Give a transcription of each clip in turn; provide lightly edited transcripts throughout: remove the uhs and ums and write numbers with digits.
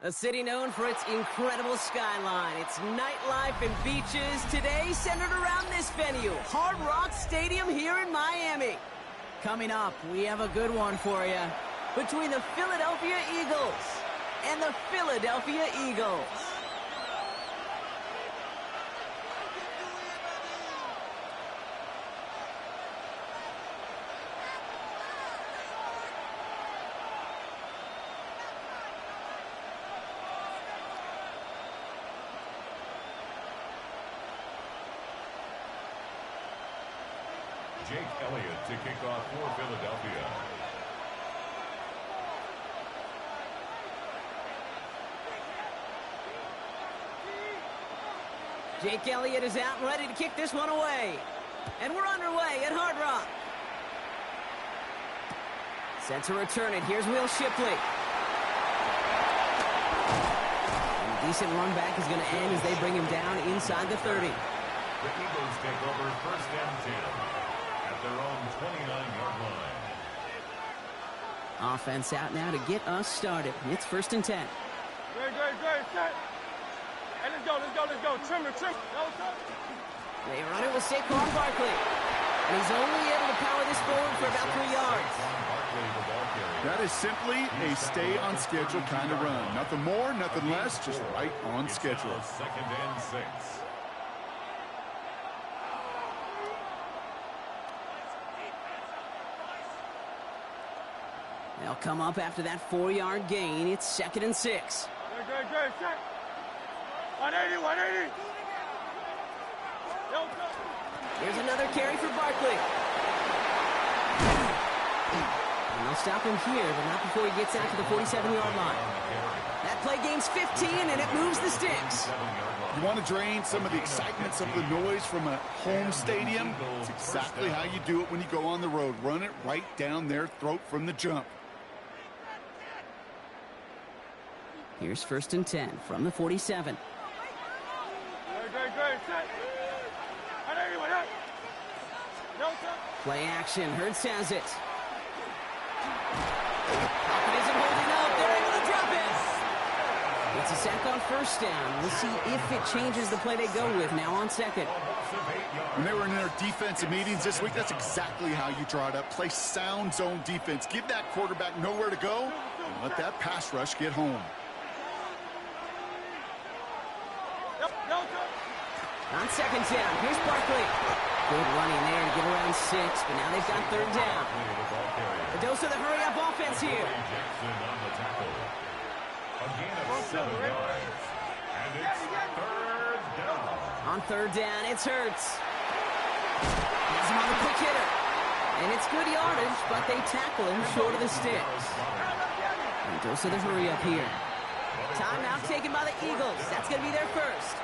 A city known for its incredible skyline, its nightlife and beaches, today centered around this venue, Hard Rock Stadium here in Miami. Coming up, we have a good one for you. Between the Philadelphia Eagles and the Philadelphia Eagles. Jake Elliott to kick off for Philadelphia. Jake Elliott is out and ready to kick this one away. And we're underway at Hard Rock. Set to return it. Here's Will Shipley. And a decent run back is going to end as they bring him down inside the 30. The Eagles take over first and 10 at their own 29-yard line. Offense out now to get us started. It's first and 10. Good, set. Hey, let's go. Trim. They run it with Saquon Barkley. And he's only able to power this forward for about 3 yards. That is simply a stay-on-schedule kind of run. Nothing more, nothing less, just right on schedule. Second and 6. They'll come up after that 4-yard gain. It's second and 6. Good, set. 180. Here's another carry for Barkley. And they'll stop him here, but not before he gets out to the 47-yard line. That play gains 15, and it moves the sticks. You want to drain some of the excitement, some of the noise from a home stadium? It's exactly how you do it when you go on the road. Run it right down their throat from the jump. Here's first and 10 from the 47. Good, set. 180. Play action. Hurts has it. Pocket isn't holding up. They're able to drop it. It's a sack on first down. We'll see if it changes the play they go with now on second. When they were in their defensive meetings this week, that's exactly how you draw it up. Play sound zone defense. Give that quarterback nowhere to go and let that pass rush get home. On second down, here's Barkley. Good running there to get around 6, but now they've got third down. A dose of the hurry-up offense here. Jackson on the tackle. A gain of 7 yards. And it's third down. On third down, it's Hurts. Has him on the quick hitter. And it's good yardage, but they tackle him short of the sticks. A dose of the hurry-up here. Timeout taken by the Eagles. That's going to be their first.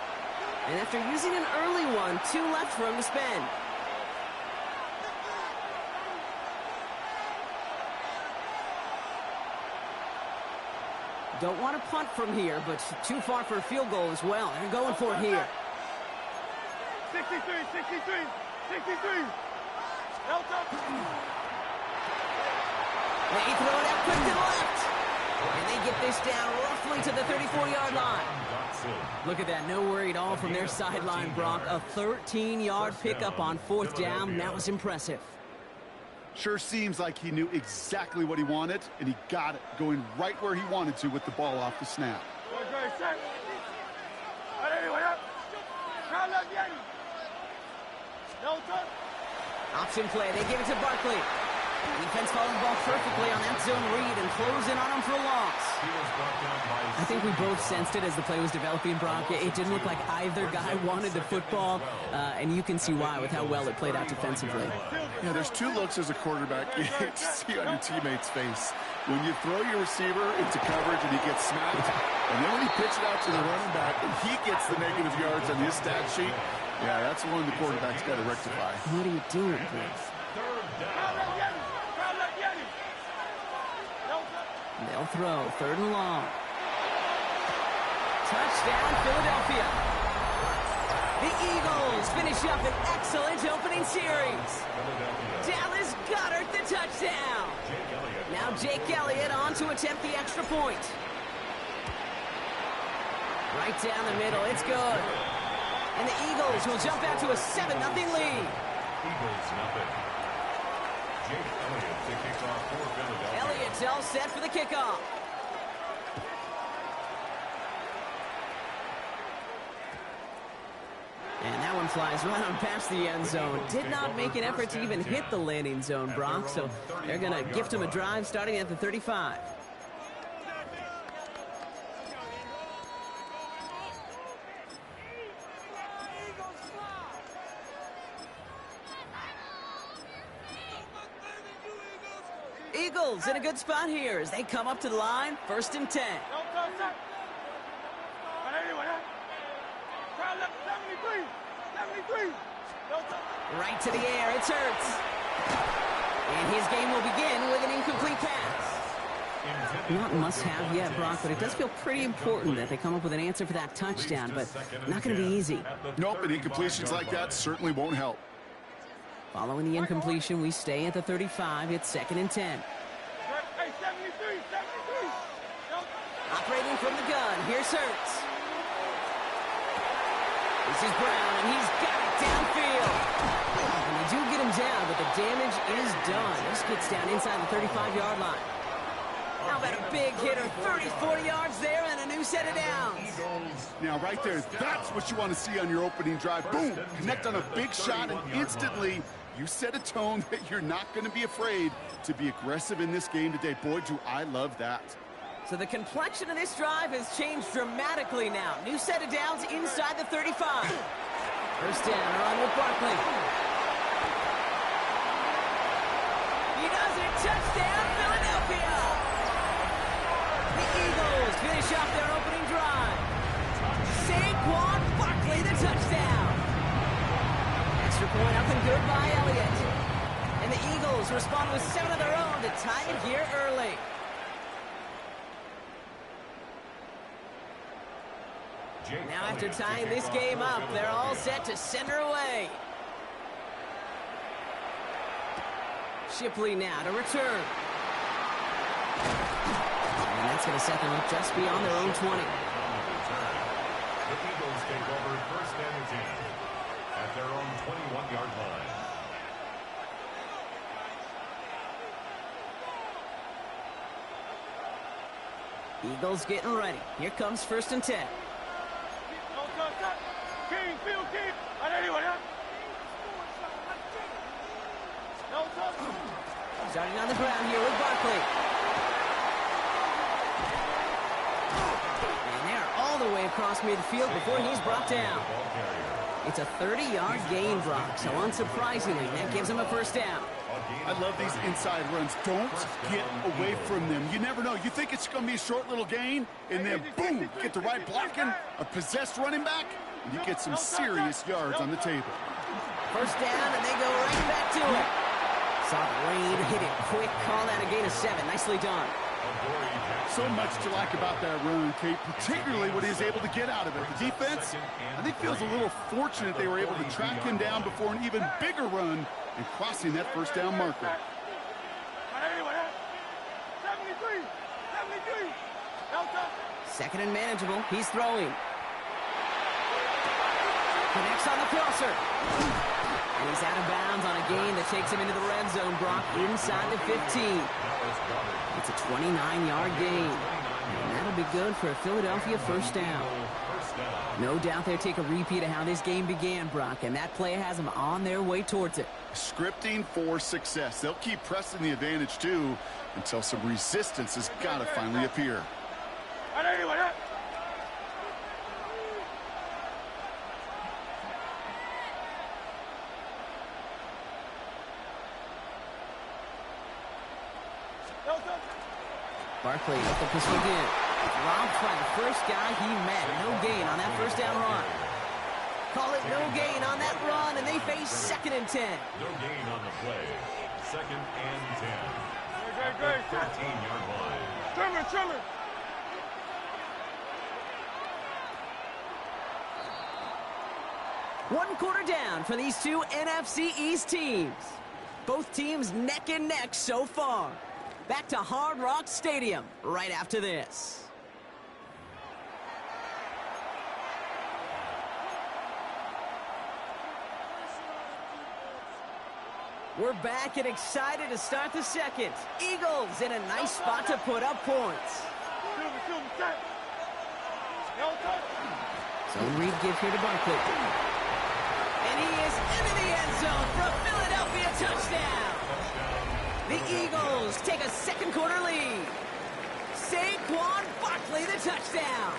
And after using an early one, 2 left for him to spend. Don't want to punt from here, but too far for a field goal as well. They're going for it here. 63. They throw it out quick to the left. And they get this down roughly to the 34-yard line. Look at that, no worry at all from their sideline, Brock. A 13-yard pickup on fourth down. That was impressive. Sure seems like he knew exactly what he wanted, and he got it, going right where he wanted to with the ball off the snap. Good, set. 180. Option play, they give it to Barkley. Defense following the ball perfectly on that zone read and closing on him for a loss. I think we both sensed it as the play was developing, Brock. It didn't look like either guy wanted the football, and you can see why with how well it played out defensively. Yeah, there's 2 looks as a quarterback you hate to see on your teammate's face. When you throw your receiver into coverage and he gets smacked, and then when you pitch it out to the running back and he gets the negative yards on his stat sheet, yeah, that's one the quarterback's got to rectify. What are you doing, please? They'll throw, third and long. Touchdown, Philadelphia. The Eagles finish up an excellent opening series. Dallas Goedert the touchdown. Now Jake Elliott on to attempt the extra point. Right down the middle. It's good. And the Eagles will jump out to a 7-0 lead. Eagles nothing. Jake Elliott to kick off for Philadelphia. Elliott's all set for the kickoff. And that one flies right on past the end zone. Did not make an effort to even hit the landing zone, Brock. So they're going to gift him a drive starting at the 35. Eagles in a good spot here as they come up to the line. 1st and 10. Right to the air. It's Hurts. And his game will begin with an incomplete pass. Not must-have yet, Brock, but it does feel pretty important that they come up with an answer for that touchdown, but not going to be easy. Nope, and incompletions like that certainly won't help. Following the incompletion, we stay at the 35. It's 2nd and 10. Hey, 73. Operating from the gun. Here's Hurts. This is Brown, and he's got it downfield. And they do get him down, but the damage is done. This gets down inside the 35-yard line. How about a big hitter? 30, 40 yards there and a new set of downs. Now, right there, that's what you want to see on your opening drive. Boom! Connect on a big shot, and instantly you set a tone that you're not going to be afraid to be aggressive in this game today. Boy, do I love that. So the complexion of this drive has changed dramatically now. New set of downs inside the 35. First down, run with Barkley. He does it. Touchdown, Philadelphia. The Eagles finish off their opening drive. Saquon Barkley, the touchdown. Extra point up and good by Elliott. And the Eagles respond with 7 of their own to tie it here early. Now after tying this game up, they're all set to send her away. Shipley now to return. And that's going to set them up just beyond their own 20. The Eagles take over 1st and 10 at their own 21-yard line. Eagles getting ready. Here comes 1st and 10. Starting on the ground here with Barkley. And they're all the way across midfield before he's brought down. It's a 30-yard gain, Brock, so unsurprisingly, that gives him a 1st down. I love these inside runs. Don't get away from them. You never know. You think it's going to be a short little gain, and then, boom, get the right blocking, a possessed running back, and you get some serious yards on the table. 1st down, and they go right back to it. Saw the rain, hit it quick, call that a gain of 7. Nicely done. So much to like about that run, Kate, particularly what he was able to get out of it. The defense, I think, feels a little fortunate they were able to track him down before an even bigger run and crossing that 1st down marker. 2nd and manageable. He's throwing. Connects on the crosser. And he's out of bounds on a gain that takes him into the red zone, Brock, inside the 15. It's a 29-yard gain. And that'll be good for a Philadelphia 1st down. No doubt they'll take a repeat of how this game began, Brock, and that play has them on their way towards it. Scripting for success. They'll keep pressing the advantage, too, until some resistance has got to finally appear. Barkley with the pistol again. Robbed by the first guy he met. No gain on that 1st down run. Call it no gain on that run, and they face 2nd and 10. No gain on the play. 2nd and 10. Great. 13-yard line. Trimmer. One quarter down for these two NFC East teams. Both teams neck and neck so far. Back to Hard Rock Stadium right after this. We're back and excited to start the second. Eagles in a nice spot to put up points. Zone read give here to Barkley. And he is into the end zone for a Philadelphia touchdown. The Eagles take a second quarter lead. Saquon Barkley the touchdown.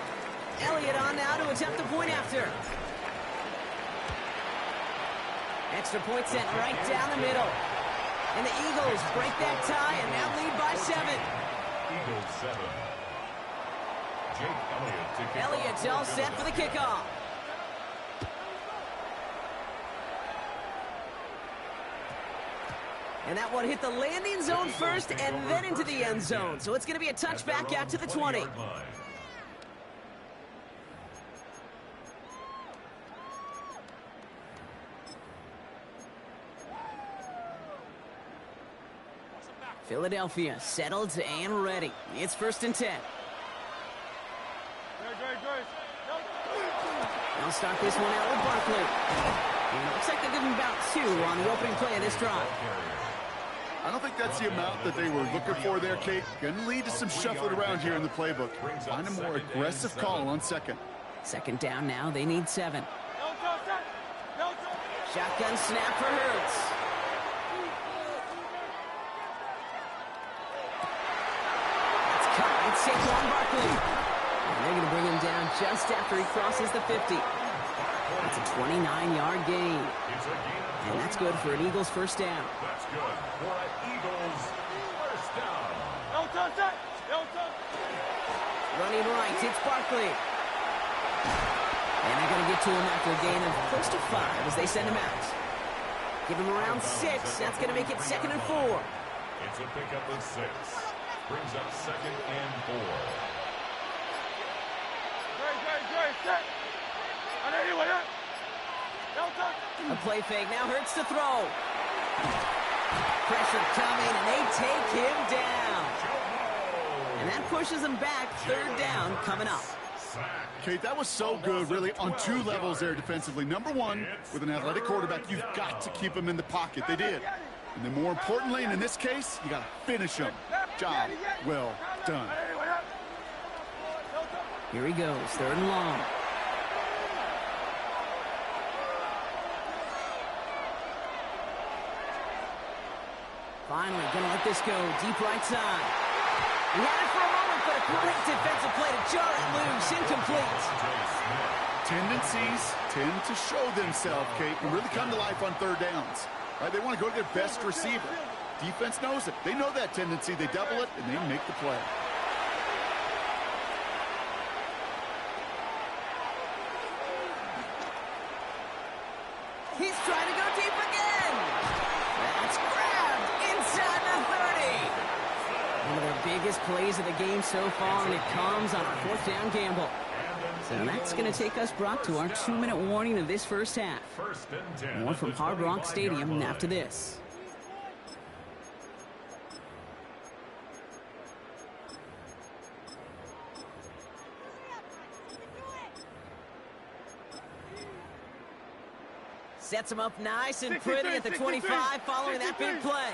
Elliott on now to attempt the point after. Extra point sent right down the middle. And the Eagles break that tie and now lead by 7. Eagles 7. Jake Elliott to kick Elliott's all set for the kickoff. And that one hit the landing zone first and then into the end zone. So it's going to be a touchback out to the 20. Philadelphia settled and ready. It's 1st and 10. They'll start this one out with Barkley. And it looks like they're giving about 2 on the opening play of this drive. I don't think that's the amount that they were looking for there, Kate. Going to lead to some shuffling around here in the playbook. Find a more aggressive call on second. Second down now. They need 7. Shotgun snap for Hurts. That's caught. It's Saquon Barkley. And they're going to bring him down just after he crosses the 50. That's a 29-yard gain. And that's good for an Eagles first down. That's good for an Eagles first down. Running right, it's Barkley. And they're going to get to him after a gain of close to 5 as they send him out. Give him around 6. That's going to make it 2nd and 4. It's a pickup of 6. Brings up 2nd and 4. A play fake, now Hurts to throw. Pressure coming, and they take him down. And that pushes him back. 3rd down coming up. Kate, that was so good, really, on 2 levels there defensively. Number 1, with an athletic quarterback, you've got to keep him in the pocket. They did. And then more importantly, and in this case, you got to finish him. Job well done. Here he goes, 3rd and long. Finally, gonna let this go. Deep right side. He had it for a moment, but a great defensive play to jar it loose. Incomplete. Tendencies tend to show themselves, Kate, and really come to life on 3rd downs. Right? They want to go to their best receiver. Defense knows it. They know that tendency. They double it, and they make the play. He's trying to go deep again. That's grabbed inside the 30. One of their biggest plays of the game so far, and it comes on a 4th down gamble. So that's going to take us, Brock, to our 2-minute warning of this first half. More from Hard Rock Stadium after this. Sets him up nice and pretty at the 25 following that big play.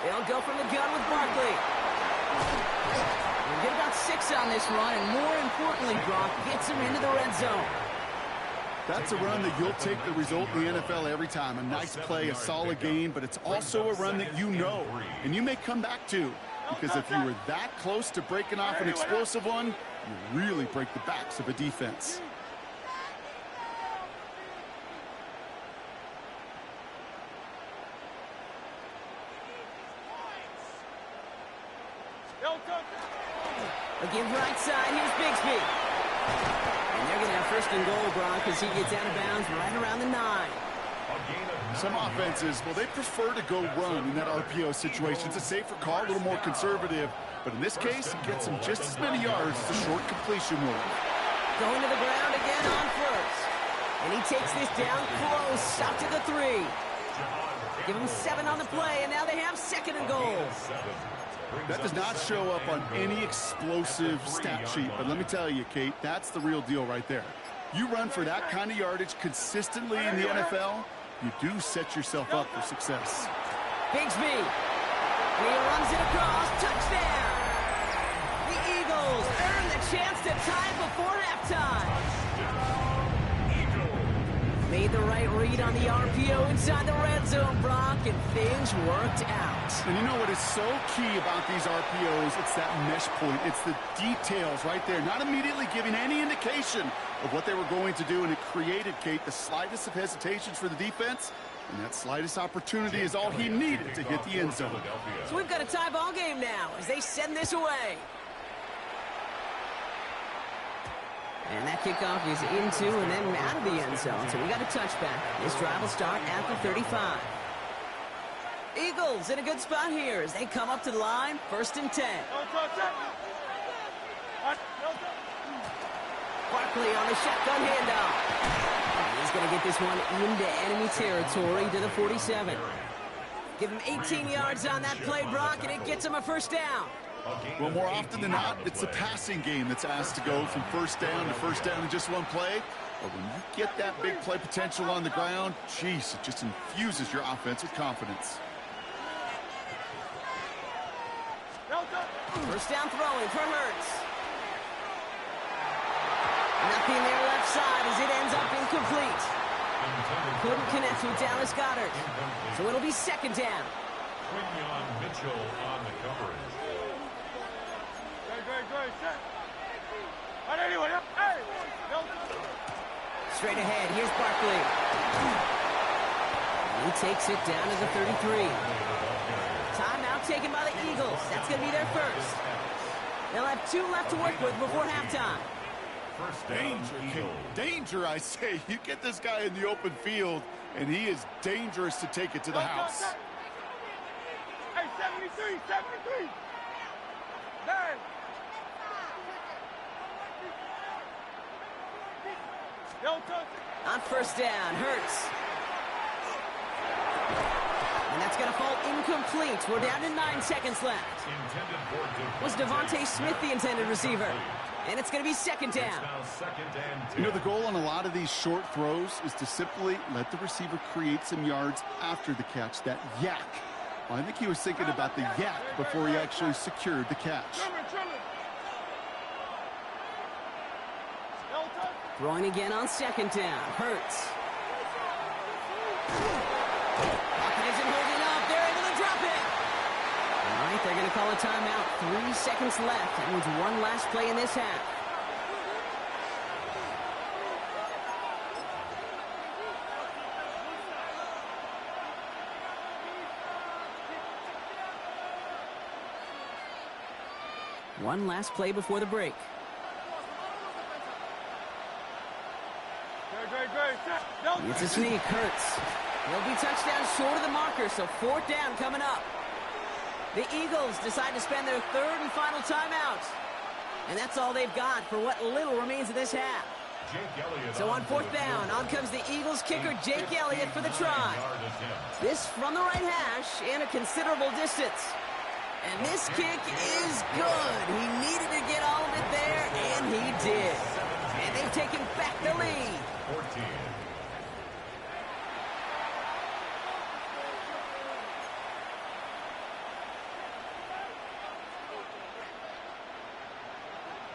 They'll go from the gun with Barkley. We'll get about 6 on this run, and more importantly, Brock gets him into the red zone. That's a run that you'll take the result in the NFL every time. A nice play, a solid game, but it's also a run that you know, and you may come back to. Because if you were that close to breaking off an explosive one, you really break the backs of a defense. Again, right side, here's Bigsby. And they're going to have 1st and goal, Brock, as he gets out of bounds right around the 9. Some offenses, well, they prefer to go run in that RPO situation. It's a safer call, a little more conservative. But in this case, it gets him just as many yards as a short completion will. Going to the ground again on 1st. And he takes this down close, out to the 3. Give him 7 on the play, and now they have 2nd and goal. That does not show up on any explosive stat sheet. But let me tell you, Kate, that's the real deal right there. You run for that kind of yardage consistently in the NFL, you do set yourself up for success. Bigsby. He runs it across. Touchdown. The Eagles earn the chance to tie before halftime. Made the right read on the RPO inside the red zone, Brock, and things worked out. And you know what is so key about these RPOs? It's that mesh point. It's the details right there. Not immediately giving any indication of what they were going to do, and it created, Kate, the slightest of hesitations for the defense. And that slightest opportunity is all he needed to hit the end zone. So we've got a tie ball game now as they send this away. And that kickoff is into and then out of the end zone. So we got a touchback. This drive will start at the 35. Eagles in a good spot here as they come up to the line. 1st and 10. Barkley on the shotgun handoff. He's going to get this one into enemy territory to the 47. Give him 18 yards on that play, Brock, and it gets him a 1st down. Well, more often than not, it's the passing game that's asked to go from 1st down to 1st down in just one play. But when you get that big play potential on the ground, geez, it just infuses your offense with confidence. 1st down throwing for Hurts. Nothing there left side as it ends up incomplete. Couldn't connect with Dallas Goedert. So it'll be 2nd down. Quinyon Mitchell on the coverage. Straight ahead, here's Barkley. He takes it down to the 33. Timeout taken by the Eagles. That's going to be their 1st. They'll have 2 left to work with before halftime. Danger, I say. You get this guy in the open field, and he is dangerous to take it to the house. Hey, 73, 73. 9. On 1st down, Hurts. And that's going to fall incomplete. We're down to 9 seconds left. Was Devontae Smith the intended receiver? And it's going to be 2nd down. You know, the goal on a lot of these short throws is to simply let the receiver create some yards after the catch, that yak. Well, I think he was thinking about the yak before he actually secured the catch. Throwing again on 2nd down. Hurts. Pocket isn't holding up. They're able to drop it. All right, they're going to call a timeout. 3 seconds left. That means one last play in this half. One last play before the break. It's a sneak. Hurts. He'll be touchdown short of the marker, so 4th down coming up. The Eagles decide to spend their 3rd and final timeout. And that's all they've got for what little remains of this half. So on 4th down, on comes the Eagles kicker, Jake Elliott, for the try. This from the right hash and a considerable distance. And this kick is good. He needed to get all of it there, and he did. And they've taken back the lead. 14.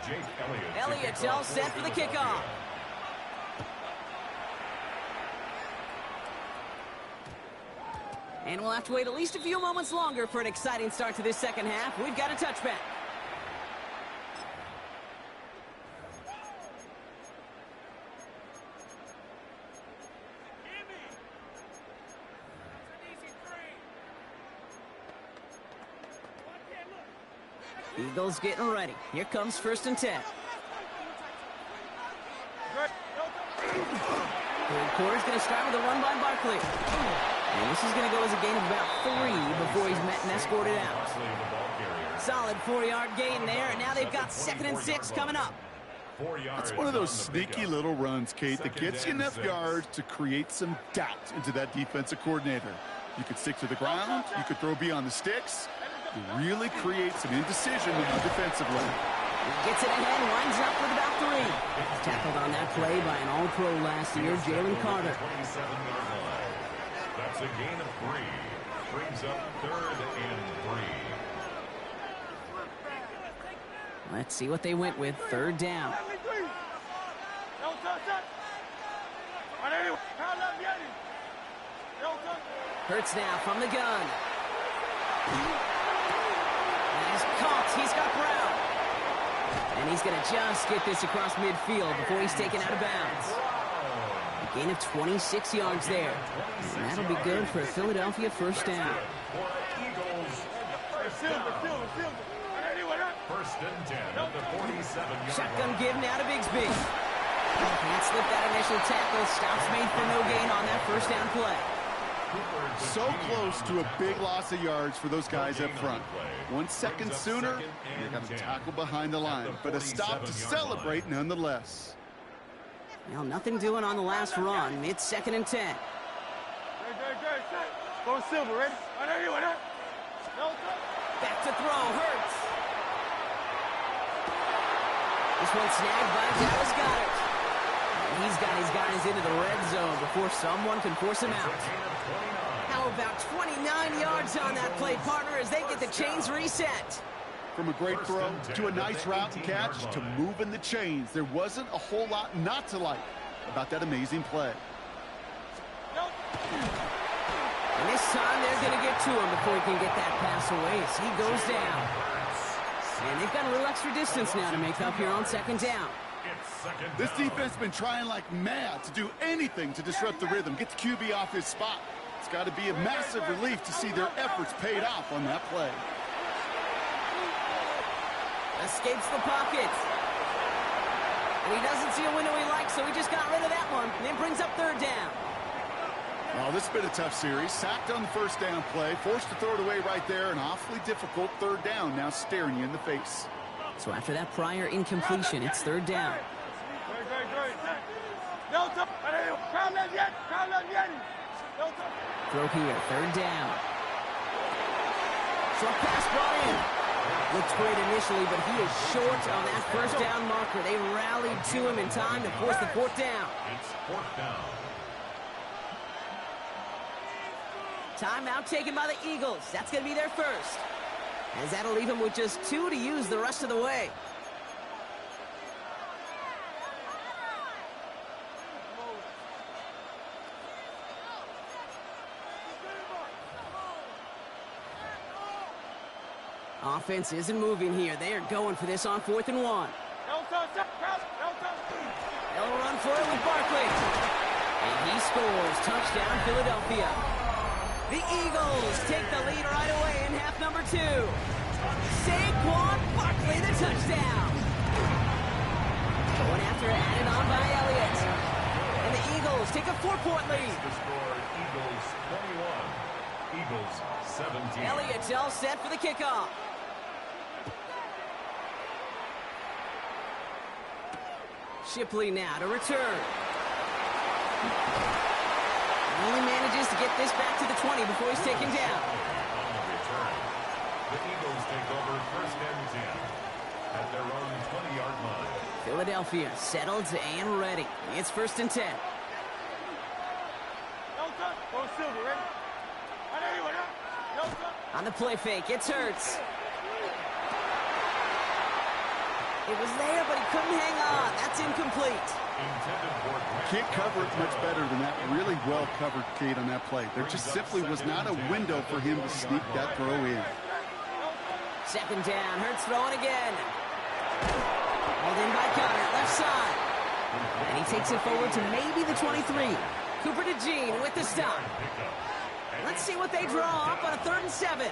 Jake Elliott's all set for the kickoff. And we'll have to wait at least a few moments longer for an exciting start to this 2nd half. We've got a touchback. Eagles getting ready. Here comes 1st and 10. Third quarter's going to start with a run by Barkley. And this is going to go as a gain of about 3 before he's met and escorted out. Solid 4-yard gain there, and now they've got 2nd and 6 coming up. That's one of those sneaky little runs, Kate, that gets you enough yards to create some doubt into that defensive coordinator. You could stick to the ground. You could throw beyond the sticks. You really create some indecision in the defensive line. He gets it ahead, winds up with about 3. Tackled on that play by an All-Pro last year, Jalen Carter. 27-yard line. That's a gain of 3. Brings up 3rd and 3. Let's see what they went with. 3rd down. Hurts now from the gun. And he's caught. He's got Brown. And he's going to just get this across midfield before he's taken out of bounds. A gain of 26 yards there. And that'll be good for a Philadelphia 1st down. First and 10 at the 47-yard Shotgun line. give now to Bigsby. Can't slip that initial tackle. Stops made for no gain on that 1st down play. So close to a big loss of yards for those guys up front. 1 second sooner, they got a tackle behind the line, but a stop to celebrate nonetheless. Well, nothing doing on the last run. It's 2nd and 10. Go Silver, ready? Back to throw. Hurts. This one snagged by Dallas Goedert. And he's got his guys into the red zone before someone can force him out. How about 29 yards on that play, partner, as they get the chains reset? From a great throw to a nice route and catch to moving the chains, there wasn't a whole lot not to like about that amazing play. And this time they're going to get to him before he can get that pass away as he goes down. And they've got a little extra distance now to make up here on 2nd down. This defense has been trying like mad to do anything to disrupt the rhythm, get the QB off his spot. It's got to be a massive relief to see their efforts paid off on that play. Escapes the pocket. And he doesn't see a window he likes, so he just got rid of that one. And then brings up 3rd down. Well, this has been a tough series. Sacked on the 1st down play, forced to throw it away right there. An awfully difficult 3rd down now staring you in the face. So after that prior incompletion, it's 3rd down. Throw here, 3rd down. Short pass brought in. Looked great initially, but he is short on that 1st down marker. They rallied to him in time to force the 4th down. It's 4th down. Timeout taken by the Eagles. That's going to be their first. As that'll leave him with just 2 to use the rest of the way. Offense isn't moving here. They are going for this on 4th and 1. They'll run for it with Barkley. And he scores. Touchdown, Philadelphia. The Eagles take the lead right away in half number 2. Saquon Barkley, the touchdown. Going after it, added on by Elliott. And the Eagles take a 4-point lead. The score, Eagles 21, Eagles 17. Elliott's all set for the kickoff. Shipley now to return. Only manages to get this back to the 20 before he's taken down. On the return, the Eagles take over 1st and 10 at their own 20-yard line. Philadelphia settled and ready. It's 1st and 10. On the play fake, it's Hurts. It was there, but he couldn't hang on. That's incomplete. Can't cover it much better than that. Really well covered, Kate, on that play. There just simply was not a window for him to sneak that throw in. 2nd down, Hurts throwing again. Hauled in by Goddard, left side. And he takes it forward to maybe the 23. Cooper to Jean with the stop. Let's see what they draw up on a 3rd and 7.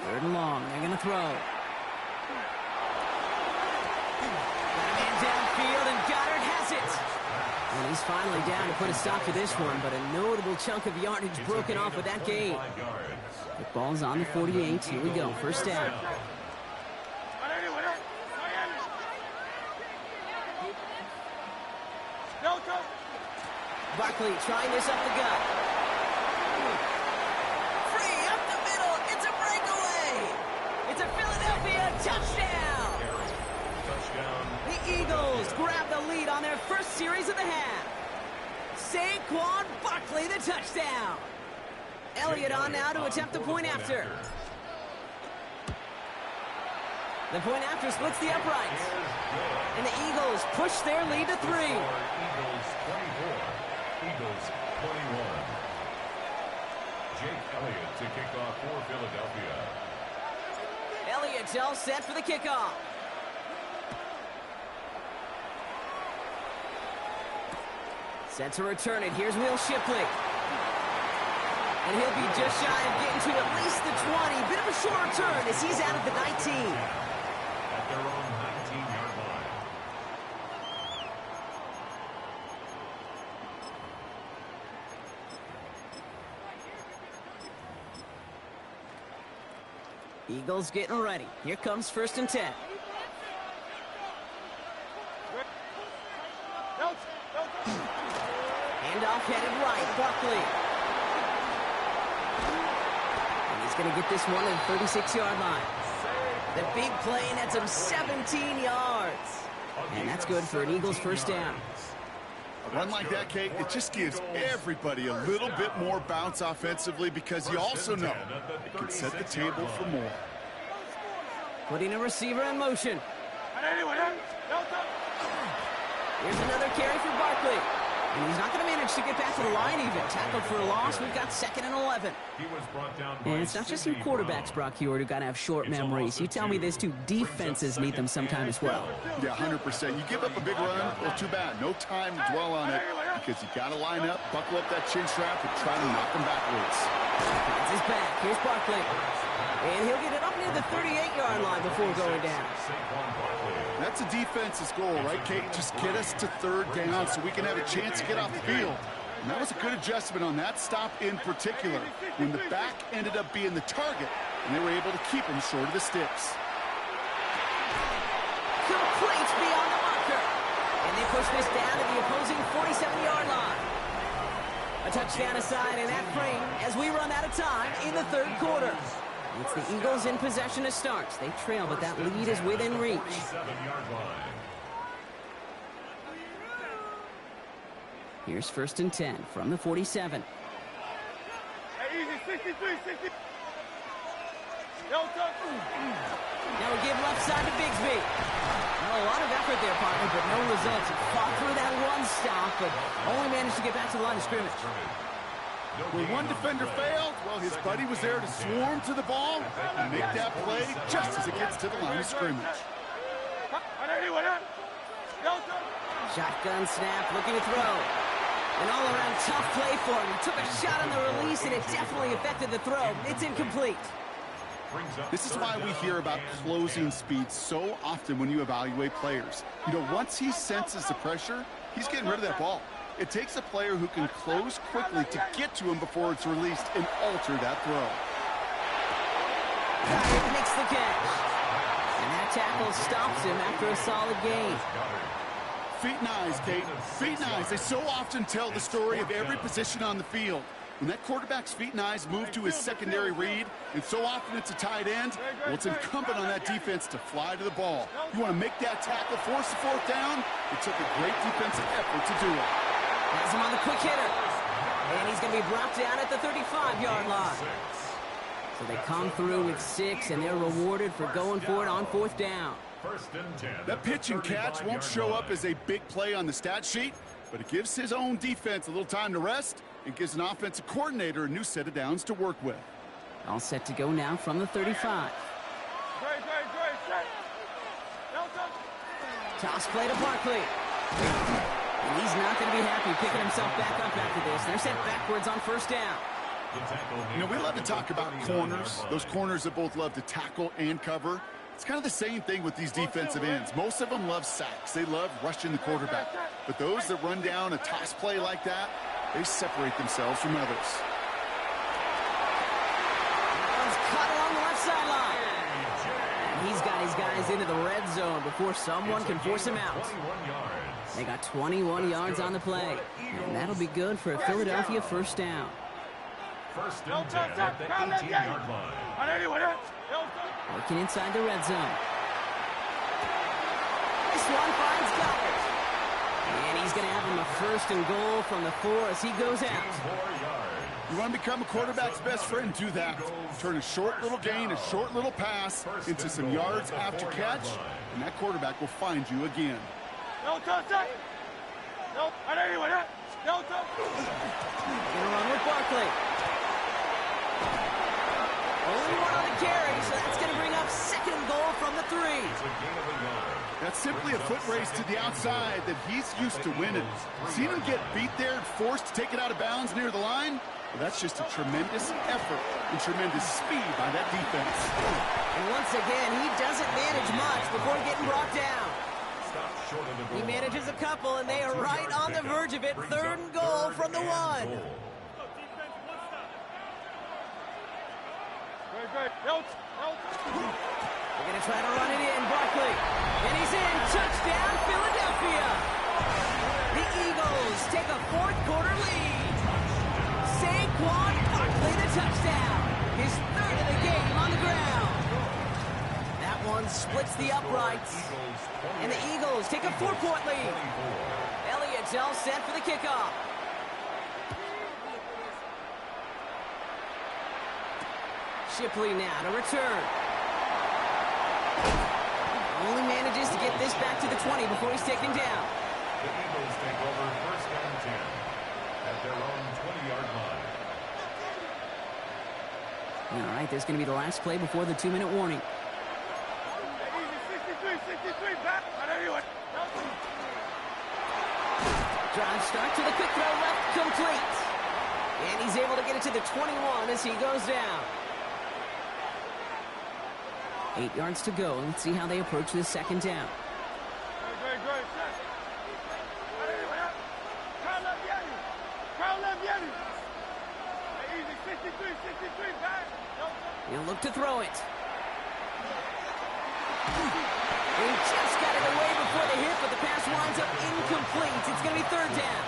3rd and long, they're going to throw. Got a man downfield, and Goddard has it. And he's finally down to put a stop to this one, but a notable chunk of yardage broken off with that gain. The ball's on the 48. Here we go, 1st down. Barkley trying this up the gut. Free up the middle. It's a breakaway. first series of the half. Saquon Barkley, the touchdown. Elliott on now to attempt the point after. The point after splits the uprights. And the Eagles push their lead to 3. Eagles 24, Eagles 21. Jake Elliott to kick off for Philadelphia. Elliott's all set for the kickoff. Set to return it. Here's Will Shipley. And he'll be just shy of getting to at least the 20. Bit of a short return as he's out of the 19. At their own 19-yard line. Eagles getting ready. Here comes 1st and 10. Handoff headed right. Barkley. And he's going to get this one at the 36-yard line. The big play nets him 17 yards. And that's good for an Eagles first down. A run like that, Kate, it just gives everybody a little bit more bounce offensively because you also know it can set the table for more. Putting a receiver in motion. Here's another carry for Barkley. And he's not going to manage to get back to the line even. Tackled for a loss. We've got 2nd and 11. And it's not just your quarterbacks, Brock Hewitt, who got to have short memories. You tell me these two defenses need them sometime as well. Yeah, 100%. You give up a big run, well, too bad. No time to dwell on it because you got to line up, buckle up that chin strap, and try to knock them backwards. That's his back. Here's Barkley. And he'll get it up near the 38-yard line before going down. That's a defense's goal, right, Kate? Just get us to 3rd down so we can have a chance to get off the field. And that was a good adjustment on that stop in particular, when the back ended up being the target, and they were able to keep him short of the sticks. Complete beyond the marker. And they push this down to the opposing 47-yard line. A touchdown aside in that frame as we run out of time in the 3rd quarter. It's the Eagles in possession to start. They trail, but that lead is within reach. Here's 1st and 10 from the 47. Now we give left side to Bigsby. Well, a lot of effort there, partner, but no results. He fought through that one stop, but only managed to get back to the line of scrimmage. When one defender failed, well, his buddy was there to swarm to the ball and make that play just as it gets to the line of scrimmage. Shotgun snap, looking to throw. An all-around tough play for him. He took a shot on the release, and it definitely affected the throw. It's incomplete. This is why we hear about closing speed so often when you evaluate players. You know, once he senses the pressure, he's getting rid of that ball. It takes a player who can close quickly to get to him before it's released and alter that throw. It makes the catch. And that tackle stops him after a solid gain. Feet and eyes, Kate. Feet and eyes. They so often tell the story of every position on the field. When that quarterback's feet and eyes move to his secondary read, and so often it's a tight end, well, it's incumbent on that defense to fly to the ball. You want to make that tackle, force the 4th down? It took a great defensive effort to do it. Has him on the quick hitter. And he's going to be brought down at the 35-yard line. So they come through with 6, and they're rewarded for going for it on 4th down. That pitch and catch won't show up as a big play on the stat sheet, but it gives his own defense a little time to rest and gives an offensive coordinator a new set of downs to work with. All set to go now from the 35. Toss play to Barkley. And he's not going to be happy picking himself back up after this. They're sent backwards on 1st down. You know, we love to talk about corners, those corners that both love to tackle and cover. It's kind of the same thing with these defensive ends. Most of them love sacks. They love rushing the quarterback. But those that run down a toss play like that, they separate themselves from others. One's caught along the left sideline. And he's got his guys into the red zone before someone can force him out. They got 21 yards on the play. And that'll be good for a Philadelphia 1st down. 1st and 10 at the 18-yard line. Working inside the red zone. This one finds Goddard. And he's going to have him a 1st and goal from the 4 as he goes out. 4 yards. You want to become a quarterback's best friend? Do that. Turn a short little gain, a short little pass into some yards after catch, and that quarterback will find you again. No touchdown. No, I don't even want no touchdown. Going to run with Barkley. Only 1 on the carry, so that's going to bring up 2nd goal from the 3. It's a gain of a yard. That's simply a foot race to the outside that he's used to winning. Seen him get beat there and forced to take it out of bounds near the line? Well, that's just a tremendous effort and tremendous speed by that defense. And once again, he doesn't manage much before getting brought down. Stop short of the goal. He manages a couple, and they are right on the verge of it. 3rd and goal from the 1. Great. No. They're going to try to run it in. Barkley. And he's in. Touchdown, Philadelphia. The Eagles take a 4th quarter lead. Saquon Barkley, the touchdown. His 3rd of the game on the ground. That one splits the uprights. And the Eagles take a 4-point lead. Elliott's all set for the kickoff. Shipley now to return. Only manages to get this back to the 20 before he's taken down. The Eagles take over 1st and 10 at their own 20-yard line. All right, there's going to be the last play before the 2-minute warning. Easy, 63, back. I don't even want Drive start to the quick throw left, complete. And he's able to get it to the 21 as he goes down. 8 yards to go. Let's see how they approach this 2nd down. Great. Crown left, Yeti. Easy, 63, back. He'll look to throw it. He just got it away before the hit, but the pass winds up incomplete. It's going to be 3rd down.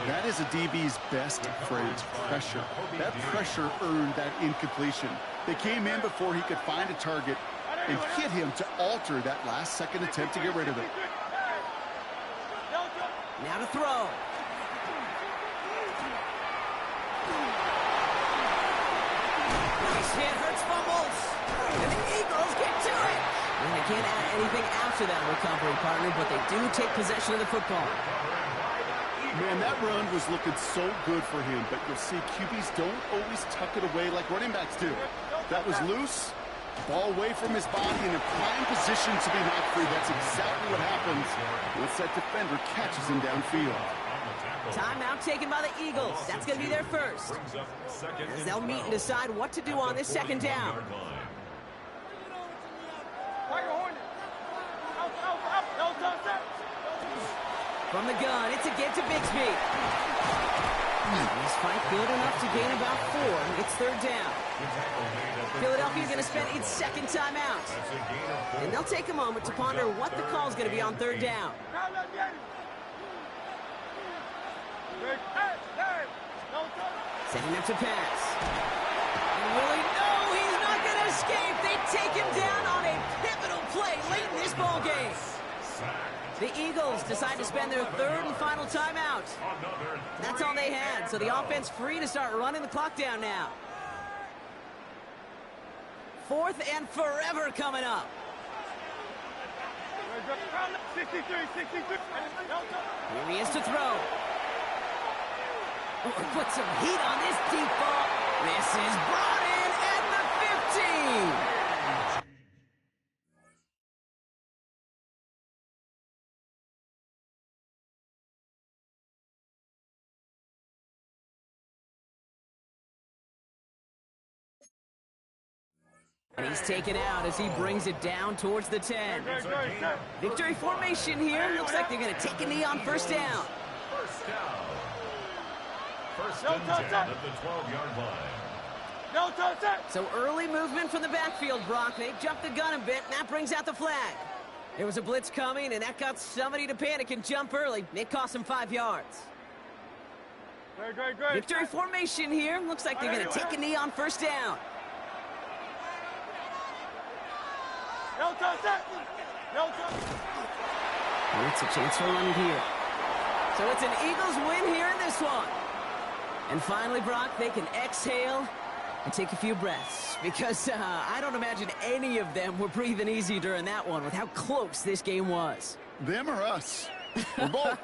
That is a DB's best phrase, pressure. That pressure earned that incompletion. They came in before he could find a target and hit him to alter that last-second attempt to get rid of it. Now to throw. Nice hit, Hurts fumbles. And the Eagles get to it. And they can't add anything after that recovery, partner, but they do take possession of the football. Man, that run was looking so good for him, but you'll see QBs don't always tuck it away like running backs do. That was loose, ball away from his body in a prime position to be knocked free. That's exactly what happens once that defender catches him downfield. Timeout taken by the Eagles. That's going to be their 1st. As they'll meet and decide what to do on this 2nd down. From the gun, it's a get to Bixby. This fight good enough to gain about 4. It's 3rd down. Philadelphia's going to spend its 2nd timeout. And they'll take a moment to ponder what the call is going to be on 3rd down. Setting up to pass. And will he? No, he's not going to escape. They take him down on a pivotal play late in this ball game. The Eagles decide to spend their 3rd and final timeout. That's all they had, so the offense free to start running the clock down now. 4th and forever coming up. 63. Here he is to throw. Oh, put some heat on this deep ball. This is brought in at the 15. And he's taken out as he brings it down towards the 10. Victory formation here. Looks like they're going to take a knee on 1st down. 1st down. 1st and 10 at the 12-yard line. No touchdown. So early movement from the backfield, Brock. They jumped the gun a bit, and that brings out the flag. There was a blitz coming, and that got somebody to panic and jump early. It cost them 5 yards. Great. Victory formation here. Looks like they're going to take a knee on 1st down. No touch that. No touch. And it's a chance for a run here. So it's an Eagles win here in this one. And finally, Brock, they can exhale and take a few breaths. Because I don't imagine any of them were breathing easy during that one with how close this game was. Them or us? We're both.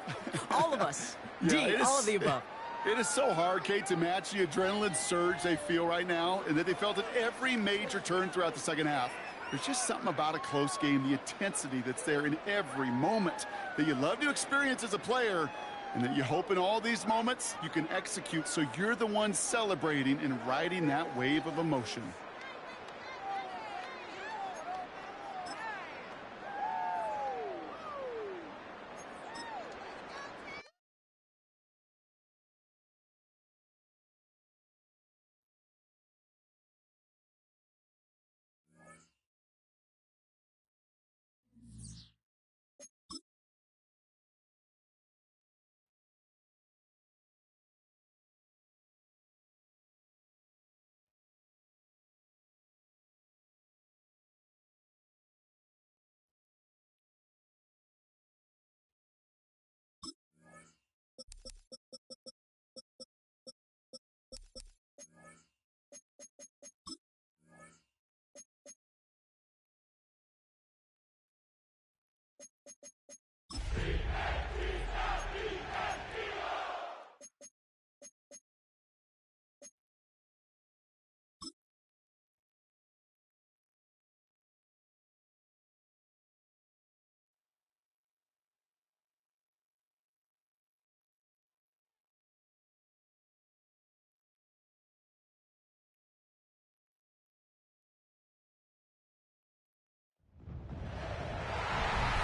All of us. Yeah, D, all of the above. It is so hard, Kate, to match the adrenaline surge they feel right now and that they felt at every major turn throughout the second half. There's just something about a close game, the intensity that's there in every moment that you love to experience as a player, and that you hope in all these moments you can execute so you're the one celebrating and riding that wave of emotion.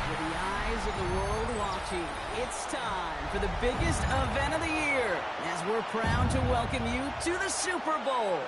With the eyes of the world watching, it's time for the biggest event of the year as we're proud to welcome you to the Super Bowl.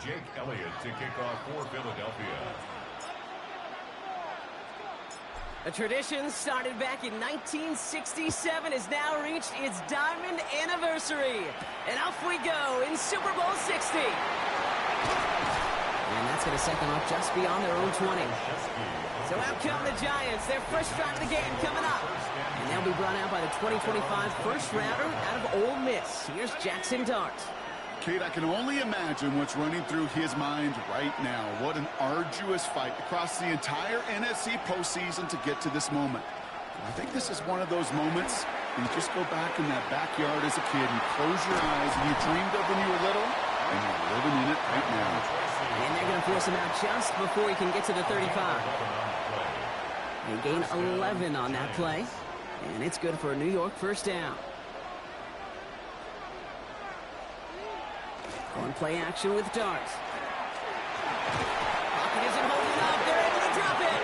Jake Elliott to kick off for Philadelphia. A tradition started back in 1967 has now reached its diamond anniversary. And off we go in Super Bowl 60. And that's going to set them up just beyond their own 20. So out come the Giants. Their first drive of the game coming up. And they'll be brought out by the 2025 first rounder out of Ole Miss. Here's Jackson Dart. Kate, I can only imagine what's running through his mind right now. What an arduous fight across the entire NFC postseason to get to this moment. I think this is one of those moments where you just go back in that backyard as a kid and close your eyes and you dreamed of when you were little, and you're living in it right now. And they're going to force him out just before he can get to the 35. They gain 11 on that play, and it's good for a New York first down. On play action with Dart. Pocket isn't holding up. They're able to drop it.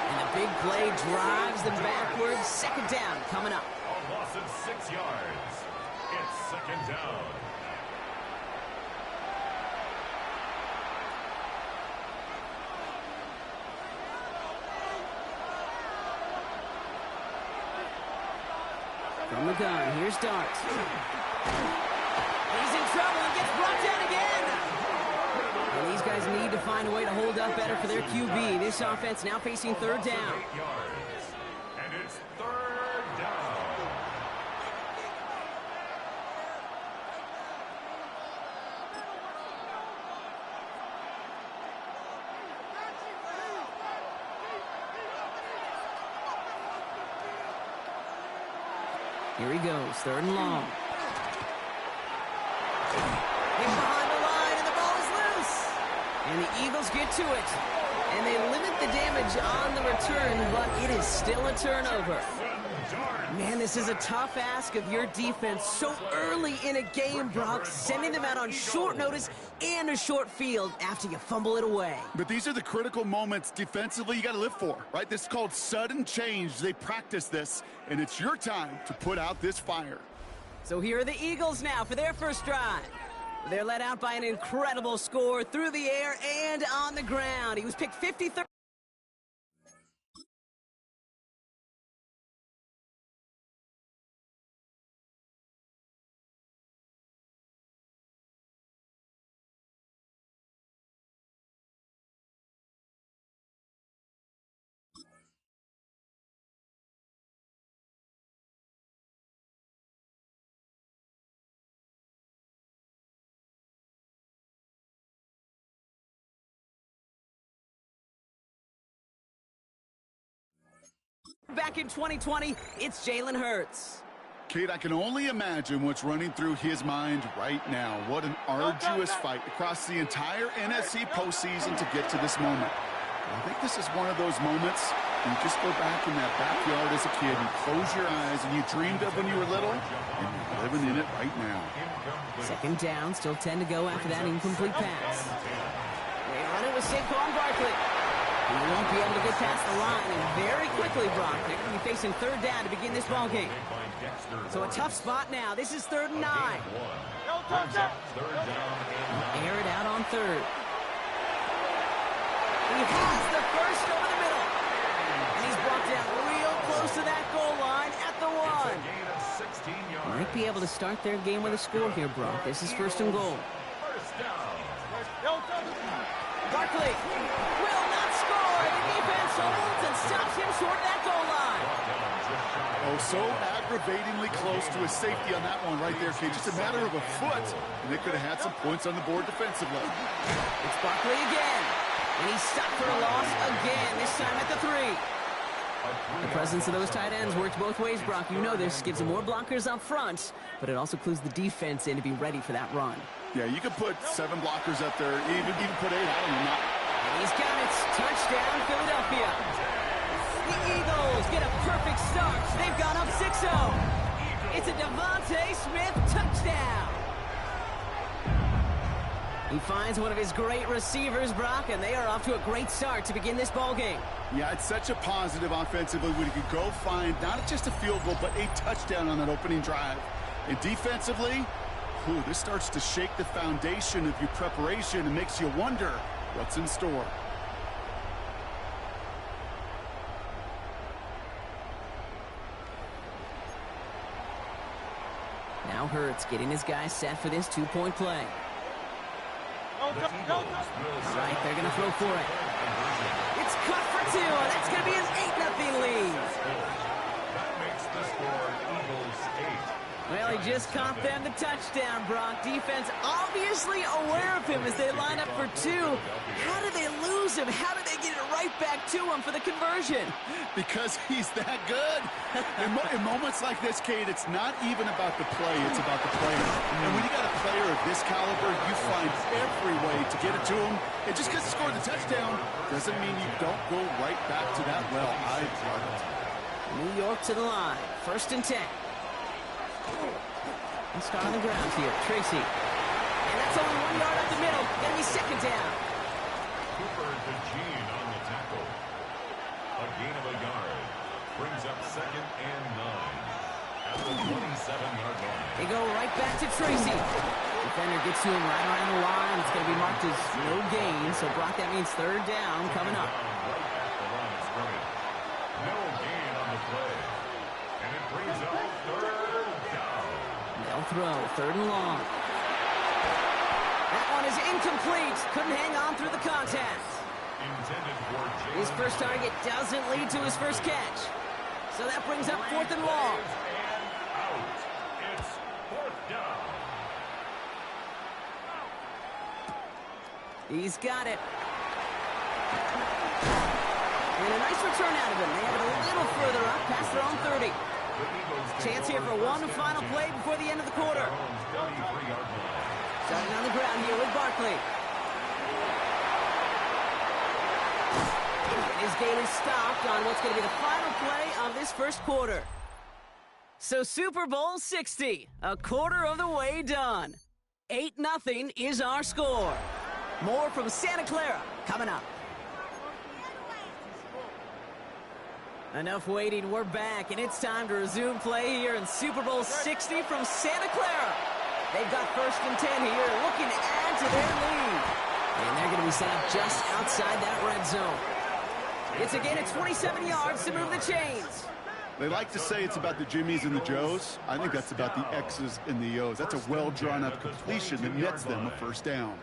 And the big play drives them backwards. Second down coming up. A loss of 6 yards. It's second down. From the gun, here's Dart. He's in trouble and gets brought down again. And these guys need to find a way to hold up better for their QB. This offense now facing third down. 8 yards. And it's third down. Here he goes, third and long. He's behind the line, and the ball is loose. And the Eagles get to it. And they limit the damage on the return, but it is still a turnover. Man, this is a tough ask of your defense so early in a game, Brock, sending them out on short notice and a short field after you fumble it away. But these are the critical moments defensively you got to live for, right? This is called sudden change. They practice this, and it's your time to put out this fire. So here are the Eagles now for their first drive. They're led out by an incredible score through the air and on the ground. He was picked 53rd. Back in 2020, it's Jalen Hurts. Kate, I can only imagine what's running through his mind right now. What an arduous fight across the entire NFC postseason to get to this moment. I think this is one of those moments where you just go back in that backyard as a kid and close your eyes and you dreamed of when you were little, and you're living in it right now. Second down, still 10 to go after that incomplete pass. They run it with Saquon Barkley. He won't be able to get past the line, and very quickly, Brock, they're going to be facing third down to begin this ball game. So a tough spot now. This is 3rd and 9. Air it out on third. He has the first over the middle. And he's brought down real close to that goal line at the 1. Might be able to start their game with a score here, Brock. This is 1st and goal. Barkley will not score. The defense holds and stops him short of that goal line. Oh, so aggravatingly close to a safety on that one right there, Kate. Just a matter of a foot, and they could have had some points on the board defensively. It's Barkley again, and he's stopped for a loss again, this time at the 3. The presence of those tight ends works both ways, Brock. You know this. Gives them more blockers up front, but it also clues the defense in to be ready for that run. Yeah, you could put 7 blockers up there, even put 8. I don't know. And he's got it. Touchdown, Philadelphia. The Eagles get a perfect start. They've gone up 6-0. It's a Devontae Smith touchdown. He finds one of his great receivers, Brock, and they are off to a great start to begin this ball game. Yeah, it's such a positive offensively when you can go find not just a field goal, but a touchdown on that opening drive. And defensively, Ooh, this starts to shake the foundation of your preparation and makes you wonder what's in store. Now Hurts getting his guys set for this two-point play. Go. All right, they're going to throw for it. It's cut for two. That's going to be an 8-0 lead. That makes the score Eagles 8. Well, he just caught them the touchdown, Brock. Defense obviously aware of him as they line up for two. How did they lose him? How did they get it right back to him for the conversion? Because he's that good. In moments like this, Kate, it's not even about the play, it's about the player. And when you got a player of this caliber, you find every way to get it to him. And just because he scored the touchdown doesn't mean you don't go right back to that well. I love it. New York to the line. 1st and 10. Let's start on the ground here. Tracy. And that's only 1 yard up the middle. Gonna be 2nd down. Cooper to Gene on the tackle. A gain of a yard. Brings up 2nd and 9. At the 27-yard line. They go right back to Tracy. Defender gets to him right around the line. It's going to be marked as no gain. So, Brock, that means 3rd down coming up. Right at the line of scrimmage. No gain on the play. And it brings up 3rd down. They'll throw. 3rd and long. That one is incomplete. Couldn't hang on through the contact. Intended for His first target doesn't lead to his first catch. So that brings up 4th and long. And out. It's 4th down. He's got it. And a nice return out of him. They have it a little further up, past their own 30. Chance here for one final play before the end of the quarter. Starting on the ground here with Barkley. And his game is stopped on what's going to be the final play of this first quarter. So Super Bowl 60, a quarter of the way done. 8-0 is our score. More from Santa Clara coming up. Enough waiting, we're back, and it's time to resume play here in Super Bowl 60 from Santa Clara. They've got 1st and 10 here, looking to add to their lead. And they're going to be set up just outside that red zone. It's again at 27 yards to move the chains. They like to say it's about the Jimmies and the Joes. I think that's about the X's and the O's. That's a well-drawn-up completion that nets them a 1st down.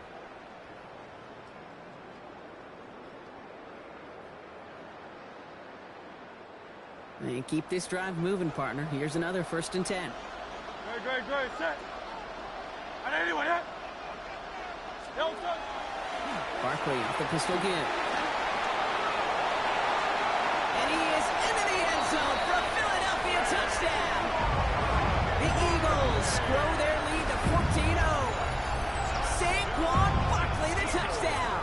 And keep this drive moving, partner. Here's another 1st and 10. Great. Set. And anyway, yeah. Barkley off the pistol again. And he is into the end zone for a Philadelphia touchdown. The Eagles grow their lead to 14-0. Saquon Barkley, the touchdown.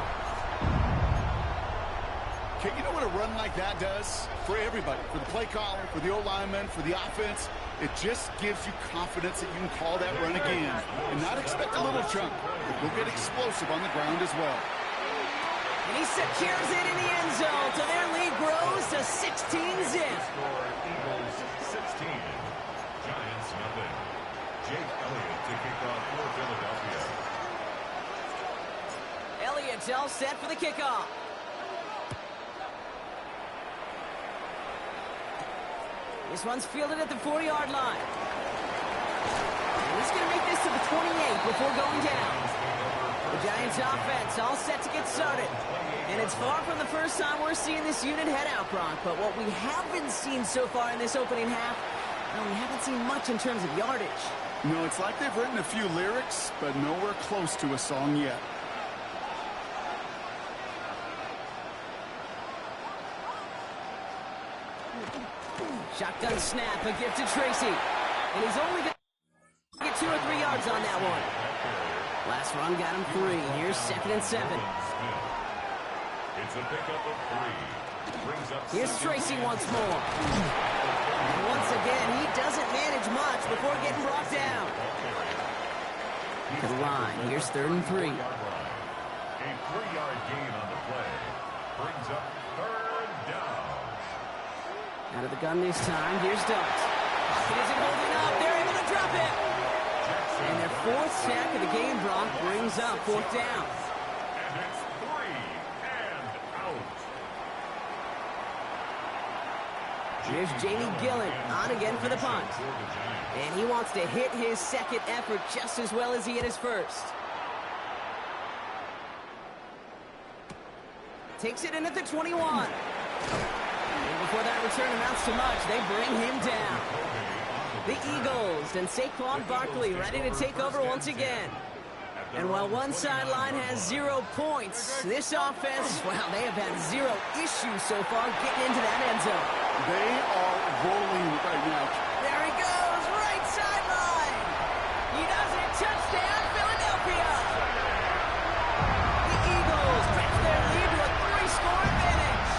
Okay, you know what a run like that does? For everybody, for the play caller, for the O-lineman, for the offense, it just gives you confidence that you can call that run again and not expect a little chunk, but go get explosive on the ground as well. And he secures it in the end zone, so their lead grows to 16 zip. Eagles 16. Giants nothing. Jake Elliott to kick off for Philadelphia. Elliott's all set for the kickoff. This one's fielded at the 4-yard line. And he's going to make this to the 28 before going down. The Giants offense all set to get started. And it's far from the first time we're seeing this unit head out, Brock. But what we haven't seen so far in this opening half, well, we haven't seen much in terms of yardage. No, it's like they've written a few lyrics, but nowhere close to a song yet. Shotgun snap, a gift to Tracy. And he's only going to get 2 or 3 yards on that one. Last run got him 3. Here's 2nd and 7. It's a pickup of 3. Brings up Here's Tracy once more. And once again, he doesn't manage much before getting brought down. To the line. Here's 3rd and 3. A 3-yard gain on the play. Brings up 3rd down. Out of the gun this time. Here's Dart. Pocket isn't holding up. They're able to drop it. Jets And their fourth sack of the game, Brock, brings up fourth down. And it's 3 and out. Here's Jamie Gillen on again for the punt. And he wants to hit his second effort just as well as he hit his first. Takes it in at the 21. And before that return amounts to much, they bring him down. The Eagles and Saquon Barkley ready to take over once again. And while one sideline has 0 points, this offense, well, they have had 0 issues so far getting into that end zone. They are rolling right now. There he goes, right sideline. He does it, touchdown, Philadelphia. The Eagles stretch their lead to a 3-score advantage.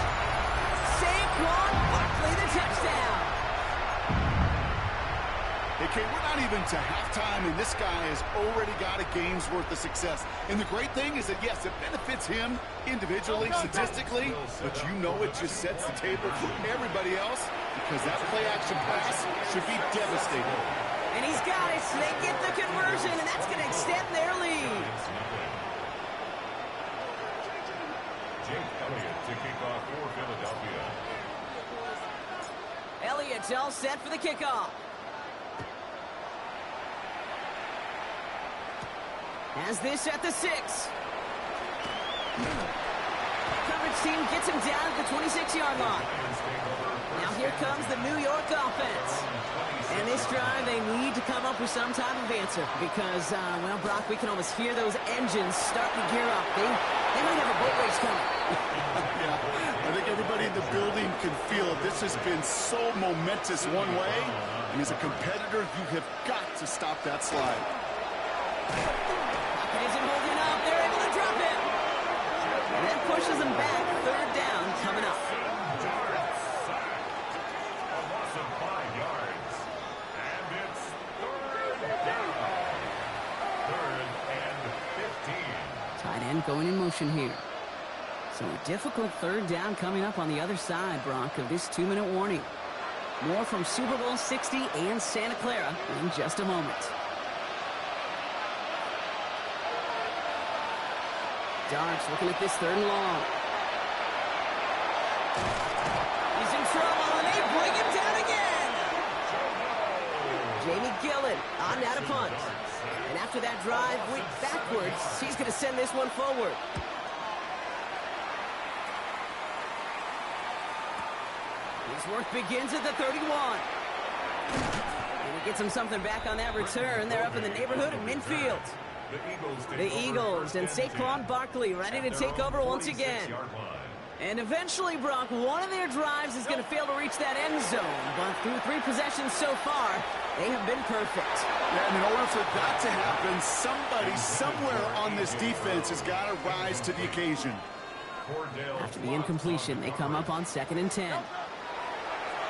Saquon Barkley, the touchdown. Okay, we're not even to halftime, and this guy has already got a game's worth of success. And the great thing is that, yes, it benefits him individually, statistically, but you know it just sets the table for everybody else because that play-action pass should be devastating. And he's got it, so they get the conversion, and that's going to extend their lead. Jake Elliott to kick off for Philadelphia. Elliott's all set for the kickoff. Has this at the 6. Coverage team gets him down at the 26-yard line. Now here comes the New York offense. And this drive, they need to come up with some type of answer because, well, Brock, we can almost hear those engines starting to gear up. They might have a boat race coming. Yeah, I think everybody in the building can feel it. This has been so momentous one way, and as a competitor, you have got to stop that slide. It isn't holding up. They're able to drop it. And that pushes them back. Third down coming up. A loss of 5 yards. And it's third down. 3rd and 15. Tight end going in motion here. So a difficult third down coming up on the other side, Brock, of this 2-minute warning. More from Super Bowl 60 and Santa Clara in just a moment. Darks looking at this 3rd and long. He's in trouble, and they bring him down again. Jamie Gillen on now to punt. And after that drive went backwards, he's going to send this one forward. His work begins at the 31. And he gets him something back on that return. They're up in the neighborhood of midfield. The Eagles and Saquon Barkley ready to take over once again. And eventually, Brock, one of their drives is going to fail to reach that end zone. But through 3 possessions so far, they have been perfect. Yeah, and in order for that to happen, somebody somewhere on this defense has got to rise to the occasion. After the incompletion, they come up on 2nd and 10.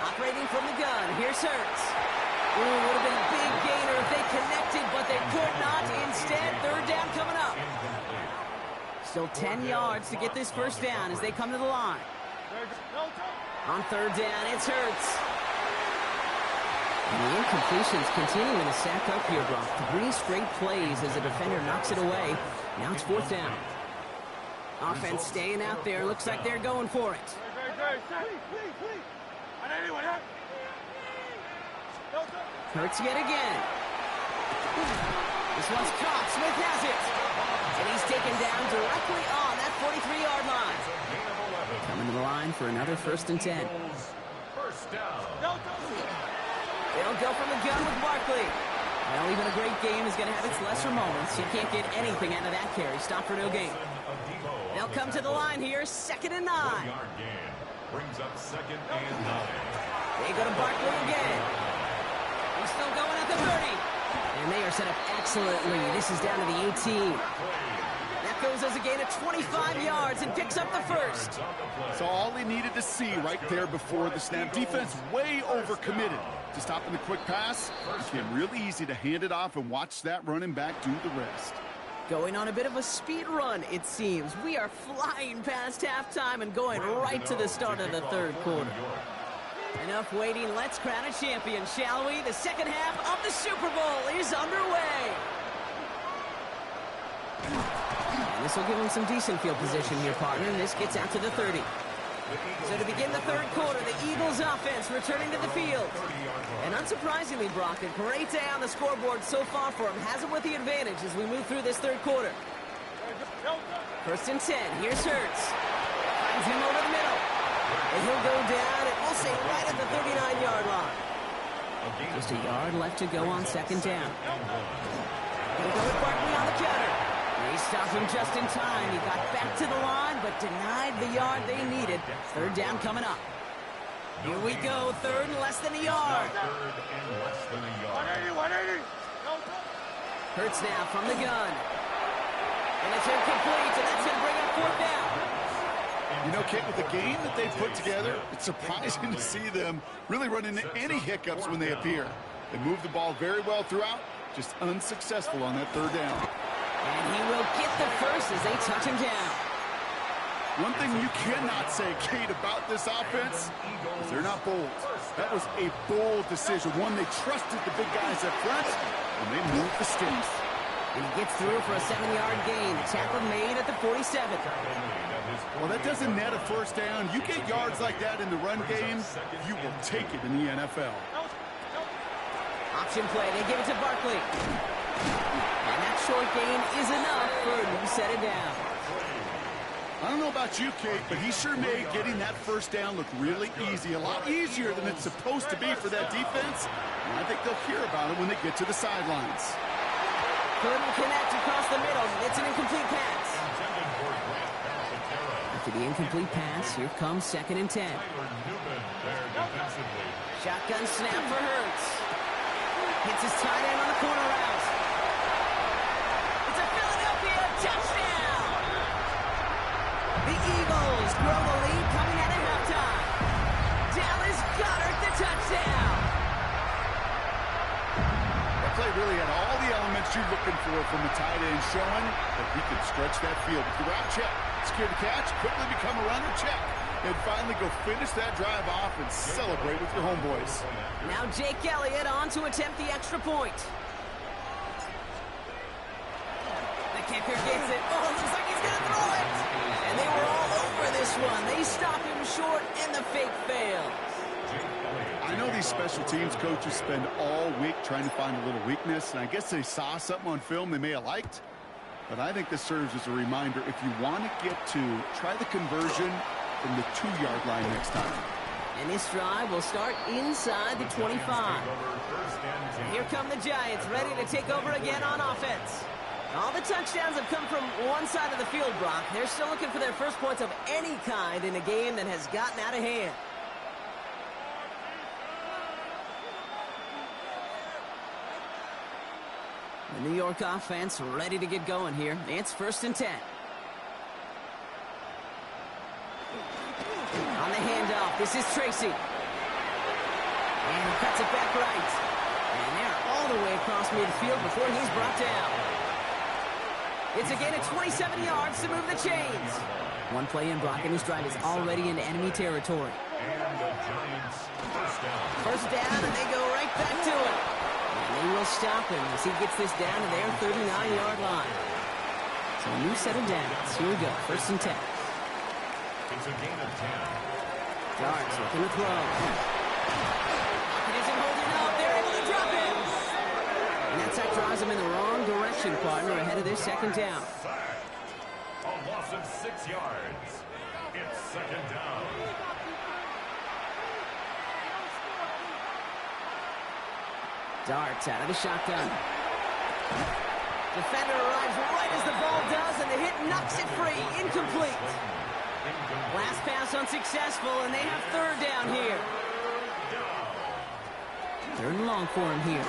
Operating from the gun, here's Hurts. Ooh, would have been a big gainer if they connected, but they could not. Instead, 3rd down coming up. Still 10 yards to get this first down as they come to the line. On 3rd down, it's Hurts. And the incompletions continuing to sack up here, Brock. 3 straight plays as a defender knocks it away. Now it's 4th down. Offense staying out there. Looks like they're going for it. Hurts yet again. This one's caught. Smith has it. And he's taken down directly on that 43-yard line. Coming to the line for another 1st and 10. First down. They'll go from the gun with Barkley. Well, even a great game is going to have its lesser moments. You can't get anything out of that carry. Stop for no gain. They'll come to the line here. 2nd and 9. Brings up 2nd and 9. They go to Barkley again. He's still going at the 30. And they are set up excellently. This is down to the 18. That goes as a gain of 25 yards and picks up the first. So all he needed to see right there before the snap. Defense way overcommitted to stopping the quick pass. It became really easy to hand it off and watch that running back do the rest. Going on a bit of a speed run, it seems. We are flying past halftime and going right to the start of the 3rd quarter. Enough waiting. Let's crown a champion, shall we? The second half of the Super Bowl is underway. And this will give him some decent field position here, partner. And this gets out to the 30. So to begin the third quarter, the Eagles offense returning to the field. And unsurprisingly, Brock, a great day on the scoreboard so far for him. Has him with the advantage as we move through this third quarter. First and 10. Here's Hurts. Finds him over the middle. And he'll go down, and we'll say right at the 39-yard line. Just a yard left to go on second down. He'll go with Barkley on the counter. They stopped him just in time. He got back to the line, but denied the yard they needed. Third down coming up. Here we go, third and less than a yard. 180. Hurts now from the gun. And it's incomplete, and that's going to bring up fourth down. You know, Kate, with the game that they put together, it's surprising to see them really run into any hiccups when they appear. They move the ball very well throughout, just unsuccessful on that third down. And he will get the first as they touch him down. One thing you cannot say, Kate, about this offense is they're not bold. That was a bold decision, one they trusted the big guys up front, and they moved the sticks. And he gets through for a 7-yard gain. The tackle made at the 47. Well, that doesn't net a first down. You get yards like that in the run game, you will take it in the NFL. Option play. They give it to Barkley. And that short gain is enough for a new set it down. I don't know about you, Kate, but he sure made getting that first down look really easy. A lot easier than it's supposed to be for that defense. And I think they'll hear about it when they get to the sidelines. Couldn't connect across the middle. It's an incomplete pass. After the incomplete pass, here comes second and 10. Shotgun snap for Hurts. Hits his tight end on the corner route. It's a Philadelphia touchdown. The Eagles grow the lead coming out at halftime. Dallas Goedert the touchdown. That play really had all the elements you're looking for from the tight end, showing that he could stretch that field with the route check. Secure the catch, quickly become a runner, check. And finally go finish that drive off and celebrate with your homeboys. Now Jake Elliott on to attempt the extra point. The kicker gets it. Oh, it looks like he's going to throw it. And they were all over this one. They stop him short, and the fake fails. I know these special teams coaches spend all week trying to find a little weakness, and I guess they saw something on film they may have liked. But I think this serves as a reminder, if you want to get to, try the conversion from the 2-yard line next time. And this drive will start inside the 25. Here come the Giants, ready to take over again on offense. All the touchdowns have come from one side of the field, Brock. They're still looking for their first points of any kind in a game that has gotten out of hand. The New York offense ready to get going here. It's first and 10. On the handoff, this is Tracy. And he cuts it back right. And they're all the way across midfield before he's brought down. It's a gain of 27 yards to move the chains. One play in, Brock, and his drive is already into enemy territory. And the Giants First down, and they go right back to it. And they will stop him as he gets this down to their 39-yard line. So a new set of downs. Here we go, first and 10. It's a gain of 10. Darts looking to throw. It isn't holding up. They're able to drop him. And that sack drives him in the wrong direction, partner, ahead of their second down. A loss of 6 yards. It's second down. Darts out of the shotgun. Defender arrives right as the ball does, and the hit knocks it free. Incomplete. Last pass unsuccessful, and they have third down here. Third and long for him here.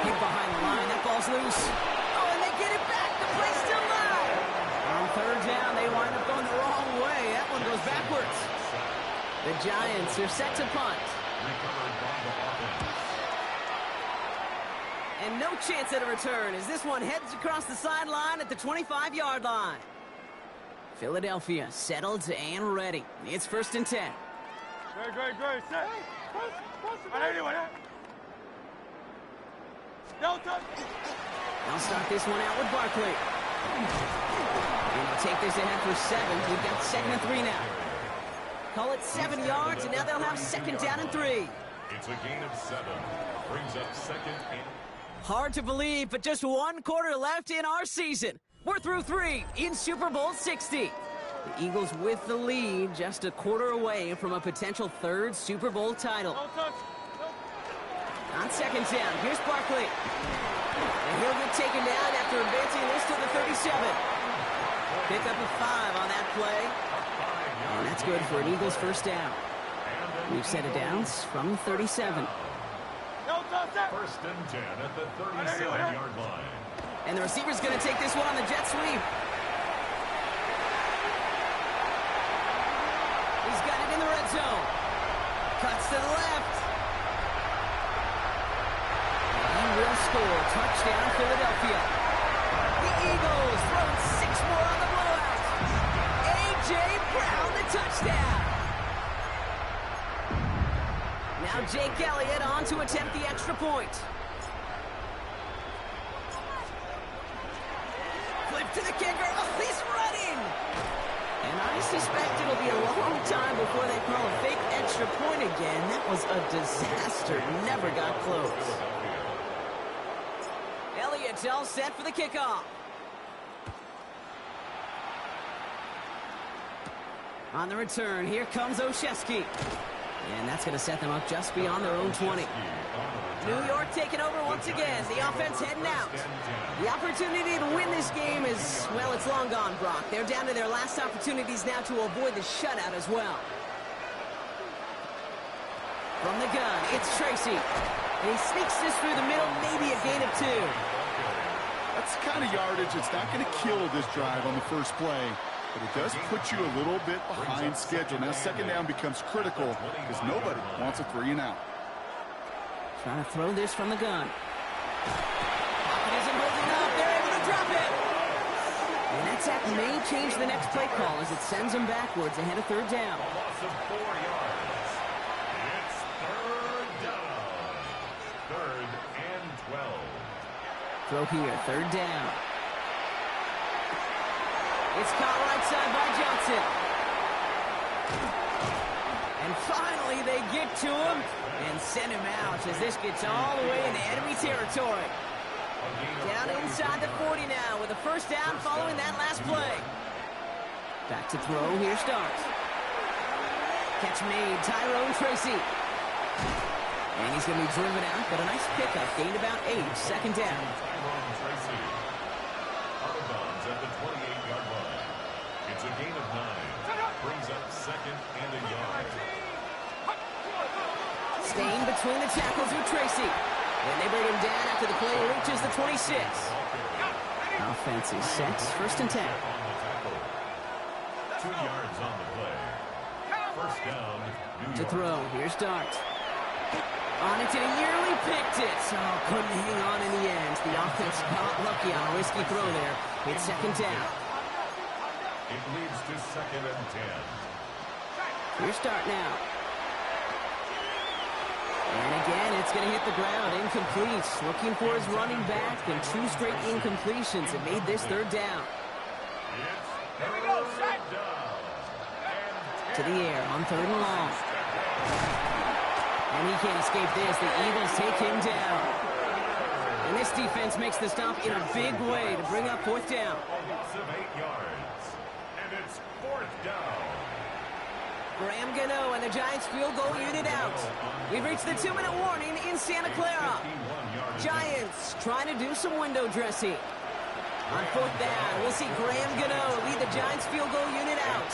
Hit behind the line. That ball's loose. Oh, and they get it back. The play's still live. On third down, they wind up going the wrong way. That one goes backwards. The Giants are set to punt. And no chance at a return as this one heads across the sideline at the 25-yard line. Philadelphia settled and ready. It's 1st and 10. Great. Set. Anyway, don't touch. They'll start this one out with Barkley. And they'll take this ahead for 7. We've got 2nd and 3 now. Call it 7 yards, and now they'll have 2nd down and 3. It's a gain of 7. Brings up 2nd and... Hard to believe, but just 1 quarter left in our season. We're through 3 in Super Bowl 60. The Eagles with the lead, just a quarter away from a potential 3rd Super Bowl title. Don't touch. On 2nd down, here's Barkley. And he'll get taken down after advancing this to the 37. Pick up a 5 on that play. And that's good for an Eagles 1st down. We've set it downs from 37. Don't touch that. 1st and 10 at the 37-yard line. And the receiver's going to take this one on the jet sweep. He's got it in the red zone. Cuts to the left. He will score. Touchdown, Philadelphia. The Eagles throwing 6 more on the blowout. A.J. Brown, the touchdown. Now Jake Elliott on to attempt the extra point. Flip to the kicker. Oh, he's running. And I suspect it'll be a long time before they call a fake extra point again. That was a disaster. Never got close. Elliott's all set for the kickoff. On the return, here comes Oshesky. And that's going to set them up just beyond their own 20. New York taking over once again. The offense heading out. The opportunity to win this game is, well, it's long gone, Brock. They're down to their last opportunities now to avoid the shutout as well. From the gun, it's Tracy. And he sneaks this through the middle, maybe a gain of 2. That's the kind of yardage that's not going to kill this drive on the first play, but it does put you a little bit behind schedule. Now 2nd down becomes critical because nobody wants a 3 and out. Trying to throw this from the gun. Pocket isn't holding up. They're able to drop it. And that sack may change the next play call as it sends them backwards ahead of 3rd down. A loss of 4 yards. It's 3rd down. 3rd and 12. Throw here, 3rd down. It's caught right side by Johnson. And finally they get to him and send him out as this gets all the way into enemy territory. Down inside the 40 now with a 1st down following that last play. Back to throw, here starts. Catch made, Tyrone Tracy. And he's going to be driven out, but a nice pickup, gained about 8, 2nd down. Tyrone Tracy out of bounds at the 28-yard line. It's a gain of 9. Brings up 2nd and a yard. Staying between the tackles with Tracy. And they bring him down after the play reaches the 26. Offense is set. 1st and 10. 2 yards on the play. 1st down, New York. To throw. Here's Dart. On it, and he nearly picked it. Oh, couldn't hang on in the end. The offense got lucky on a risky throw there. It's 2nd down. It leads to 2nd and 10. Here's Dart now. And again, it's going to hit the ground. Incomplete. Looking for his running back. And 2 straight incompletions. It made this 3rd down. Here we go, down. To the air on 3rd and long. And he can't escape this. The Eagles take him down. And this defense makes the stop in a big way to bring up 4th down. A loss of 8 yards. And it's 4th down. Graham Gano and the Giants field goal unit out. We've reached the 2-minute warning in Santa Clara. Giants trying to do some window dressing. On 4th down, we'll see Graham Gano lead the Giants field goal unit out.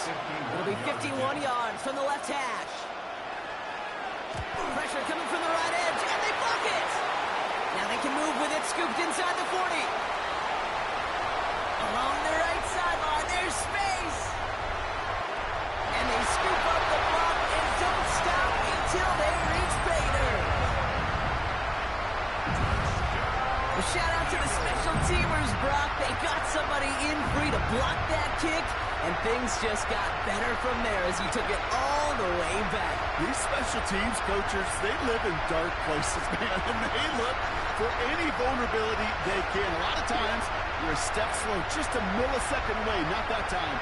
It'll be 51 yards from the left hash. Pressure coming from the right edge, and they block it. Now they can move with it, scooped inside the 40. Along the right sideline, there's space. And they scoop up the block and don't stop until they reach Bader. A shout out to the special teamers, Brock. They got somebody in free to block that kick, And things just got better from there as he took it all the way back. These special teams coaches, they live in dark places, man, and they look for any vulnerability they can. A lot of times, you're a step slow, just a millisecond away, not that time.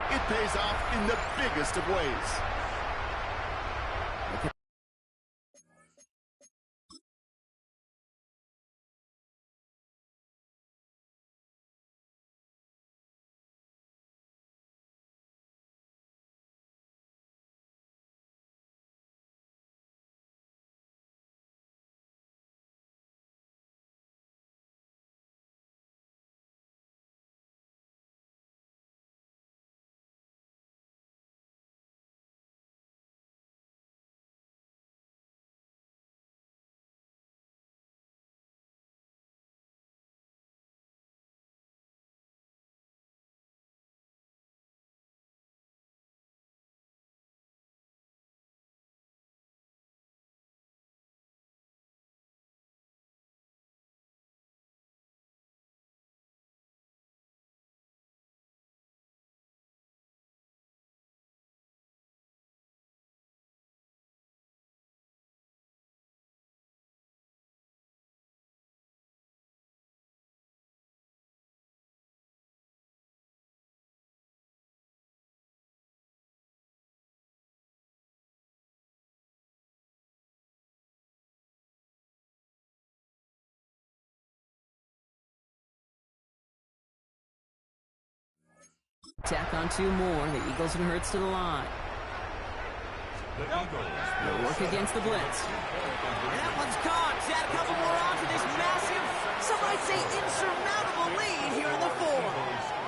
It pays off in the biggest of ways. Tack on 2 more. The Eagles and Hurts to the line. They'll work against the blitz. And that one's caught. Add a couple more on to this massive, some might say insurmountable lead here in the 4th.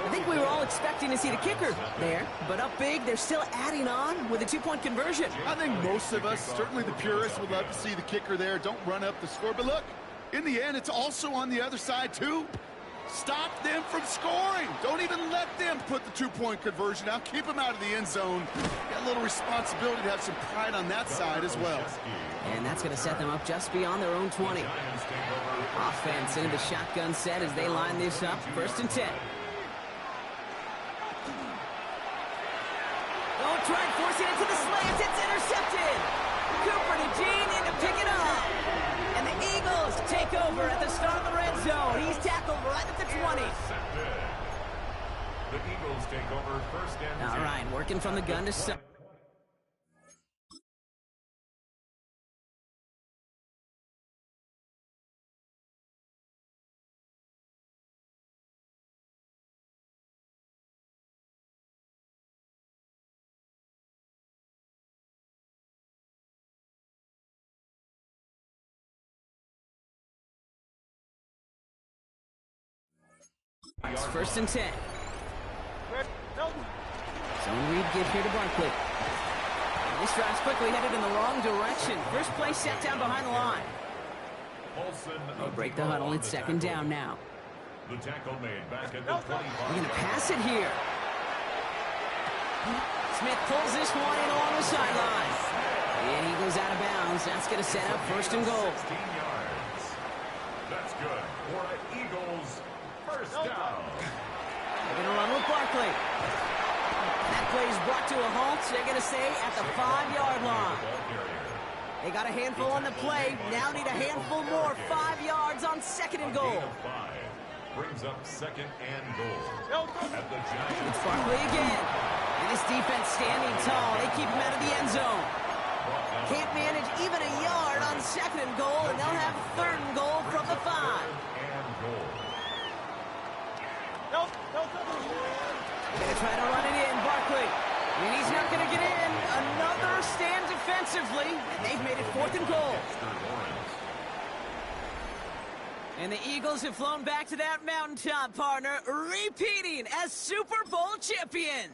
I think we were all expecting to see the kicker there, but up big, they're still adding on with a 2-point conversion. I think most of us, certainly the purists, would love to see the kicker there. Don't run up the score. But look, in the end, it's also on the other side, too. Stop them from scoring. Don't even let them put the 2-point conversion out. Keep them out of the end zone. Got a little responsibility to have some pride on that side as well. And that's going to set them up just beyond their own 20. Offense into the shotgun set as they line this up. 1st and 10. Oh, try forcing it to the slants. It's intercepted. Cooper to Gene in to pick it up. And the Eagles take over at the start of the red zone. He's tackled right at the 20. The Eagles take over 1st and 10. All right, working from the gun to set. It's 1st and 10. Zone read give here to Barkley. And this drive's quickly headed in the wrong direction. First play set down behind the line. They'll break the huddle. It's 2nd down now. The tackle made back at the 25. They're going to pass it here. Smith pulls this one in along the sideline. And he goes out of bounds. That's going to set up 1st and goal. 16 yards. That's good for the Eagles. 1st down. They're going to run with Barkley. That play is brought to a halt. They're going to stay at the 5-yard line. They got a handful on the play. Now need a handful more. 5 yards on 2nd and goal. Brings up 2nd and goal. At the Giants. It's Barkley again. And this defense standing tall. They keep him out of the end zone. Can't manage even a yard on 2nd and goal, and they'll have 3rd and goal from the 5. And goal. They're going to try to run it in, Barkley. And he's not going to get in. Another stand defensively, and they've made it 4th and goal. And the Eagles have flown back to that mountaintop, partner, repeating as Super Bowl champion.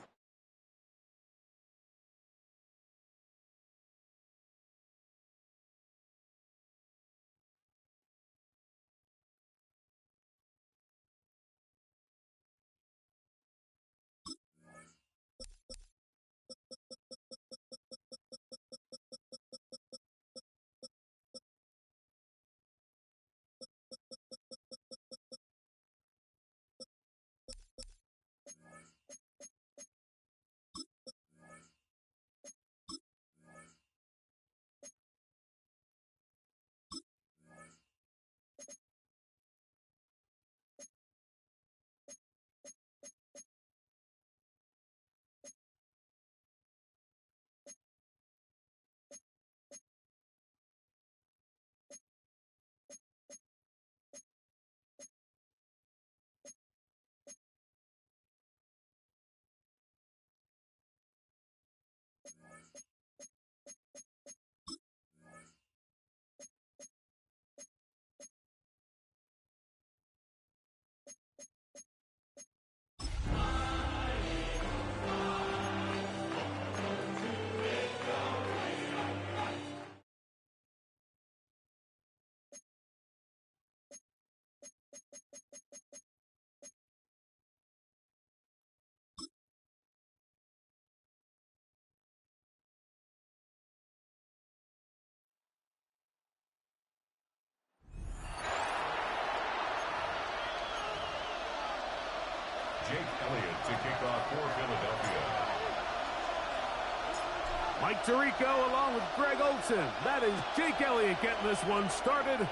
Tirico along with Greg Olson. That is Jake Elliott getting this one started.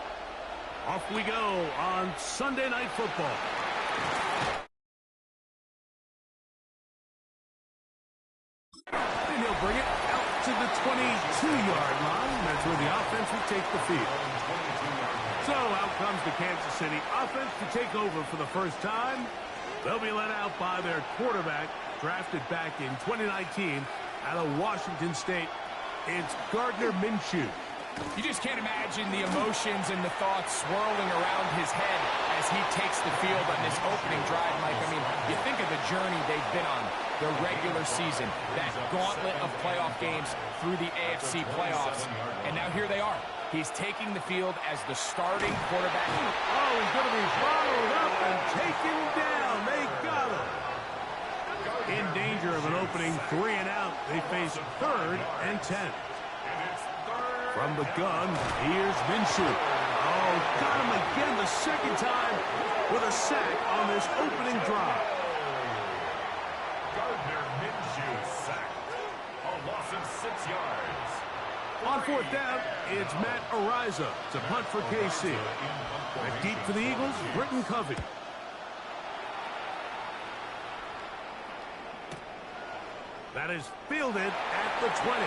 Off we go on Sunday Night Football. And he'll bring it out to the 22-yard line. That's where the offense will take the field. So out comes the Kansas City offense to take over for the first time. They'll be led out by their quarterback, drafted back in 2019 out of Washington State. It's Gardner Minshew. You just can't imagine the emotions and the thoughts swirling around his head as he takes the field on this opening drive, Mike. I mean, you think of the journey they've been on, their regular season, that gauntlet of playoff games through the AFC playoffs, and now here they are. He's taking the field as the starting quarterback. Oh, he's going to be followed up and taken down. They got him. In danger of an opening 3 and out. They face 3rd and 10. From the gun, here's Minshew. Oh, got him again the second time with a sack on this opening drive. Gardner Minshew sacked. A loss of 6 yards. On 4th down, it's Matt Ariza to punt for KC. Back deep for the Eagles, Britton Covey. That is fielded at the 20.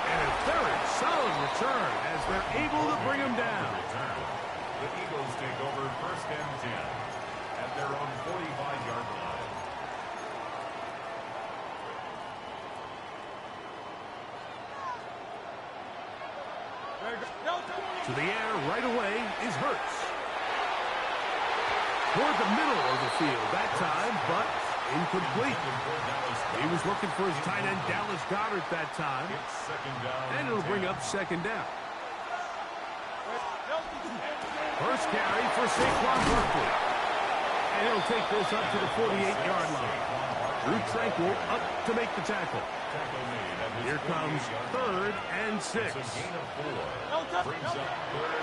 And a very solid return as they're able to bring him down. The Eagles take over 1st and 10 at their own 45-yard line. To the air right away is Hurts. Toward the middle of the field that time, but incomplete. He was looking for his tight end, Dallas Goedert, that time. And it'll bring up 2nd down. First carry for Saquon Barkley. And he'll take this up to the 48-yard line. Drew Tranquil up to make the tackle. Here comes 3rd and 6.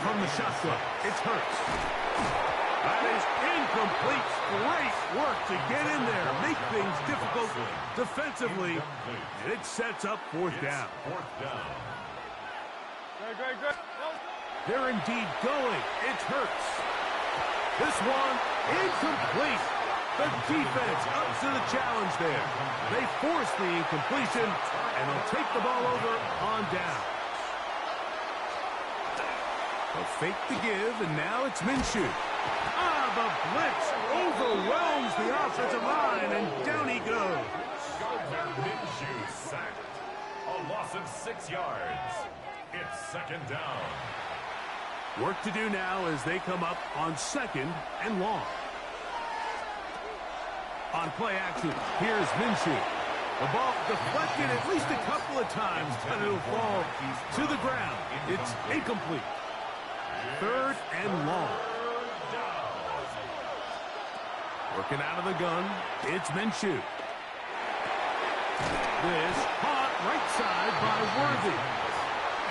From the shotgun, it's Hurts. That is incomplete. Great work to get in there, make things difficult defensively. And it sets up 4th down. They're indeed going. It's Hurts. This one incomplete. The defense up to the challenge there. They force the incompletion, and they'll take the ball over on down. They'll fake the give, and now it's Minshew. The blitz overwhelms the offensive line, and down he goes. Gardner Minshew sacked. A loss of 6 yards. It's 2nd down. Work to do now as they come up on 2nd and long. On play action, here's Minshew. The ball deflected at least a couple of times, but it'll fall to the ground. It's incomplete. 3rd and long. Working out of the gun, it's Minshew. This caught right side by Worthy.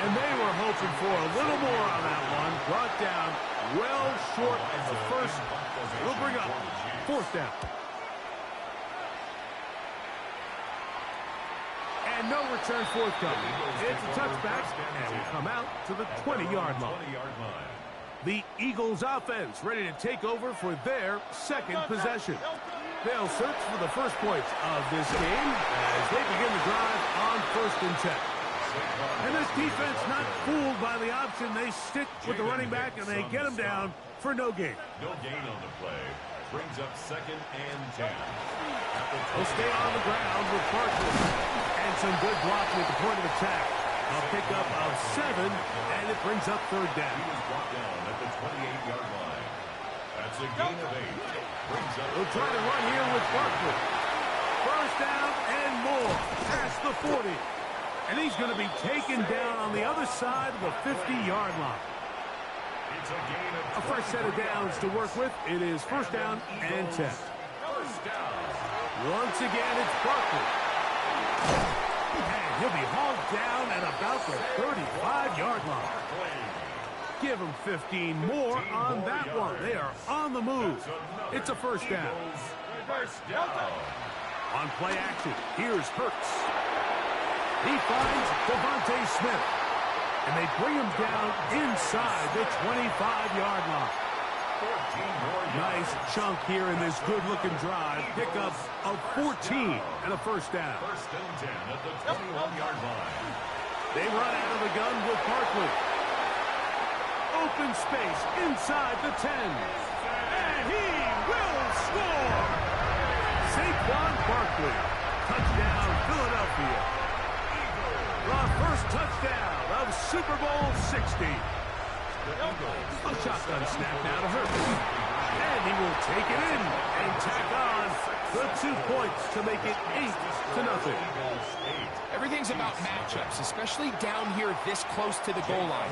And they were hoping for a little more on that one. Brought down well short of the first. It'll bring up 4th down. And no return forthcoming. It's a touchback, and will come out to the 20-yard line. The Eagles offense ready to take over for their 2nd possession. They'll search for the first points of this game as they begin the drive on 1st and 10. And this defense not fooled by the option. They stick with the running back and they get him down for no gain. No gain on the play. Brings up 2nd and 10. They'll stay on the ground with Barkley. And some good blocking at the point of attack. A pickup of 7, and it brings up 3rd down. He was brought down at the 28-yard line. That's a gain of 8. Brings up. They'll try to run here with Barkley. 1st down and more. Past the 40. And he's going to be taken down on the other side of the 50-yard line. It's a gain of A fresh set of downs to work with. It is 1st down and 10. 1st down. Once again, it's Barkley. And he'll be hauled down at about the 35-yard line. Give him 15 more on that one. They are on the move. It's a 1st down. First down. On play action, here's Hurts. He finds Devontae Smith. And they bring him down inside the 25-yard line. Nice chunk here in this good-looking drive. Pickup of 14 and a first down. First and 10 at the 21-yard line. They run out of the gun with Barkley. Open space inside the 10. And he will score! Saquon Barkley. Touchdown, Philadelphia. The first touchdown of Super Bowl 60. A shotgun snap now to Hurts. And he will take it in and tack on the 2 points to make it 8-0. Everything's about matchups, especially down here this close to the goal line.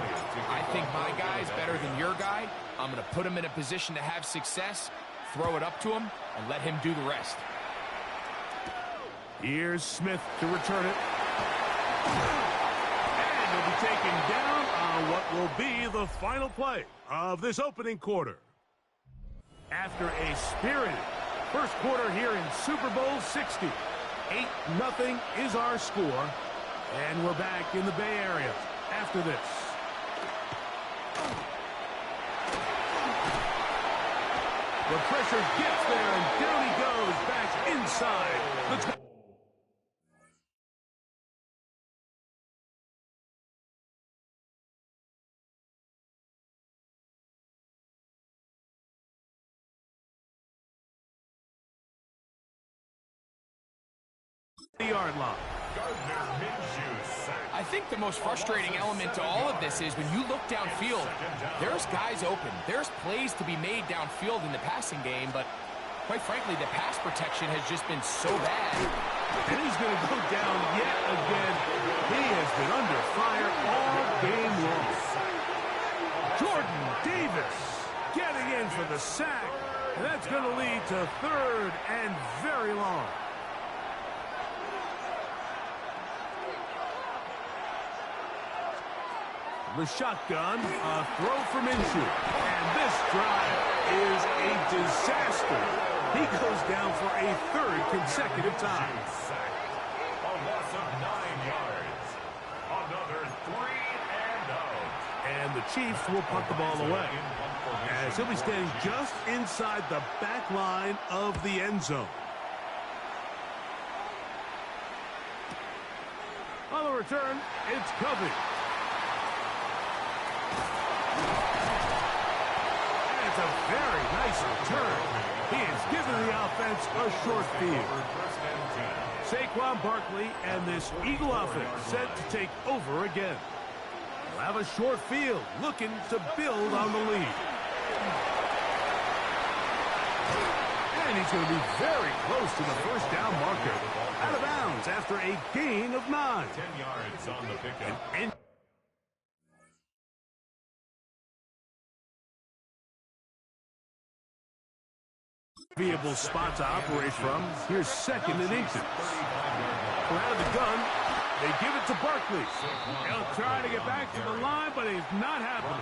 I think my guy is better than your guy. I'm going to put him in a position to have success, throw it up to him, and let him do the rest. Here's Smith to return it. And he'll be taken down on what will be the final play of this opening quarter. After a spirited first quarter here in Super Bowl 60, 8-0 is our score, and we're back in the Bay Area after this. The pressure gets there, and down he goes back inside the yard line. I think the most frustrating element to all of this is when you look downfield, there's guys open. There's plays to be made downfield in the passing game, but quite frankly, the pass protection has just been so bad. And he's going to go down yet again. He has been under fire all game long. Jordan Davis getting in for the sack, and that's going to lead to 3rd and very long. The shotgun, a throw from Minshew. And this drive is a disaster. He goes down for a 3rd consecutive time. A loss of 9 yards. Another 3 and out. And the Chiefs will punt the ball away, as he'll be standing just inside the back line of the end zone. On the return, it's Covey. It's a very nice return. He has given the offense a short field. Saquon Barkley and this Eagle offense set to take over again. They'll have a short field, looking to build on the lead. And he's going to be very close to the first down marker. Out of bounds after a gain of 9. 10 yards on the pickup. Viable spot to operate from. Here's 2nd and 8. Out of the gun, they give it to Barkley. He'll try to get back to the line, but it's not happening.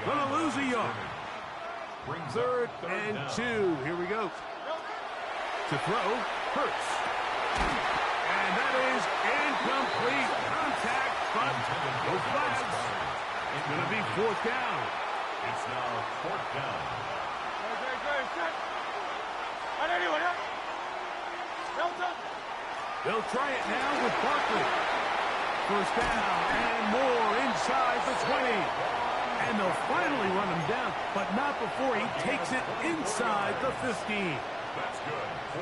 Gonna lose a yard. 3rd and 2. Here we go. To throw, Hurts. And that is incomplete. Contact, but no flags. It's gonna be 4th down. It's now 4th down. They'll try it now with Barkley. First down and more inside the 20. And they'll finally run him down, but not before he takes it inside the 15.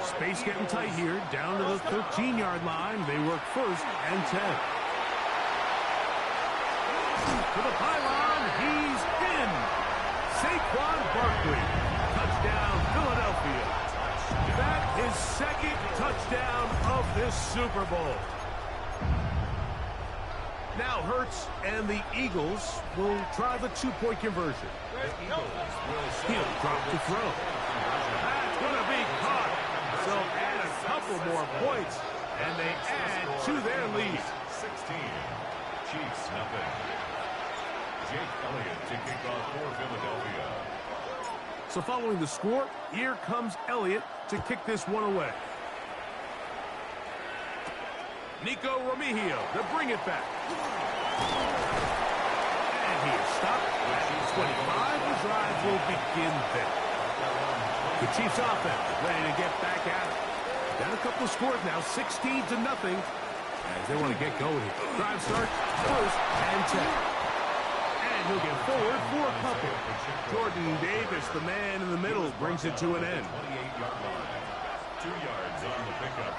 Space getting tight here, down to the 13-yard line. They work 1st and 10. To the pylon, he's in. Saquon Barkley. Touchdown, Philadelphia. That is 2nd touchdown of this Super Bowl. Now Hurts and the Eagles will try the 2-point conversion. He'll drop to throw. That's going to be caught. So add a couple more points, and they add to their lead. 16. Chiefs nothing. Jake Elliott to kick off for Philadelphia. So following the score, here comes Elliott to kick this one away. Nico Remigio to bring it back. And he is stopped at 25. The drive will begin there. The Chiefs offense ready to get back at it. Down a couple of scores now, 16-0. As they want to get going here. Drive starts, first and 10. And he'll get forward for a couple. Jordan Davis, the man in the middle, brings it to an end. 28-yard line. 2 yards on the pickup.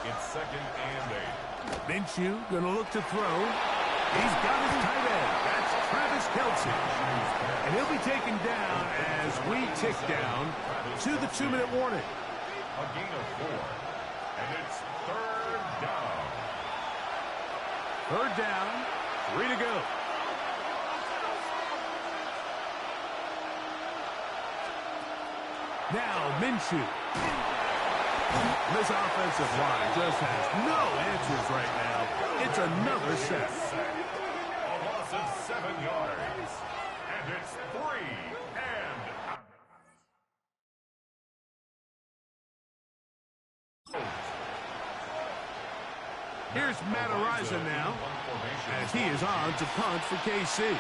It's second and 8. Minshew going to look to throw. He's got his tight end. That's Travis Kelce. And he'll be taken down as we tick down to the 2-minute warning. A gain of 4. And it's third down. Third down, 3 to go. Now Minshew. This offensive line just has no answers right now. It's another sack. A loss of 7 yards. And it's 3 and out. Here's Matt Ariza now, as he is on to punt for KC.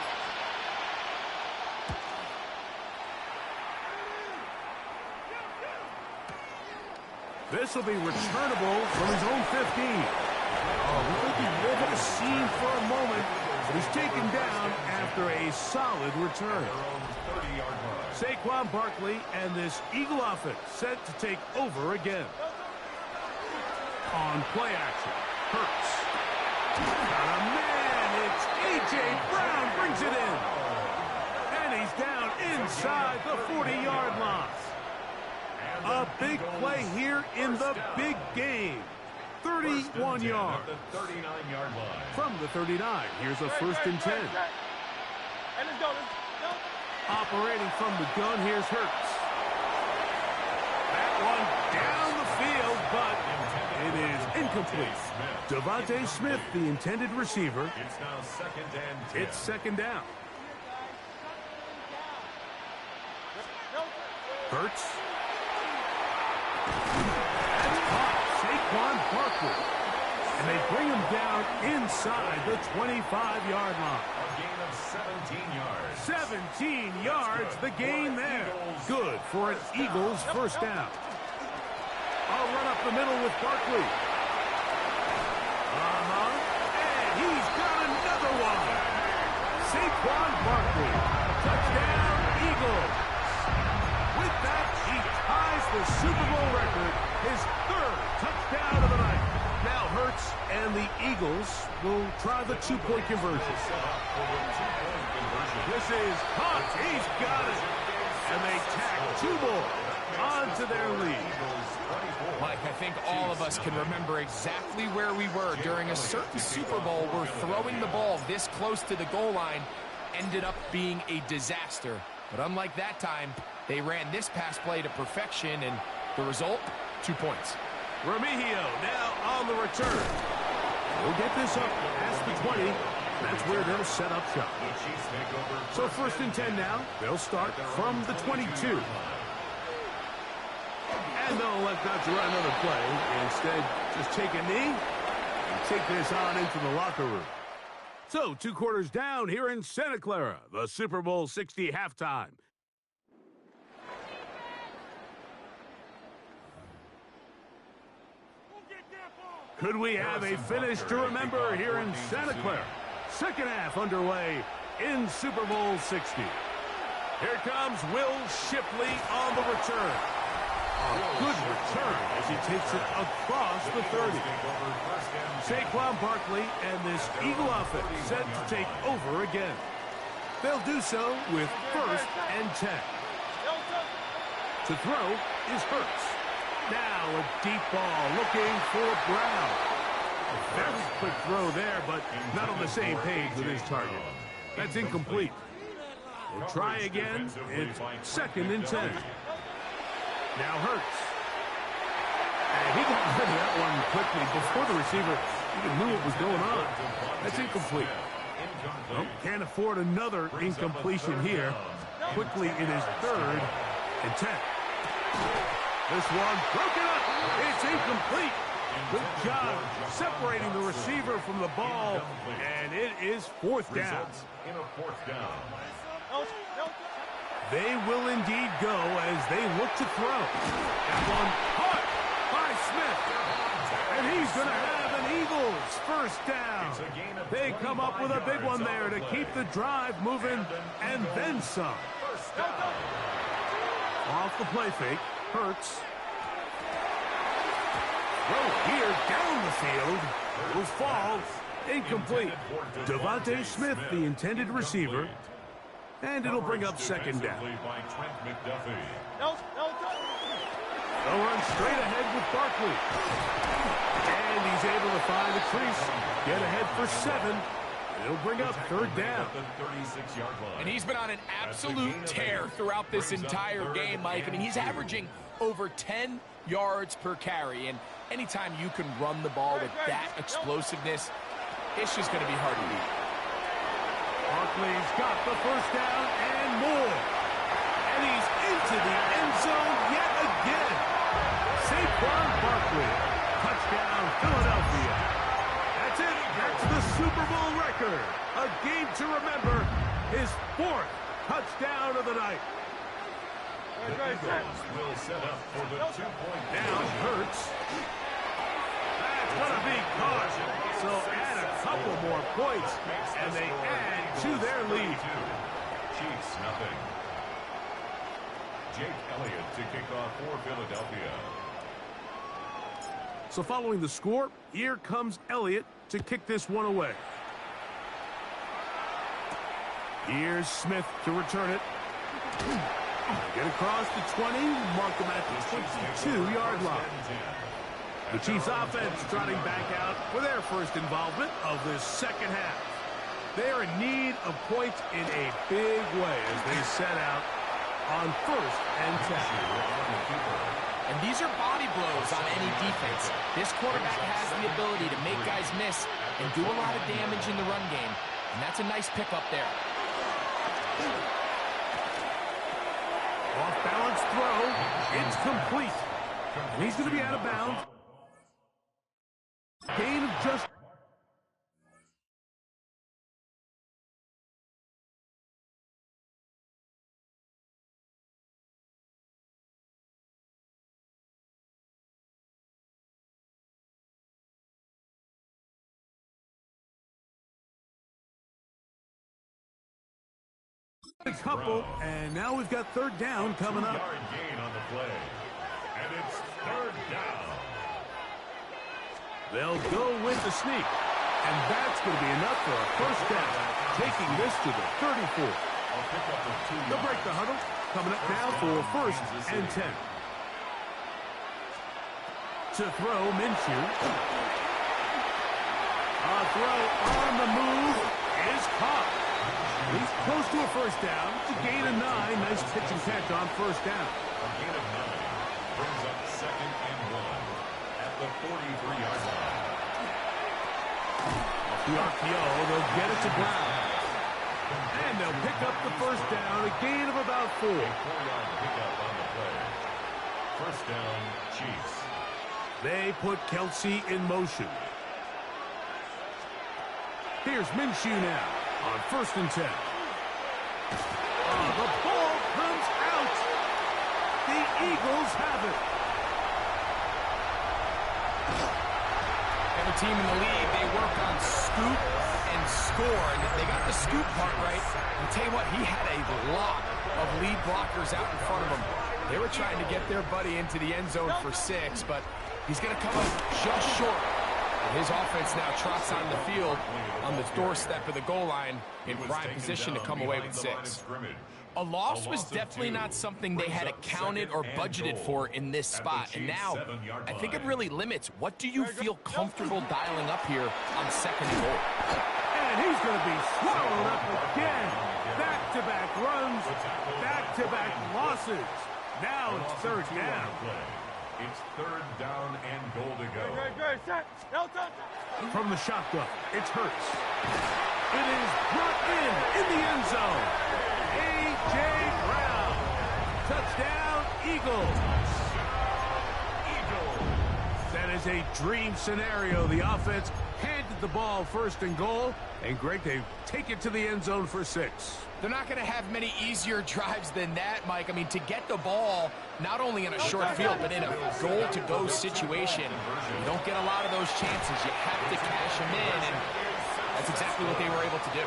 This will be returnable from his own 15. Oh, we'll be living a scene for a moment, but he's taken down after a solid return. Saquon Barkley and this Eagle offense set to take over again. On play action, Hurts. Got a man, it's A.J. Brown brings it in. And he's down inside the 40-yard line. A big play here in the big game. 31 yards. From the 39, here's a first and 10. Hey, let's go. Operating from the gun, here's Hurts. That one down the field, but it is incomplete. Devontae Smith, the intended receiver. It's now second and 10. It's second down. Hurts. That's caught. Saquon Barkley. And they bring him down inside the 25-yard line. A gain of 17 yards. 17 yards, the gain there. Good for an Eagles first down. I'll run up the middle with Barkley. And he's got another one. Saquon Barkley. Touchdown, Eagles. With that, he ties the Super Bowl record, his third touchdown of the night. Now Hurts and the Eagles will try the two-point conversion. This is caught. He's got it. And they tack 2 more onto their lead. Mike, I think all of us can remember exactly where we were during a certain Super Bowl where throwing the ball this close to the goal line ended up being a disaster. But unlike that time, they ran this pass play to perfection, and the result, 2 points. Remigio now on the return. We'll get this up past the 20. That's where they'll set up shop. So first and 10 now. They'll start from the 22. And they'll elect not to run another play. Instead, just take a knee and take this on into the locker room. So 2 quarters down here in Santa Clara, the Super Bowl 60 halftime. Could we have a finish to remember here in Santa Clara? Second half underway in Super Bowl 60. Here comes Will Shipley on the return. A good return as he takes it across the 30. Saquon Barkley and this Eagle offense set to take over again. They'll do so with first and 10. To throw is Hurts. Now a deep ball looking for Brown. A very quick throw there, but not on the same page with his target. That's incomplete. We'll try again. It's second and 10. Now Hurts. And he got rid of that one quickly before the receiver even knew what was going on. That's incomplete. Well, can't afford another incompletion here. Quickly it is third and 10. This one broken up. It's incomplete. Good job separating the receiver from the ball, and it is fourth down. In a fourth down. They will indeed go as they look to throw. That one caught by Smith. And he's going to have an Eagles first down. They come up with a big one there to keep the drive moving and then some. Off the play fake, Hurts. Throw here down the field. Will fall. Incomplete. Devontae Smith, the intended receiver. And it'll bring up second down. They'll run straight ahead with Barkley. And he's able to find the crease. Get ahead for 7. It'll bring up third down. And he's been on an absolute tear throughout this entire game, Mike. I mean, he's averaging over 10 yards per carry. And anytime you can run the ball with that explosiveness, it's just going to be hard to beat. Barkley's got the first down and more. And he's into the end zone yet again. Saquon Barkley. Touchdown, Philadelphia. That's it. That's the Super Bowl record. A game to remember. His 4th touchdown of the night. The Eagles will set up for the 2-point Now Hurts. That's going to be caught. So add a couple more points, and they add to their lead. Chiefs, nothing. Jake Elliott to kick off for Philadelphia. So following the score, here comes Elliott to kick this one away. Here's Smith to return it. Get across the 20, mark them at the 22-yard line. The Chiefs offense trotting back out for their first involvement of this second half. They are in need of points in a big way as they set out on 1st and 10. And these are body blows on any defense. This quarterback has the ability to make guys miss and do a lot of damage in the run game. And that's a nice pickup there. Off-balance throw. It's complete. And he's going to be out of bounds. Gain of just... a couple, and now we've got third down coming up. Yard gain on the play. And it's third down. They'll go with the sneak, and that's going to be enough for a first down, taking this to the 34. They'll break the huddle, coming up now for 1st and 10. To throw, Minshew. A throw on the move is caught. He's close to a first down to gain a 9. Nice pitch and catch on first down. A gain of 9 brings up 2nd and 1 at the 43-yard line. The RPO, they'll get it to Brown. And they'll pick up the first down, a gain of about 4. 4-yard pickup on the play. First down, Chiefs. They put Kelsey in motion. Here's Minshew now on 1st and 10. Oh, the ball comes out. The Eagles have it. Every team in the league, they work on scoop and score. And they got the scoop part right. I'll tell you what, he had a lot of lead blockers out in front of him. They were trying to get their buddy into the end zone for 6, but he's going to come up just short. And his offense now trots on the field on the doorstep of the goal line in prime position to come away with 6. A loss was definitely not something they had accounted or budgeted for in this spot. And now, I think it really limits. What do you feel comfortable dialing up here on 2nd and goal? And he's going to be swallowed up again. Back-to-back runs, back-to-back losses. Now it's third down. It's third down and goal to go. From the shotgun, it's Hurts. It is brought in the end zone. A.J. Brown. Touchdown, Eagles. Eagles. Set is a dream scenario. The offense handed the ball first and goal, and Greg, they take it to the end zone for 6. They're not going to have many easier drives than that, Mike. I mean, to get the ball, not only in a short field, but in a goal-to-go situation, you don't get a lot of those chances. You have to cash them in, and that's exactly what they were able to do.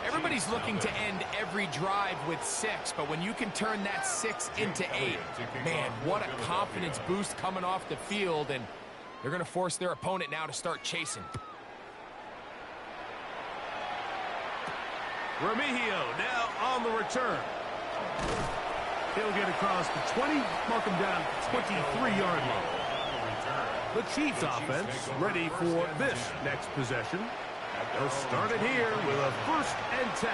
Everybody's looking to end every drive with 6, but when you can turn that 6 into 8, man, what a confidence boost coming off the field, and they're going to force their opponent now to start chasing. Remigio now on the return. He'll get across the 20, mark him down at the 23-yard line. The Chiefs offense ready for this next possession. They'll start it here with a 1st and 10.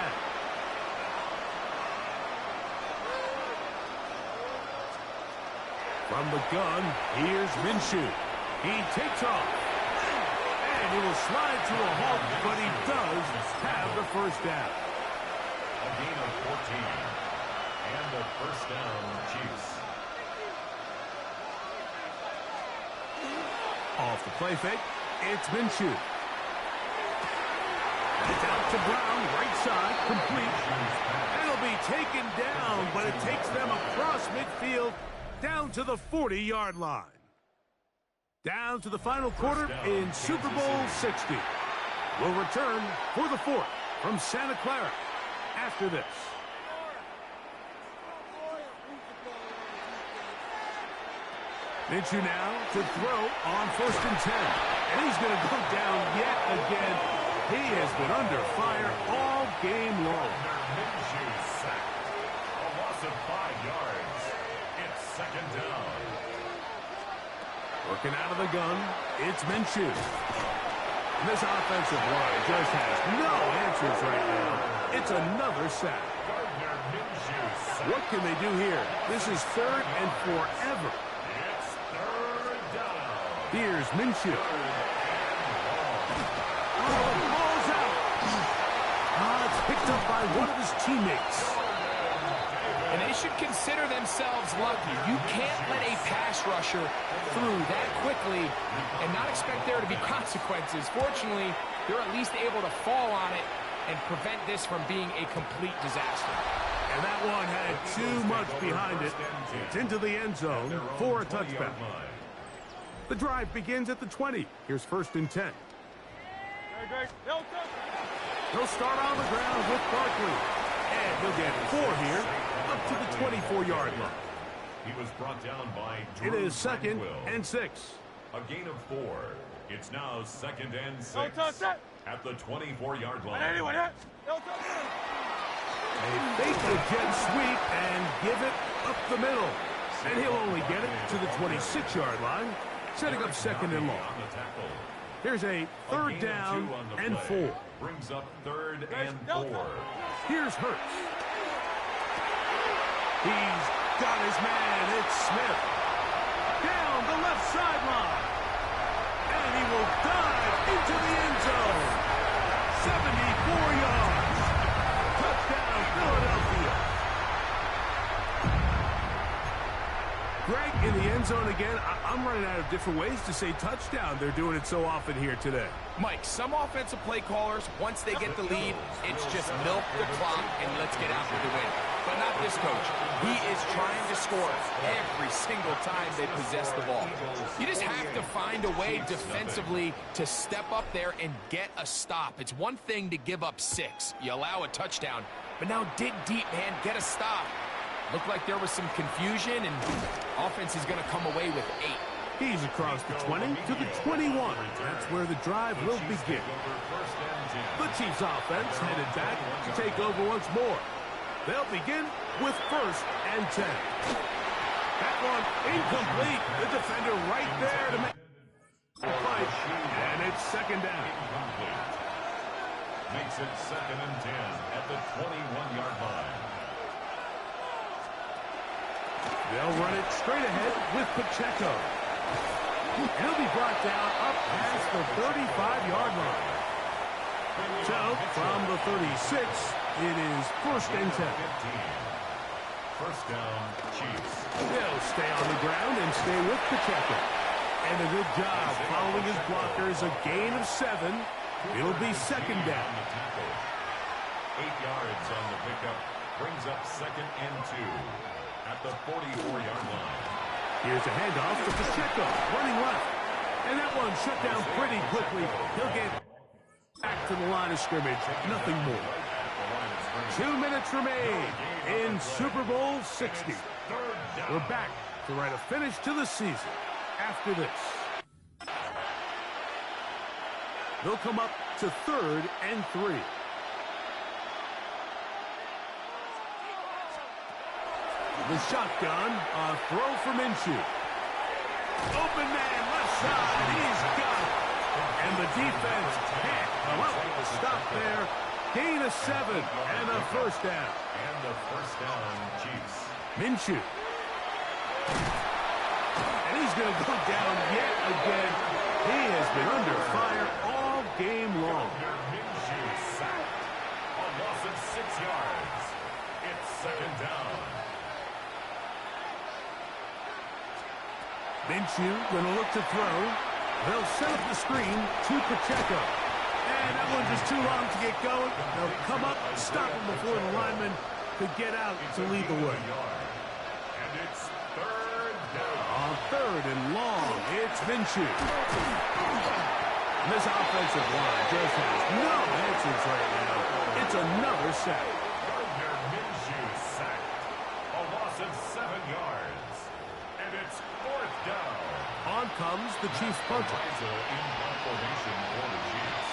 From the gun, here's Minshew. He takes off. And he will slide to a halt, but he does have the 1st down. A gain of 14. And the 1st down, Chiefs. Off the play fake, it's Minshew. It's out to Brown, right side, complete. It'll be taken down, but it takes them across midfield down to the 40-yard line. Down to the final quarter in Super Bowl 60. Will return for the 4th from Santa Clara after this. Minshew now to throw on 1st and 10. And he's going to go down yet again. He has been under fire all game long. Minshew sacked. A loss of 5 yards. It's 2nd down. Working out of the gun, it's Minshew. And this offensive line just has no answers right now. It's another sack. Gardner Minshew sacked. What can they do here? This is 3rd and forever. It's 3rd down. Here's Minshew. Oh, the ball's out. It's picked up by one of his teammates. And they should consider themselves lucky. You can't let a pass rusher through that quickly and not expect there to be consequences. Fortunately, they're at least able to fall on it and prevent this from being a complete disaster. And that one had too much behind it. It's into the end zone for a touchback. The drive begins at the 20. Here's 1st and 10. He'll start on the ground with Barkley. And he'll get 4 here, up to the 24-yard line. He was brought down by It is 2nd and 6. A gain of 4. It's now 2nd and 6 at the 24-yard line. They fake the jet sweep and give it up the middle. And he'll only get it to the 26-yard line, setting up 2nd and long. Here's a 3rd down and 4. Brings up 3rd and 4. Here's Hurts. He's got his man. It's Smith. Down the left sideline. And he will dive into the end zone. 74 yards. Touchdown, Philadelphia. Greg, in the end zone again. I'm running out of different ways to say touchdown. They're doing it so often here today. Mike, some offensive play callers, once they get the lead, it's just milk the clock and let's get out with the win. But not this coach. He is trying to score every single time they possess the ball. You just have to find a way defensively to step up there and get a stop. It's one thing to give up 6. You allow a touchdown. But now dig deep, man. Get a stop. Looked like there was some confusion, and offense is going to come away with 8. He's across the 20 to the 21. That's where the drive will begin. The Chiefs offense headed back to take over once more. They'll begin with 1st and 10. That one incomplete. The defender right there to make the fight. And it's 2nd down. Makes it 2nd and 10 at the 21-yard line. They'll run it straight ahead with Pacheco. He'll be brought down up past the 35-yard line. So, from the 36, it is 1st and 10. first down, Chiefs. They'll stay on the ground and stay with Pacheco. And a good job following his blockers. A gain of 7. It'll be second down. 8 yards on the pickup. Brings up second and 2 at the 44-yard line. Here's a handoff to Pacheco, running left. And that one shut down pretty quickly. He'll get back to the line of scrimmage. Nothing more. 2 minutes remain in Super Bowl 60. We're back to write a finish to the season after this. They'll come up to 3rd and 3. The shotgun, a throw for Minshew. Open man, left side, and he's got it. And the defense can't come up with a stop there. Gain of 7 and a first down. And the first down, Chiefs. Minshew. And he's going to go down yet again. He has been under fire all game long. Minshew sacked. A loss of 6 yards. It's second down. Minshew going to look to throw. They'll set up the screen to Pacheco. And that one just too long to get going. They'll come up and stop him before the lineman could get out to lead the way. And it's third down. On 3rd and long, it's Minshew. And this offensive line just has no answers right now. It's another sack. Gardner Minshew sacked. A loss of 7 yards. And it's fourth down. On comes the Chiefs punter. In formation for the Chiefs.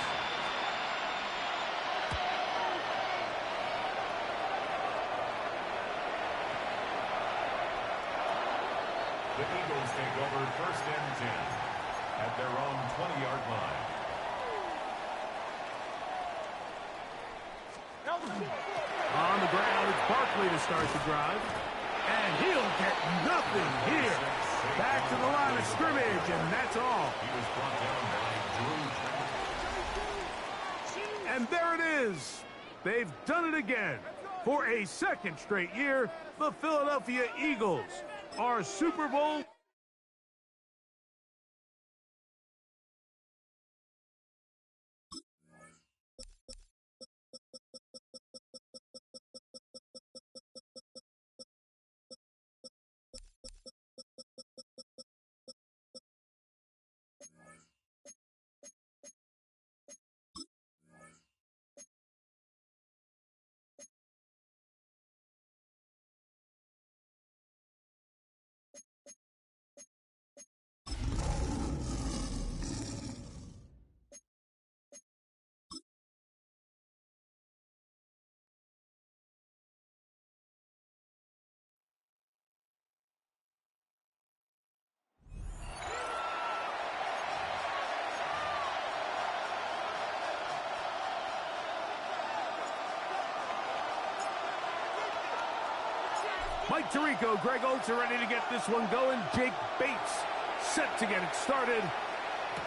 The Eagles take over first and 10 at their own 20-yard line. On the ground, it's Barkley to start the drive. And he'll get nothing here. Back to the line of scrimmage, and that's all. He was brought down by Drew. And there it is. They've done it again. For a second straight year, the Philadelphia Eagles are Super Bowl. Mike Tirico, Greg Olds are ready to get this one going. Jake Bates set to get it started.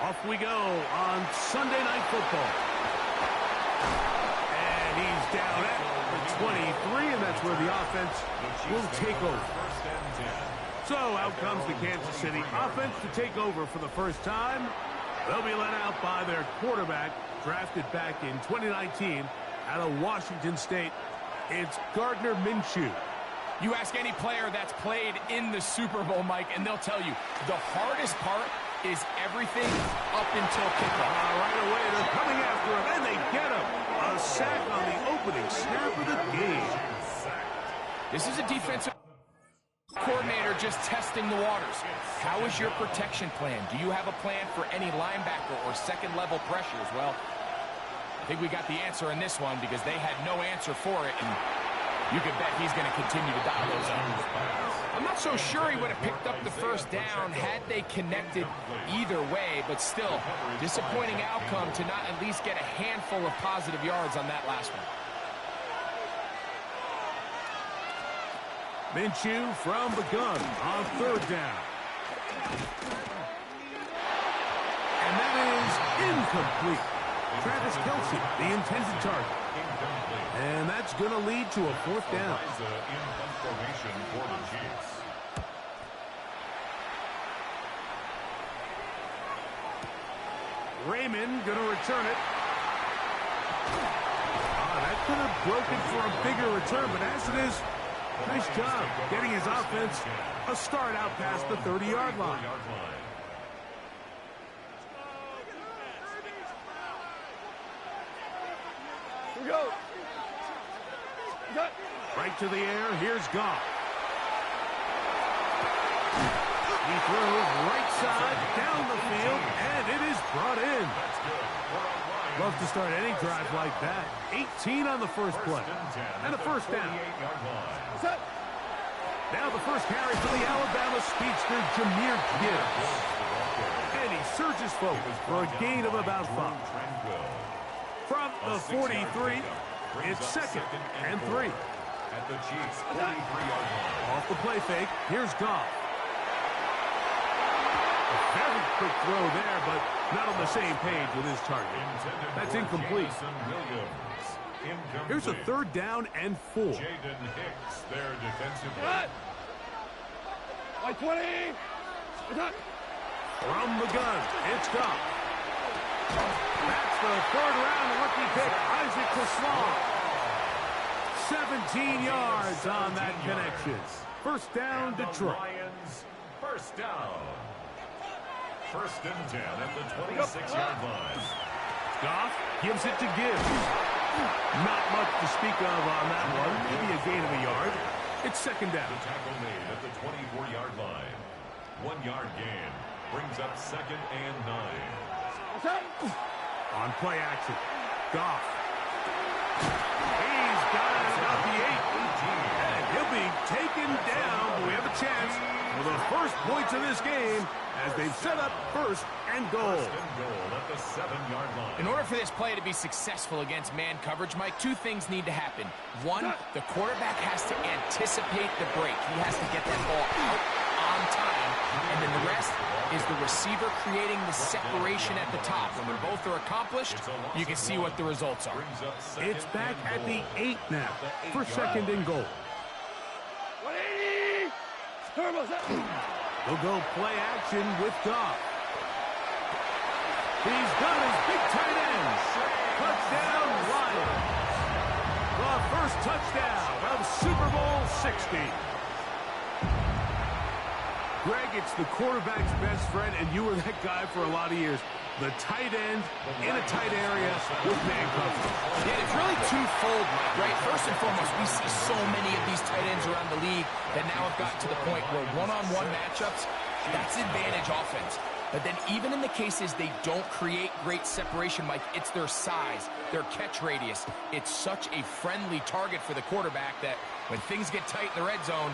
Off we go on Sunday Night Football. And he's down at the 23, and that's where the offense will take over. So out comes the Kansas City offense to take over for the first time. They'll be led out by their quarterback, drafted back in 2019 out of Washington State. It's Gardner Minshew. You ask any player that's played in the Super Bowl, Mike, and they'll tell you the hardest part is everything up until kickoff. Right away, they're coming after him, and they get him. A sack on the opening snap of the game. This is a defensive coordinator just testing the waters. How is your protection plan? Do you have a plan for any linebacker or second-level pressures? Well, I think we got the answer in this one because they had no answer for it, and you can bet he's going to continue to dial those up. I'm not so sure he would have picked up the first down had they connected either way, but still, disappointing outcome to not at least get a handful of positive yards on that last one. Minshew from the gun on third down. And that is incomplete. Travis Kelce, the intended target. And that's going to lead to a fourth down. In formation for the Chiefs. Raymond going to return it. That could have broken for a bigger return, but as it is, nice job getting his offense a start out past the 30-yard line. Here we go. Right to the air. Here's Goff. He throws right side down the field, and it is brought in. Love to start any drive like that. 18 on the first play. And a first down. Now the first carry for the Alabama speedster, Jahmyr Gibbs. And he surges forward for a gain of about 5. From the 43, it's second and 3. At the Chiefs' 43-yard line. Off the play fake, here's Goff. A very quick throw there, but not on the same page with his target. That's incomplete. Here's a third down and 4. Jaden Hicks there defensively. Like 20. From the gun, it's Goff. That's the third-round rookie pick, Isaac Teslam. 17 yards on that connection. First down, Detroit. Lions, first down. First and 10 at the 26-yard line. Goff gives it to Gibbs. Not much to speak of on that one. Maybe a gain of a yard. It's second down. The tackle made at the 24-yard line. 1 yard gain brings up second and 9. On play action, Goff. He's got it about the 8. And he'll be taken down. But we have a chance for the first points of this game as they've set up first and goal. First and goal at the 7-yard line. In order for this play to be successful against man coverage, Mike, 2 things need to happen. 1, the quarterback has to anticipate the break. He has to get that ball out on time. And then the rest is the receiver creating the separation at the top. And when both are accomplished, you can see what the results are. It's back at the 8 now for second and goal. 180. We'll go play action with Goff. He's got his big tight end. Touchdown, Lions. The first touchdown of Super Bowl 60. Greg, it's the quarterback's best friend, and you were that guy for a lot of years. The tight end in a tight area with man coverage. Yeah, it's really twofold, Mike, right? First and foremost, we see so many of these tight ends around the league that now have gotten to the point where one-on-one matchups, that's advantage offense. But then even in the cases they don't create great separation, Mike, it's their size, their catch radius. It's such a friendly target for the quarterback that when things get tight in the red zone,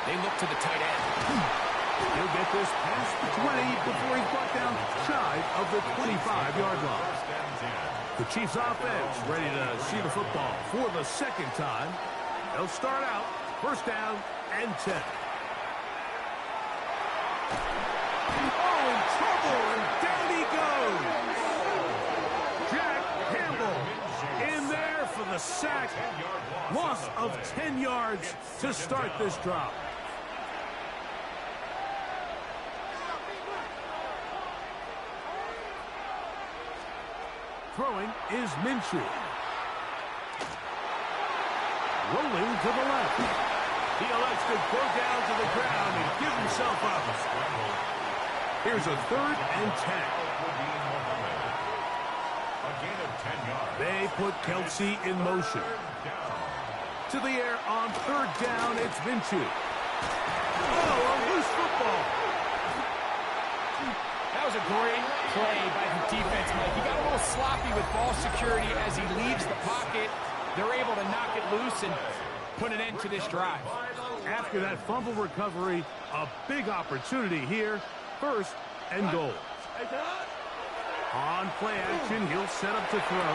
they look to the tight end. He'll get this past the 20 before he's brought down shy of the 25-yard line. The Chiefs offense ready to see the football for the second time. They'll start out first down and 10. Oh, in trouble, and down he goes. Jack Campbell in there for the sack. Loss of 10 yards to start this drive. Throwing is Minshew. Rolling to the left. He elects to go down to the ground and give himself up. Here's a third and 10. They put Kelsey in motion. To the air on third down, it's Minshew. Oh, a loose football. That was a great play by the defense, Mike. He got a little sloppy with ball security as he leaves the pocket. They're able to knock it loose and put an end to this drive. After that fumble recovery, a big opportunity here. First and goal. On play action, he'll set up to throw.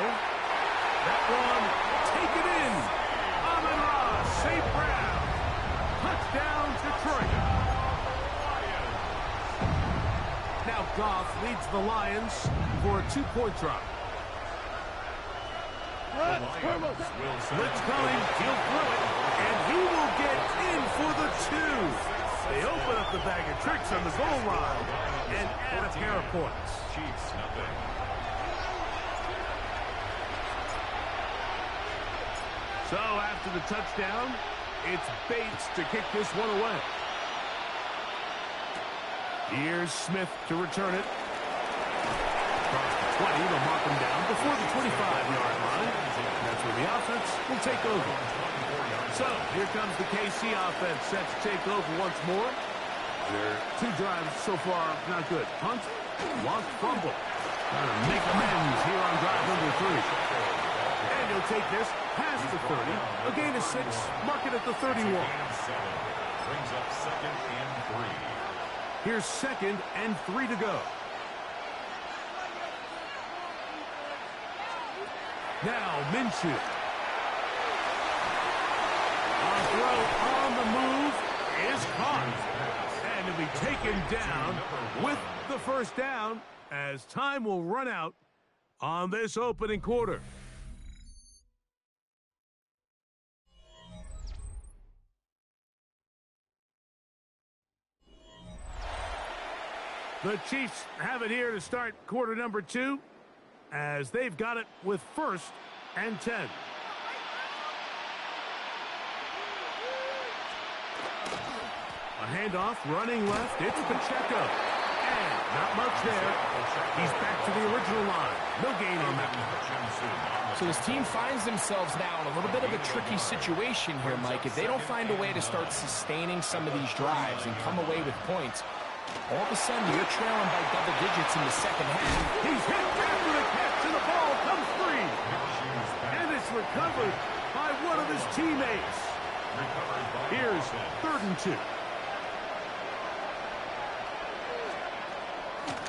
That one, take it in. Amon-Ra, St. Brown. Touchdown, Detroit. Now Goff leads the Lions for a 2-point drop. Blitz coming, he'll throw it, and he will get in for the 2. They open up the bag of tricks on the goal line and add a pair of points. Chiefs nothing. So after the touchdown, it's Bates to kick this one away. Here's Smith to return it. Across the 20, they'll mark him down before the 25-yard line. That's where the offense will take over. So here comes the KC offense set to take over once more. Their 2 drives so far not good. Punt, lost fumble. Trying to make amends here on drive number 3. And he'll take this past the 30. A gain of 6, mark it at the 31. Brings up 2nd and 3. Here's 2nd and 3 to go. Now Minshew. On throw, on the move, is caught. And to be taken down with the first down as time will run out on this opening quarter. The Chiefs have it here to start quarter number 2 as they've got it with 1st and 10. A handoff, running left, it's Pacheco. And not much there. He's back to the original line. No gain on that one. So his team finds themselves now in a little bit of a tricky situation here, Mike. If they don't find a way to start sustaining some of these drives and come away with points, all of a sudden you're trailing by double digits in the second half. He's hit after the catch and the ball comes free. And it's recovered by one of his teammates. Here's 3rd and 2.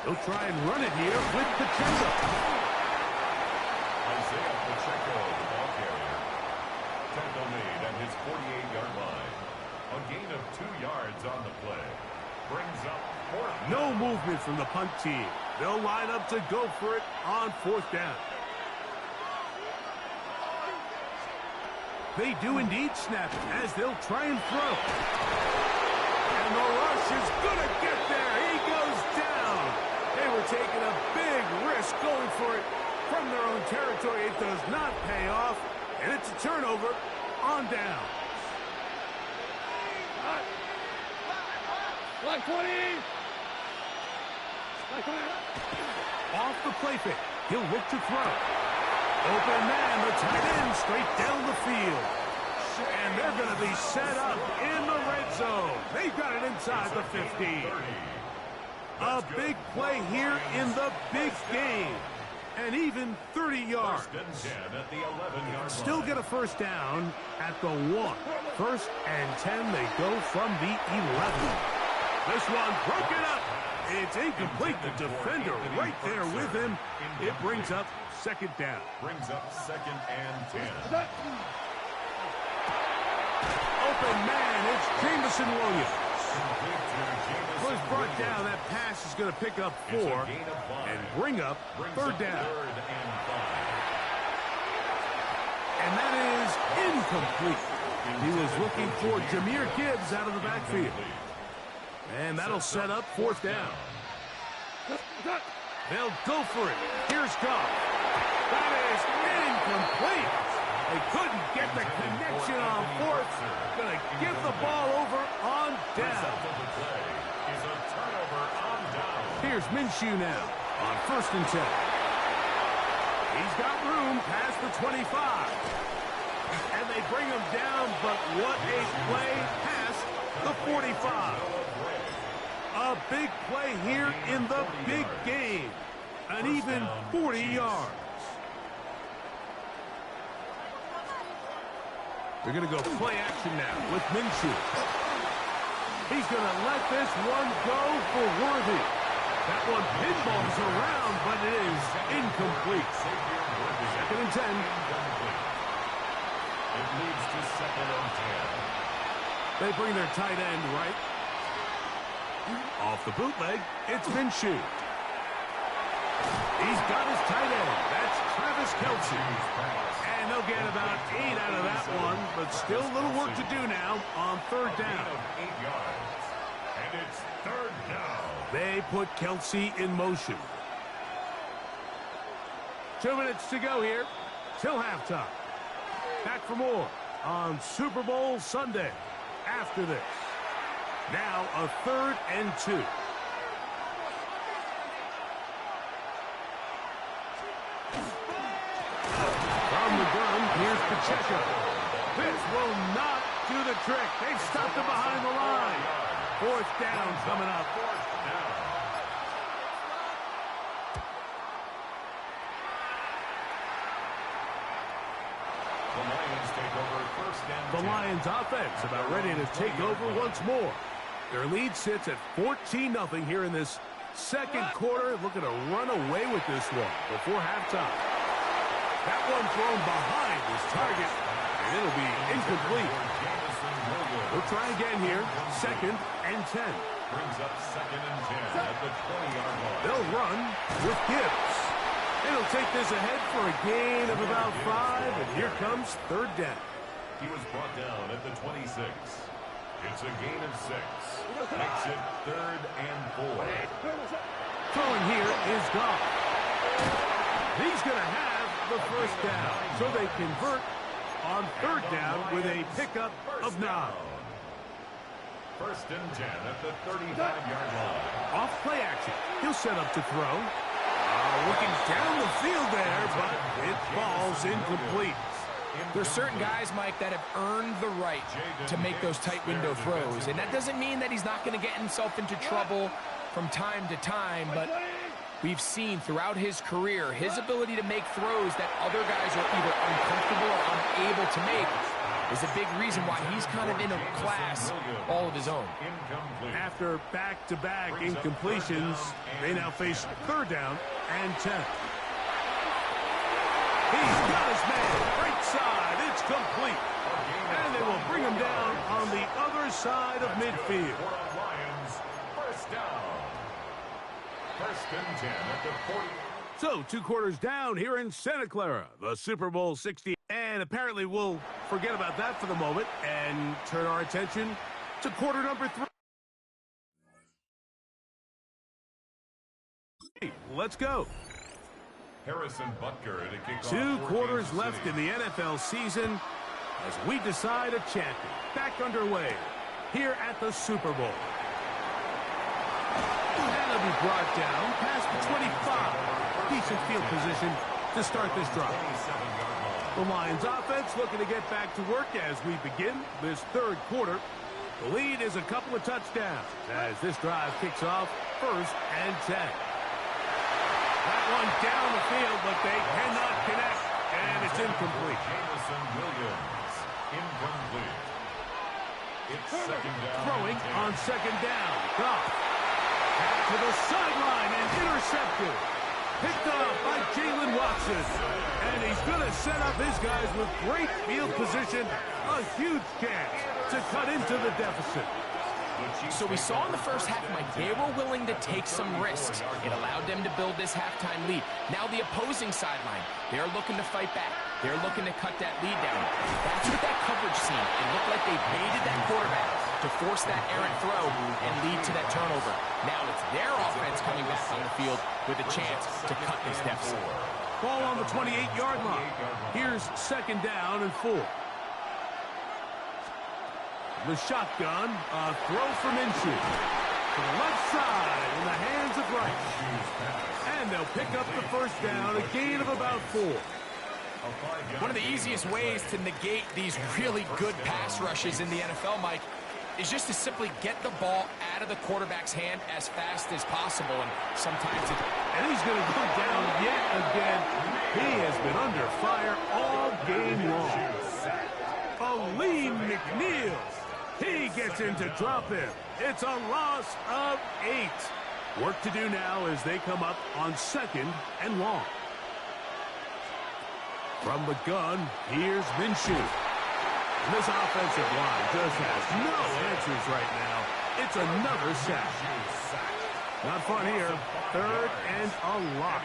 He'll try and run it here with Pacheco. Isaiah Pacheco, the ball carrier. Tackle made at his 48-yard line. A gain of 2 yards on the play. Brings up 4th. No movement from the punt team. They'll line up to go for it on 4th down. They do indeed snap it as they'll try and throw. And the rush is going to get there. He goes down. They were taking a big risk going for it from their own territory. It does not pay off, and it's a turnover on down. Off the play fake. He'll look to throw. Open man, the tight end, straight down the field. And they're going to be set up in the red zone. They've got it inside the 15. A big play here in the big game. And even 30 yards. Still get a first down at the 1. 1st and 10, they go from the 11. This one broken up. It's incomplete. The defender right there with him. It brings up 2nd down. Brings up 2nd and 10. Open man, it's Jameson Williams. Was brought down. That pass is going to pick up 4 and bring up 3rd down. And that is incomplete. He was looking for Jahmyr Gibbs out of the backfield. And that'll set up 4th down. They'll go for it. Here's Goff. That is incomplete. They couldn't get the connection on 4th. Going to give the ball over on down. Here's Minshew now on 1st and 10. He's got room past the 25. And they bring him down, but what a play past the 45. A big play here in the big game. An even 40 yards. They're going to go play action now with Minshew. He's going to let this one go for Worthy. That one pinballs around, but it is incomplete. 2nd and 10. It leads to 2nd and 10. They bring their tight end right. Off the bootleg, it's Minshew. He's got his tight end. That's Travis Kelce. And And they'll get about 8 out of that one, but still a little work to do now on third down. 8 yards. And it's third down. They put Kelsey in motion. 2 minutes to go here till halftime. Back for more on Super Bowl Sunday after this. Now a 3rd and 2. From the gun, here's Pacheco. This will not do the trick. They've stopped him behind the line. 4th down coming up. The Lions offense about ready to take over once more. Their lead sits at 14-0 here in this second quarter. Looking to run away with this one before halftime. That one thrown behind his target, and it'll be incomplete. We'll try again here. 2nd and 10. Brings up 2nd and 10 at the 20-yard line. They'll run with Gibbs. It'll take this ahead for a gain of about 5, and here comes 3rd down. He was brought down at the 26. It's a gain of 6. Makes it 3rd and 4. Throwing here is Goff. He's going to have the 1st down, so they convert on 3rd down with a pickup of 9. 1st and 10 at the 35-yard line. Off play action. He'll set up to throw. Looking down the field there, but it falls incomplete. There's certain guys, Mike, that have earned the right to make those tight window throws. And that doesn't mean that he's not going to get himself into trouble from time to time, but we've seen throughout his career his ability to make throws that other guys are either uncomfortable or unable to make is a big reason why he's kind of in a class all of his own. After back-to-back incompletions, they now face 3rd down and 10. He's got his man. Right side. It's complete. And they will bring him down on the other side of midfield. First down. 1st and 10 at the 40. So 2 quarters down here in Santa Clara, the Super Bowl 60. And apparently we'll forget about that for the moment and turn our attention to quarter number 3. Let's go. Harrison Butker to kick off. 2 quarters left in the NFL season as we decide a champion. Back underway here at the Super Bowl. And it'll be brought down past the 25. Decent field position to start this drive. The Lions offense looking to get back to work as we begin this 3rd quarter. The lead is a couple of touchdowns as this drive kicks off 1st and 10. That one down the field, but they cannot connect, and it's incomplete. Jameson Williams, incomplete. It's 2nd down. Throwing on 2nd down. Goff back to the sideline and intercepted. Picked up by Jalen Watson. And he's going to set up his guys with great field position. A huge chance to cut into the deficit. So we saw in the first half, Mike, they were willing to take some risks. It allowed them to build this halftime lead. Now the opposing sideline, they're looking to fight back. They're looking to cut that lead down. That's what that coverage seemed. It looked like they baited that quarterback to force that errant throw and lead to that turnover. Now it's their offense coming back on the field with a chance to cut this deficit. Ball on the 28-yard line. Here's 2nd down and 4. The shotgun, a throw from Minshew. To the left side in the hands of Rice. And they'll pick up the 1st down, a gain of about 4. One of the easiest ways to negate these really good pass rushes in the NFL, Mike, is just to simply get the ball out of the quarterback's hand as fast as possible. And sometimes and he's going to go down yet again. He has been under fire all game long. Aleem McNeil. He gets in to drop him. It's a loss of 8. Work to do now as they come up on 2nd and long. From the gun, here's Minshew. And this offensive line just has no answers right now. It's another sack. Not fun here. 3rd and a lot.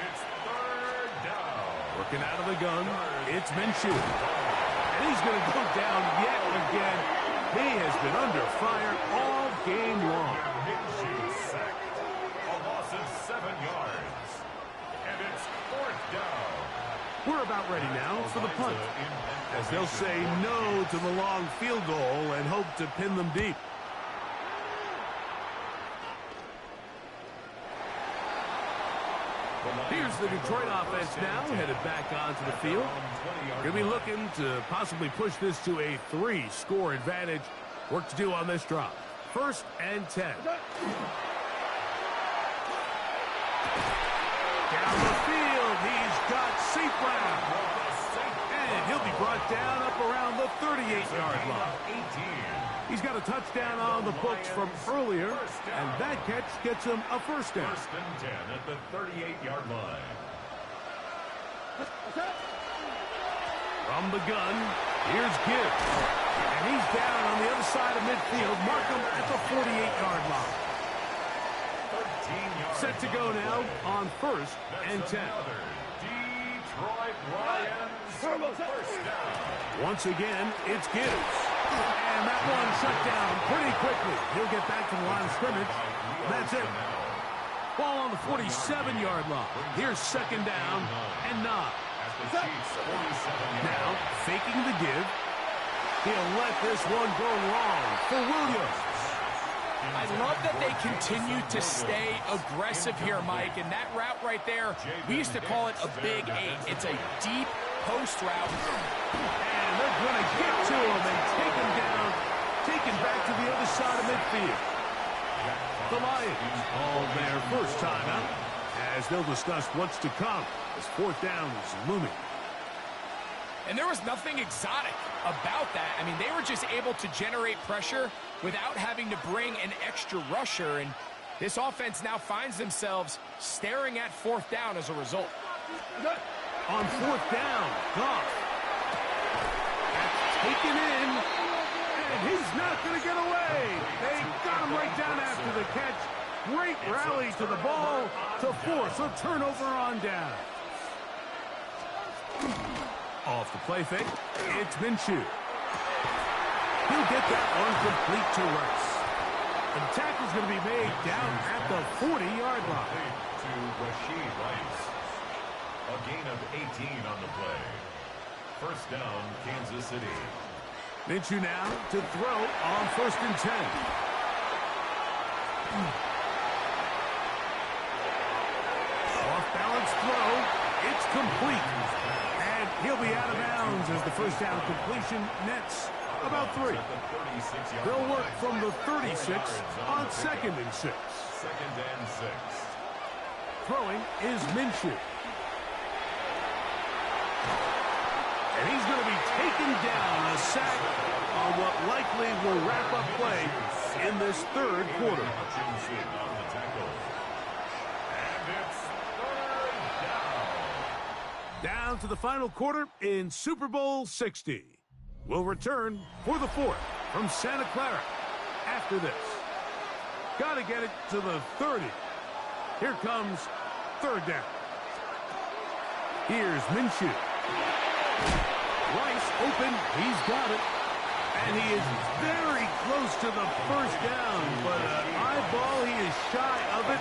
Working out of the gun, it's Minshew. And he's going to go down yet again. He has been under fire all game long. Minshew sacked. A loss of 7 yards. And it's 4th down. We're about ready now for the punt, as they'll say no to the long field goal and hope to pin them deep. Here's the Detroit offense now, headed back onto the field. Going to be looking to possibly push this to a 3-score advantage. Work to do on this drop. 1st and 10. Down the field, he's got Seaplath. And he'll be brought down up around the 38-yard line. He's got a touchdown on the books from earlier, and that catch gets him a 1st down. 1st and 10 at the 38-yard line. From the gun, here's Gibbs. And he's down on the other side of midfield. Mark him at the 48-yard line. Set to go now on 1st and 10. Detroit Lions 1st down. Once again, it's Gibbs. And that one shut down pretty quickly. He'll get back to the line of scrimmage. That's it. Ball on the 47-yard line. Here's 2nd down and 9. Now, faking the give. He'll let this one go long for Williams. I love that they continue to stay aggressive here, Mike. And that route right there, we used to call it a Big 8. It's a deep post route. And they're going to get to him and take him down, take him back to the other side of midfield. The Lions all their first time out, as they'll discuss what's to come as 4th down is looming. And there was nothing exotic about that. I mean, they were just able to generate pressure without having to bring an extra rusher. And this offense now finds themselves staring at 4th down as a result. On 4th down, Goff. That's taken in, and he's not going to get away. They got him right down after the catch. Great rally to the ball to force a turnover on down. Off the play fake, it's Minshew. He'll get that one complete to Rice. And the tackle's going to be made down at the 40-yard line. To Rashid Rice. A gain of 18 on the play. 1st down, Kansas City. Minshew now to throw on 1st and 10. Off-balance throw. It's complete. And he'll be out of bounds as the 1st down completion nets about 3. They'll work from the 36 on 2nd and 6. 2nd and 6. Throwing is Minshew. And he's going to be taken down, a sack on what likely will wrap up play in this 3rd quarter. Down to the final quarter in Super Bowl 60. We'll return for the 4th from Santa Clara after this. Got to get it to the 30. Here comes 3rd down. Here's Minshew. Rice open, he's got it. And he is very close to the 1st down, but an eyeball, he is shy of it.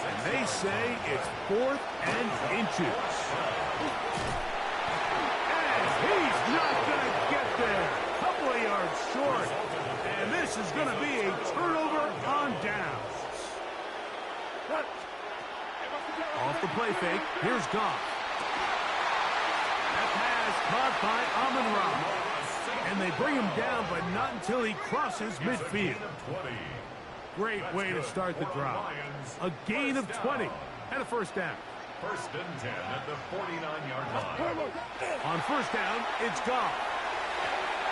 And they say it's 4th and inches. And he's not going to get there. Couple of yards short. And this is going to be a turnover on downs. Off the play fake, here's Goff. That pass caught by Amon-Ra. And they bring him down, but not until he crosses midfield. Great way to start the drive. A gain of 20 and a 1st down. 1st and 10 at the 49-yard line. On 1st down, it's Goff.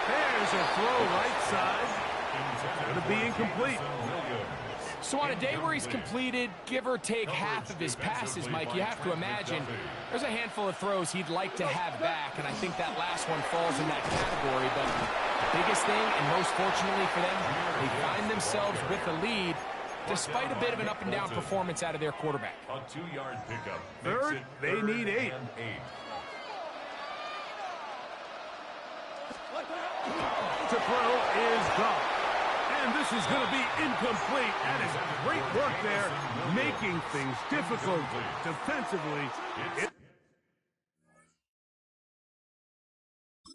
There's a throw right side. Going to be incomplete. So on a day where he's completed, give or take half of his passes, Mike, you have to imagine there's a handful of throws he'd like to have back, and I think that last one falls in that category. But the biggest thing, and most fortunately for them, they find themselves with the lead despite a bit of an up-and-down performance out of their quarterback. A 2-yard pickup. 3rd, they need 8. To throw is gone. And this is going to be incomplete. That is great work there, making things difficult defensively.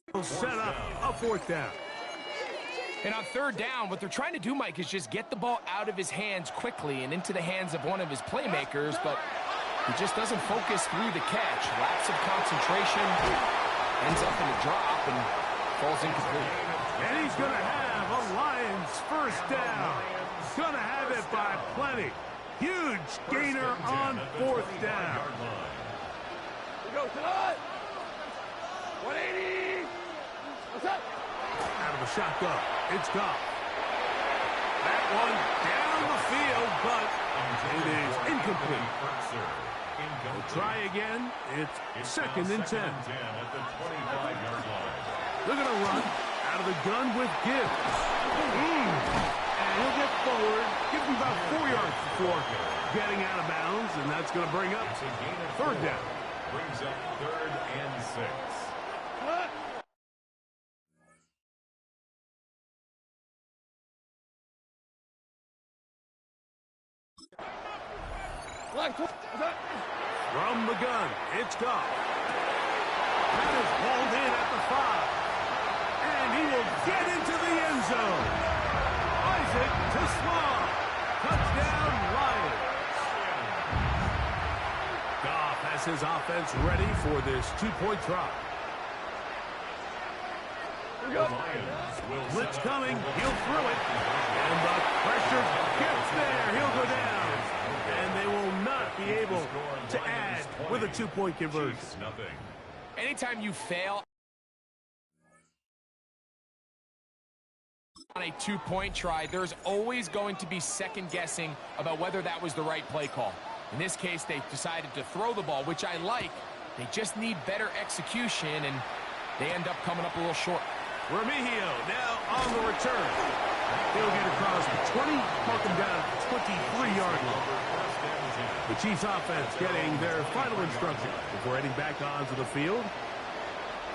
It'll set up a fourth down. And on third down, what they're trying to do, Mike, is just get the ball out of his hands quickly and into the hands of one of his playmakers, but he just doesn't focus through the catch. Lapse of concentration, ends up in a drop, and falls incomplete. And he's going to have a Lions first down. Going to have it by plenty. Huge gainer on fourth down. We go tonight. 180. What's up? Out of the shotgun. It's gone. That one down the field, but it is incomplete. We'll try again. It's second and 10. At the 25-yard line. They're going to run out of the gun with Gibbs. And he'll get forward. Give him about 4 yards before getting out of bounds, and that's going to bring up third down. Brings up 3rd and 6. From the gun, it's gone. That is hauled in at the 5. And he will get into the end zone. Isaac to Sloan. Touchdown, Lions. Goff has his offense ready for this two-point try. Blitz coming. He'll throw it. And the pressure gets there. He'll go down. And they will not be able to add with a two-point conversion. Anytime you fail on a two-point try, there's always going to be second-guessing about whether that was the right play call. In this case, they decided to throw the ball, which I like. They just need better execution, and they end up coming up a little short. Remigio now on the return. He'll get across the 20, mark him down at the 23-yard line. The Chiefs offense getting their final instruction before heading back onto the field.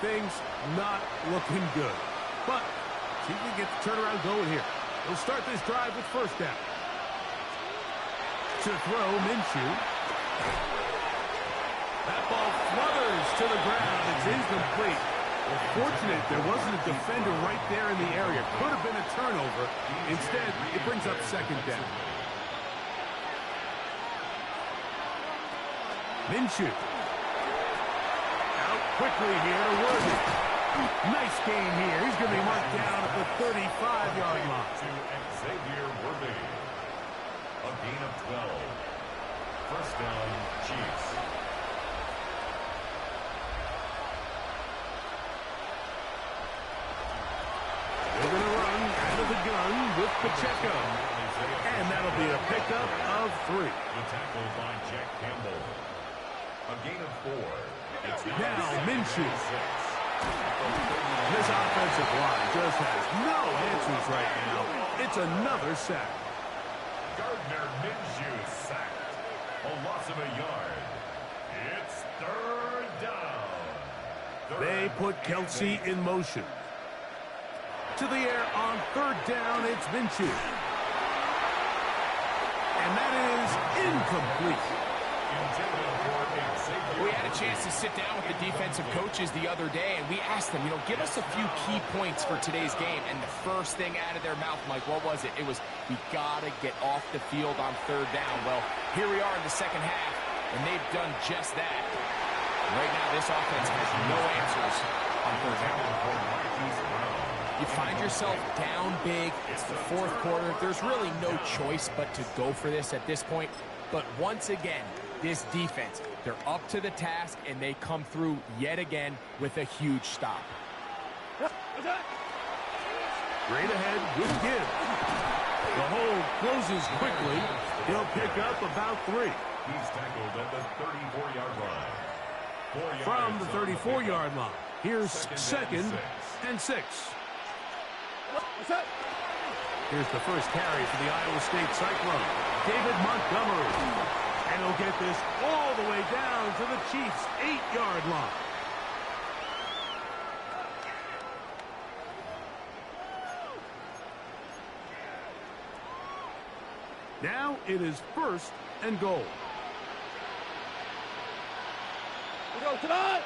Things not looking good. But see if we can get the turnaround going here. We'll start this drive with first down. To throw, Minshew. That ball flutters to the ground. It's incomplete. Well, fortunate there wasn't a defender right there in the area. Could have been a turnover. Instead, it brings up second down. Minshew. Out quickly here to Worthy. Nice game here. He's going to be marked down at the 35-yard line. To Xavier Worthy. A gain of 12. First down, Chiefs. They're going to run out of the gun with Pacheco. And that'll be a pickup of 3. The tackle by Jack Campbell. A gain of 4. It's now Minshew. This offensive line just has no answers right now. It's another sack. Gardner Minshew sacked. A loss of a yard. It's third down. They put Kelsey in motion. To the air on third down, it's Minshew. And that is incomplete. We had a chance to sit down with the defensive coaches the other day, and we asked them, give us a few key points for today's game. And the first thing out of their mouth, Mike, what was it? It was, we got to get off the field on third down. Well, here we are in the second half, and they've done just that. Right now, this offense has no answers on third down. You find yourself down big. It's the fourth quarter. There's really no choice but to go for this at this point. But once again, this defense, they're up to the task, and they come through yet again with a huge stop. Straight ahead with Gibbs. The hole closes quickly. He'll pick up about 3. He's tackled at the 34-yard line. From the 34-yard line, here's second and 6. Here's the first carry for the Iowa State Cyclone. David Montgomery. And he'll get this all the way down to the Chiefs' 8-yard line. Now it is 1st and goal. We go tonight.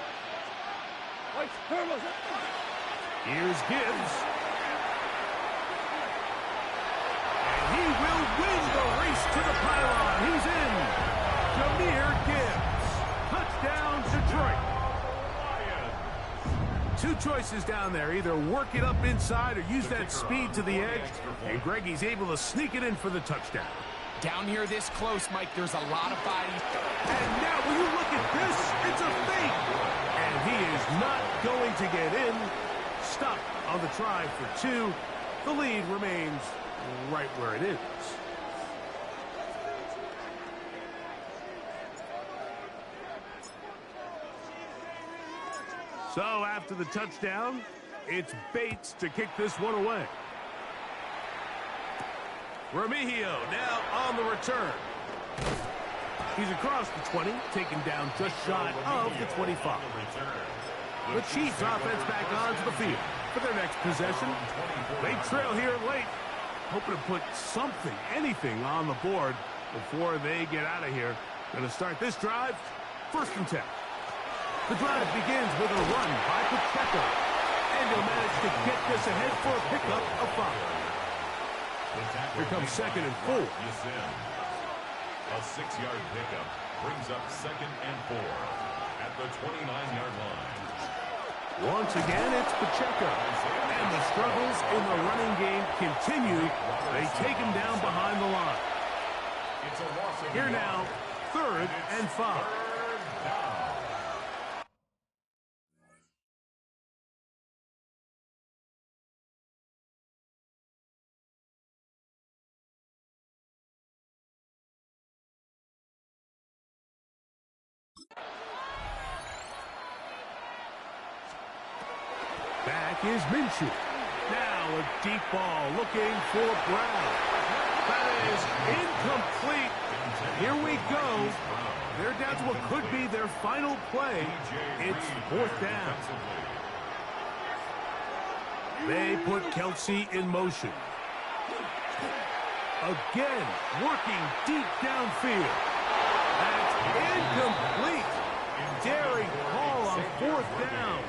Wait, Thermos. Here's Gibbs. And he will win the race to the pylon. He's in. Jahmyr Gibbs. Touchdown, Detroit. Two choices down there. Either work it up inside or use that speed to the edge. And Greggy's able to sneak it in for the touchdown. Down here this close, Mike, there's a lot of bodies. And now, will you look at this? It's a fake. And he is not going to get in. Stopped on the try for 2. The lead remains right where it is. So after the touchdown, it's Bates to kick this one away. Remigio now on the return. He's across the 20, taken down just shy of the 25. The Chiefs offense back onto the field for their next possession. They trail here late, hoping to put something, anything on the board before they get out of here. Going to start this drive, 1st and 10. The drive begins with a run by Pacheco, and he'll manage to get this ahead for a pickup of 5. Here comes 2nd and 4. A 6-yard pickup brings up 2nd and 4 at the 29-yard line. Once again, it's Pacheco. And the struggles in the running game continue. They take him down behind the line. Here now, 3rd and 5. Back is Minshew. Now a deep ball looking for Brown. That is incomplete. Here we go. They're down to what could be their final play. It's 4th down. They put Kelsey in motion. Again, working deep downfield. That's incomplete. Daring call on 4th down.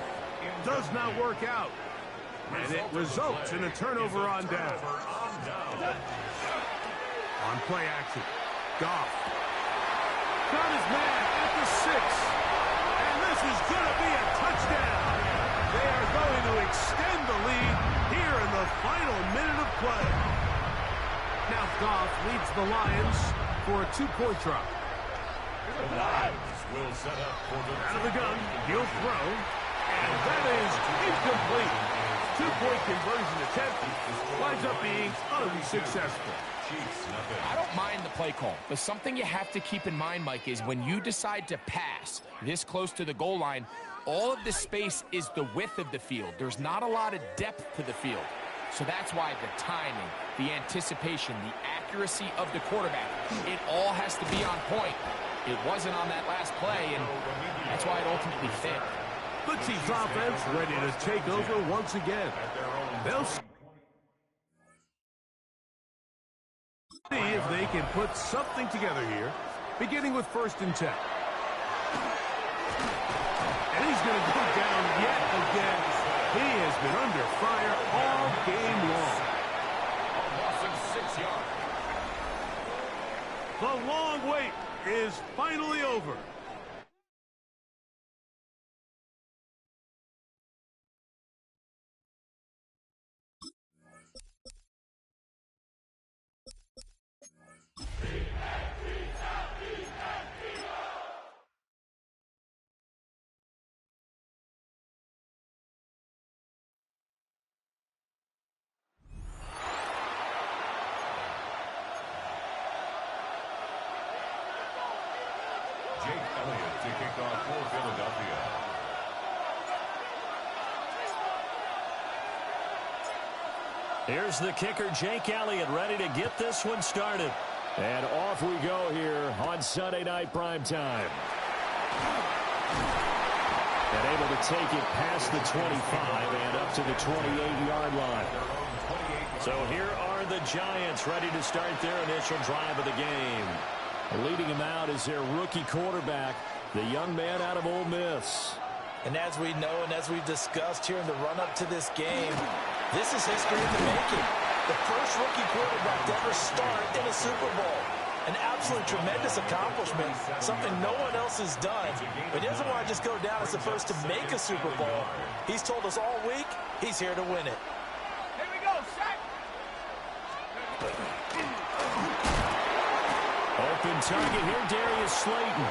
Does not work out. And it results in a turnover on down. On play action, Goff. Got his man at the 6. And this is going to be a touchdown. They are going to extend the lead here in the final minute of play. Now Goff leads the Lions for a 2-point try. The Lions will set up for the out of the gun, he'll throw. And that is incomplete. 2-point conversion attempt winds up being unsuccessful. I don't mind the play call, but something you have to keep in mind, Mike, is when you decide to pass this close to the goal line, all of the space is the width of the field. There's not a lot of depth to the field. So that's why the timing, the anticipation, the accuracy of the quarterback, it all has to be on point. It wasn't on that last play, and that's why it ultimately failed. The Chiefs offense ready to take over once again. They'll see if they can put something together here, beginning with 1st and 10. And he's going to go down yet again. He has been under fire all game long. loss of 6 yards. The long wait is finally over. Jake Elliott to kick off for Philadelphia. Here's the kicker, Jake Elliott, ready to get this one started. And off we go here on Sunday Night Primetime. And able to take it past the 25 and up to the 28-yard line. So here are the Giants ready to start their initial drive of the game. Leading them out is their rookie quarterback, the young man out of Ole Miss. And as we know and as we've discussed here in the run-up to this game, this is history in the making. The first rookie quarterback to ever start in a Super Bowl. An absolute tremendous accomplishment, something no one else has done. But he doesn't want to just go down as the first to make a Super Bowl. He's told us all week he's here to win it. Here we go, sack. Open target here, Darius Slayton.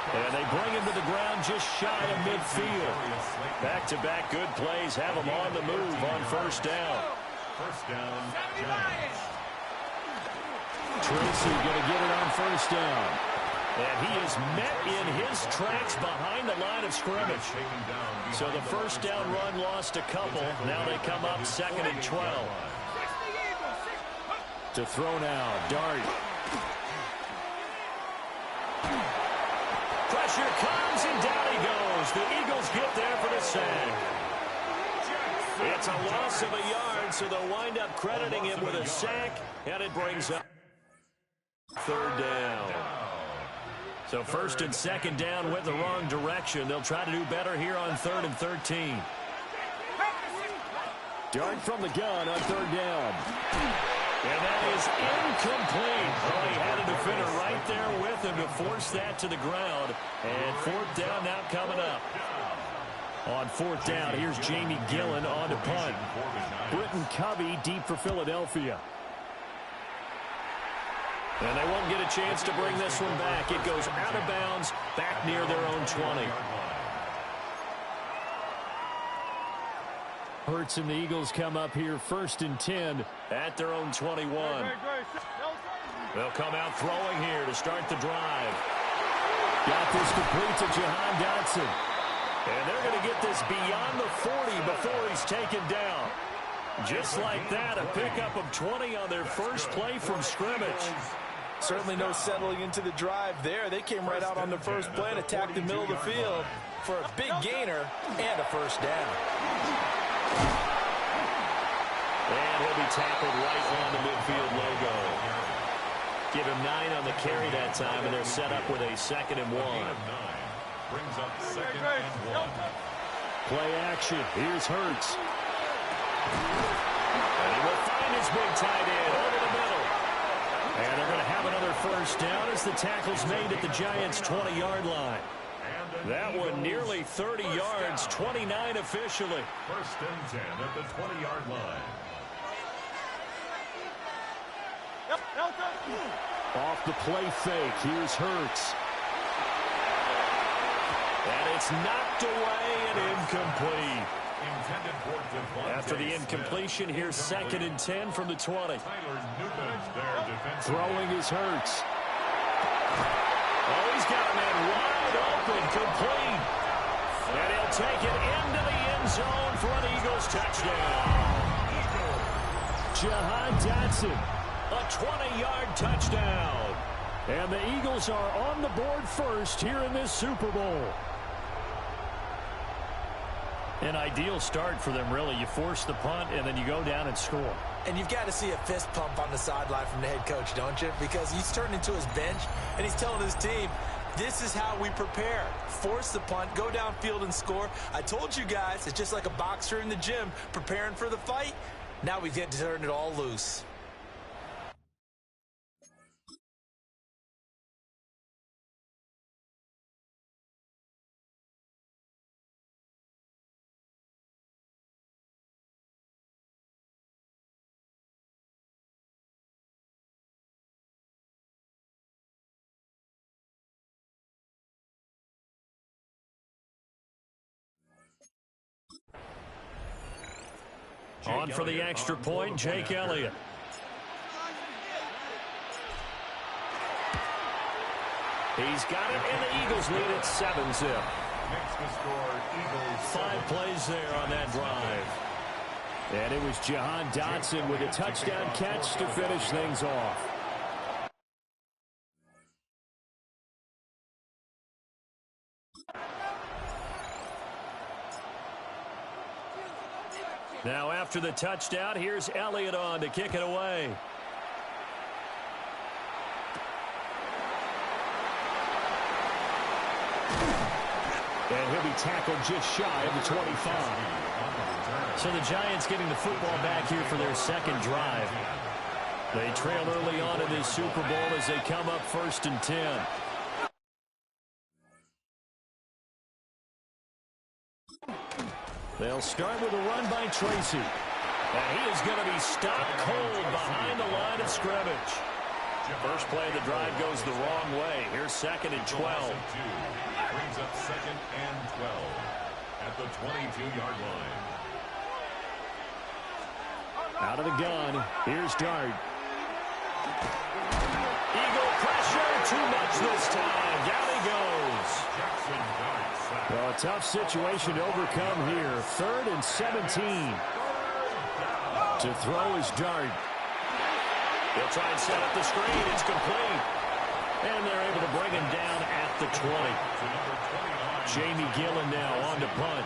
And they bring him to the ground just shy of midfield. Back-to-back good plays have him on the move on first down. First down, Giants. Tracy going to get it on first down. And he is met in his tracks behind the line of scrimmage. So the first down run lost a couple. Now they come up 2nd and 12. To throw now, Dart. Pressure comes, and down he goes. The Eagles get there for the sack. It's a loss of a yard, so they'll wind up crediting him with a sack, and it brings up 3rd down. So 1st and 2nd down went the wrong direction. They'll try to do better here on 3rd and 13. Dart from the gun on 3rd down. And that is incomplete. Oh, he had a defender right there with him to force that to the ground. And 4th down now coming up. On 4th down, here's Jamie Gillen on to punt. Britton Covey deep for Philadelphia. And they won't get a chance to bring this one back. It goes out of bounds, back near their own 20. Hurts and the Eagles come up here 1st and 10 at their own 21. They'll come out throwing here to start the drive. Got this complete to Jahan Dotson. And they're going to get this beyond the 40 before he's taken down. Just like that, a pickup of 20 on their first play from scrimmage. Certainly no settling into the drive there. They came right out on the first play and attacked the middle of the field for a big gainer and a first down. And he'll be tackled right on the midfield logo. Give him 9 on the carry that time, and they're set up with a 2nd and 1. Brings up 2nd and 1. Play action. Here's Hurts. And he will find his big tight end over the middle. And they're going to have another first down as the tackle's made at the Giants' 20-yard line. That one nearly 30 yards, 29 officially. 1st and 10 at the 20-yard line. Off the play fake, here's Hurts. And it's knocked away and incomplete. After the incompletion, here's 2nd and 10 from the 20. Throwing is Hurts. Oh, he's got a man wide open, complete. And he'll take it into the end zone for an Eagles touchdown. Jahan Dotson, a 20-yard touchdown. And the Eagles are on the board first here in this Super Bowl. An ideal start for them, really. You force the punt, and then you go down and score. And you've got to see a fist pump on the sideline from the head coach, don't you? Because he's turned into his bench, and he's telling his team, this is how we prepare. Force the punt, go downfield and score. I told you guys, it's just like a boxer in the gym preparing for the fight. Now we get to turn it all loose. On for the extra point, Jake Elliott. He's got it, and the Eagles lead at 7-zip. 5 plays there on that drive. And it was Jahan Dotson with a touchdown catch to finish things off. Now after the touchdown, here's Elliott on to kick it away. And he'll be tackled just shy of the 25. So the Giants getting the football back here for their second drive. They trail early on in this Super Bowl as they come up 1st and 10. They'll start with a run by Tracy. And he is going to be stopped cold behind the line of scrimmage. First play of the drive goes the wrong way. Here's 2nd and 12. Brings up 2nd and 12 at the 22-yard line. Out of the gun. Here's Dart. Eagle pressure. Too much this time. Down he goes. Well, a tough situation to overcome here. 3rd and 17. To throw is Dart. They'll try and set up the screen. It's complete. And they're able to bring him down at the 20. Jamie Gillen now on to punt.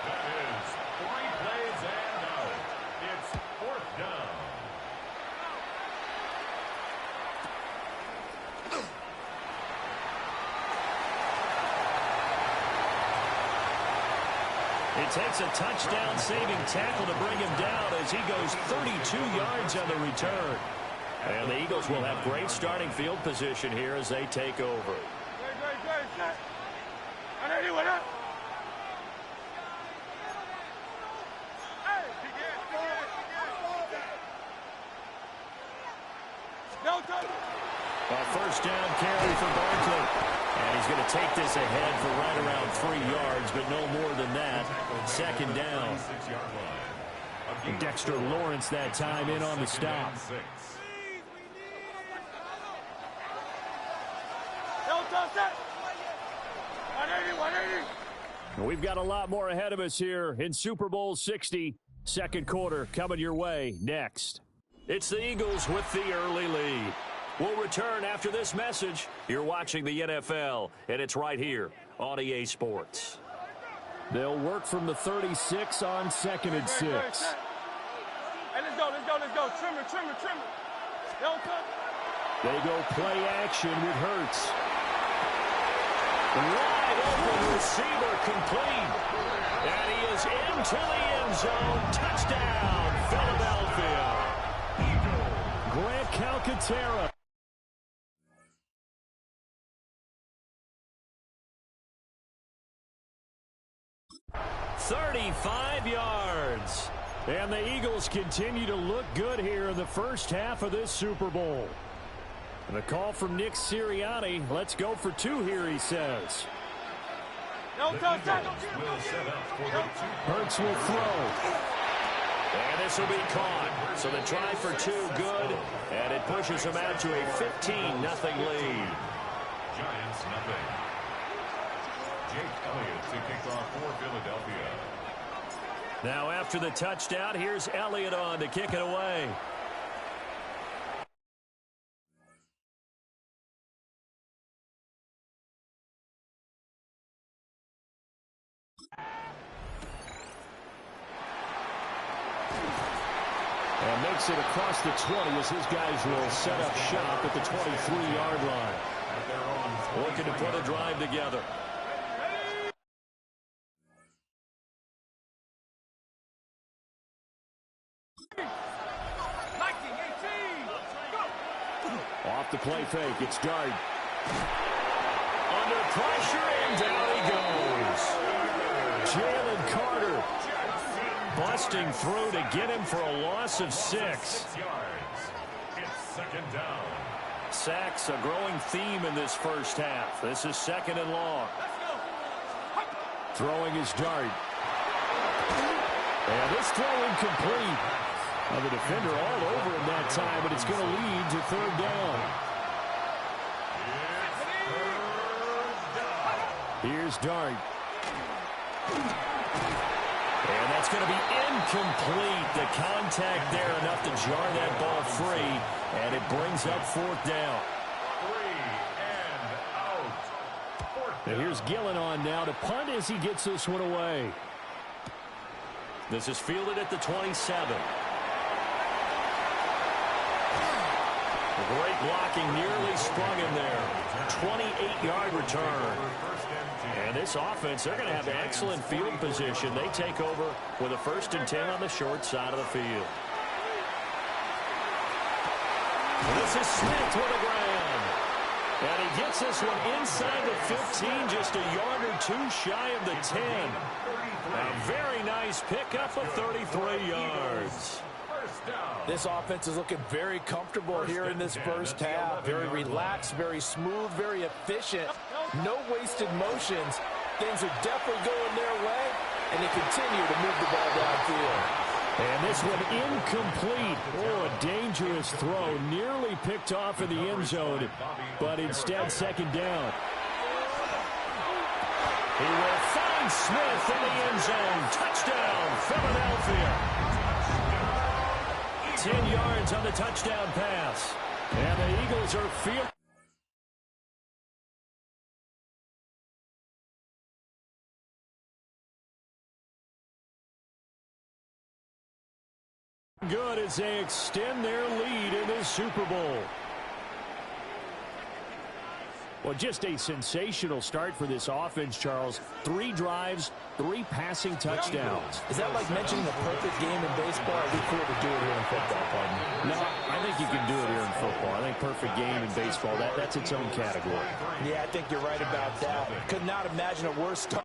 That is 3 plays and out. It's 4th down. It takes a touchdown-saving tackle to bring him down as he goes 32 yards on the return. And the Eagles will have great starting field position here as they take over. A first down carry for Barkley. And he's going to take this ahead for right around 3 yards, but no more than that. 2nd down. Dexter Lawrence that time in on the stop. We've got a lot more ahead of us here in Super Bowl 60. Second quarter coming your way next. It's the Eagles with the early lead. We'll return after this message. You're watching the NFL, and it's right here on EA Sports. They'll work from the 36 on 2nd and 6. Hey, let's go. Trimmer. They go play action with Hurts. Wide open receiver complete. And he is into the end zone. Touchdown, Philadelphia. Grant Calcaterra. 35 yards. And the Eagles continue to look good here in the first half of this Super Bowl. And a call from Nick Sirianni. Let's go for 2 here, he says. Hurts will throw. And this will be caught. So the try for 2 good. And it pushes them out to a 15-0 lead. Giants nothing. Jake Elliott to kick off for Philadelphia. Now after the touchdown, here's Elliott on to kick it away. And makes it across the 20 as his guys will set up shop at the 23-yard line. Looking to put a drive together. Off the play fake, it's Dart. Under pressure, and down he goes. Jalen Carter busting through to get him for a loss of 6. It's 2nd down. Sacks, a growing theme in this first half. This is 2nd and long. Throwing his Dart. And this throw incomplete. Now the defender all over him that time, but it's going to lead to 3rd down. Here's Dart. And that's going to be incomplete. The contact there enough to jar that ball free, and it brings up 4th down. 3 and out. And here's Gillen on now to punt as he gets this one away. This is fielded at the 27. Great blocking, nearly sprung him there. 28-yard return. And this offense, they're going to have excellent field position. They take over with a 1st and 10 on the short side of the field. This is Smith with a ground. And he gets this one inside the 15, just a yard or two shy of the 10. A very nice pickup of 33 yards. This offense is looking very comfortable here in this first half. Very relaxed, very smooth, very efficient. No wasted motions. Things are definitely going their way, and they continue to move the ball downfield. And this one incomplete. Oh, a dangerous throw. Nearly picked off in the end zone, but instead 2nd down. He will find Smith in the end zone. Touchdown, Philadelphia. 10 yards on the touchdown pass. And the Eagles are fielding. Good as they extend their lead in this Super Bowl. Well, just a sensational start for this offense, Charles. 3 drives, 3 passing touchdowns. Is that like mentioning a perfect game in baseball? Or we cool to do it here in football, pardon? No, I think you can do it here in football. I think perfect game in baseball, that's its own category. Yeah, I think you're right about that. Could not imagine a worse start.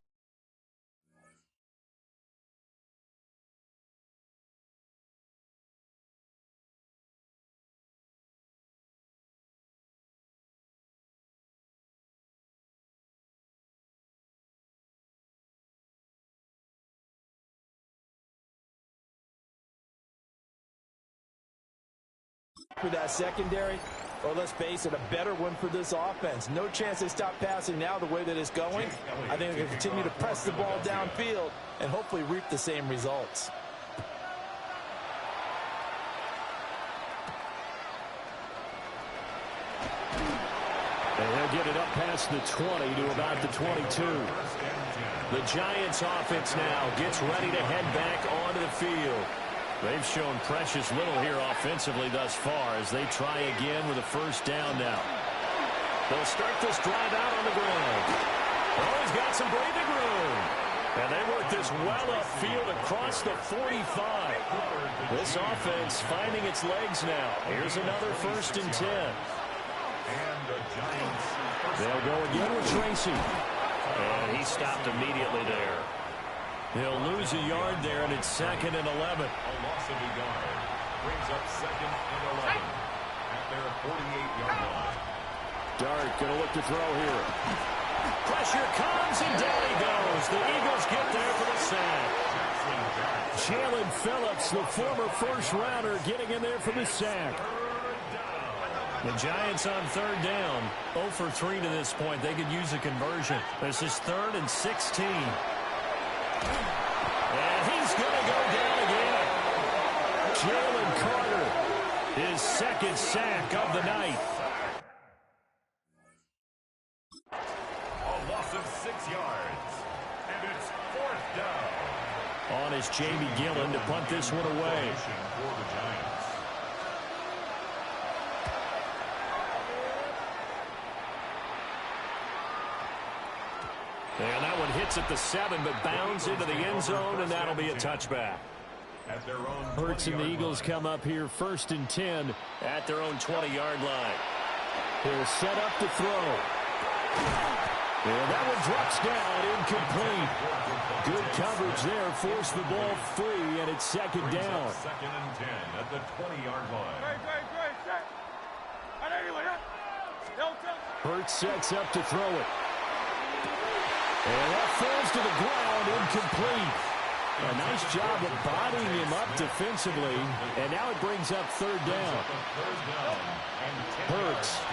For that secondary, or let's face it, a better one for this offense. No chance they stop passing now the way that it's going. I think they're going to continue to press the ball downfield and hopefully reap the same results. And they'll get it up past the 20 to about the 22. The Giants offense now gets ready to head back onto the field. They've shown precious little here offensively thus far as they try again with a 1st down now. They'll start this drive out on the ground. Oh, he's got some breathing room. And they work this well upfield across the 45. This offense finding its legs now. Here's another 1st and 10. They'll go again with Tracy. And he stopped immediately there. He'll lose a yard there, and it's 2nd and 11. A loss of a yard brings up 2nd and 11 at their 48-yard line. Dart going to look to throw here. Pressure comes, and down he goes. The Eagles get there for the sack. Jalen Phillips, the former 1st-rounder, getting in there for the sack. The Giants on 3rd down. 0 for 3 to this point. They could use a conversion. This is 3rd and 16. And he's going to go down again. Jalen Carter, his 2nd sack of the night. A loss of 6 yards. And it's 4th down. On is Jamie Gillen to punt this one away. For the Giants. And that one hits at the 7, but bounds into the end zone, and that'll be a touchback. At their own Hurts and the Eagles come up here 1st and 10 at their own 20-yard line. He'll set up to throw. And that one drops down, incomplete. Good coverage there, forced the ball free, and it's 2nd down. 2nd and 10 at the 20-yard line. Hurts sets up to throw it. And that falls to the ground, incomplete. A nice job of bodying him up defensively, and now it brings up 3rd down. Hurts.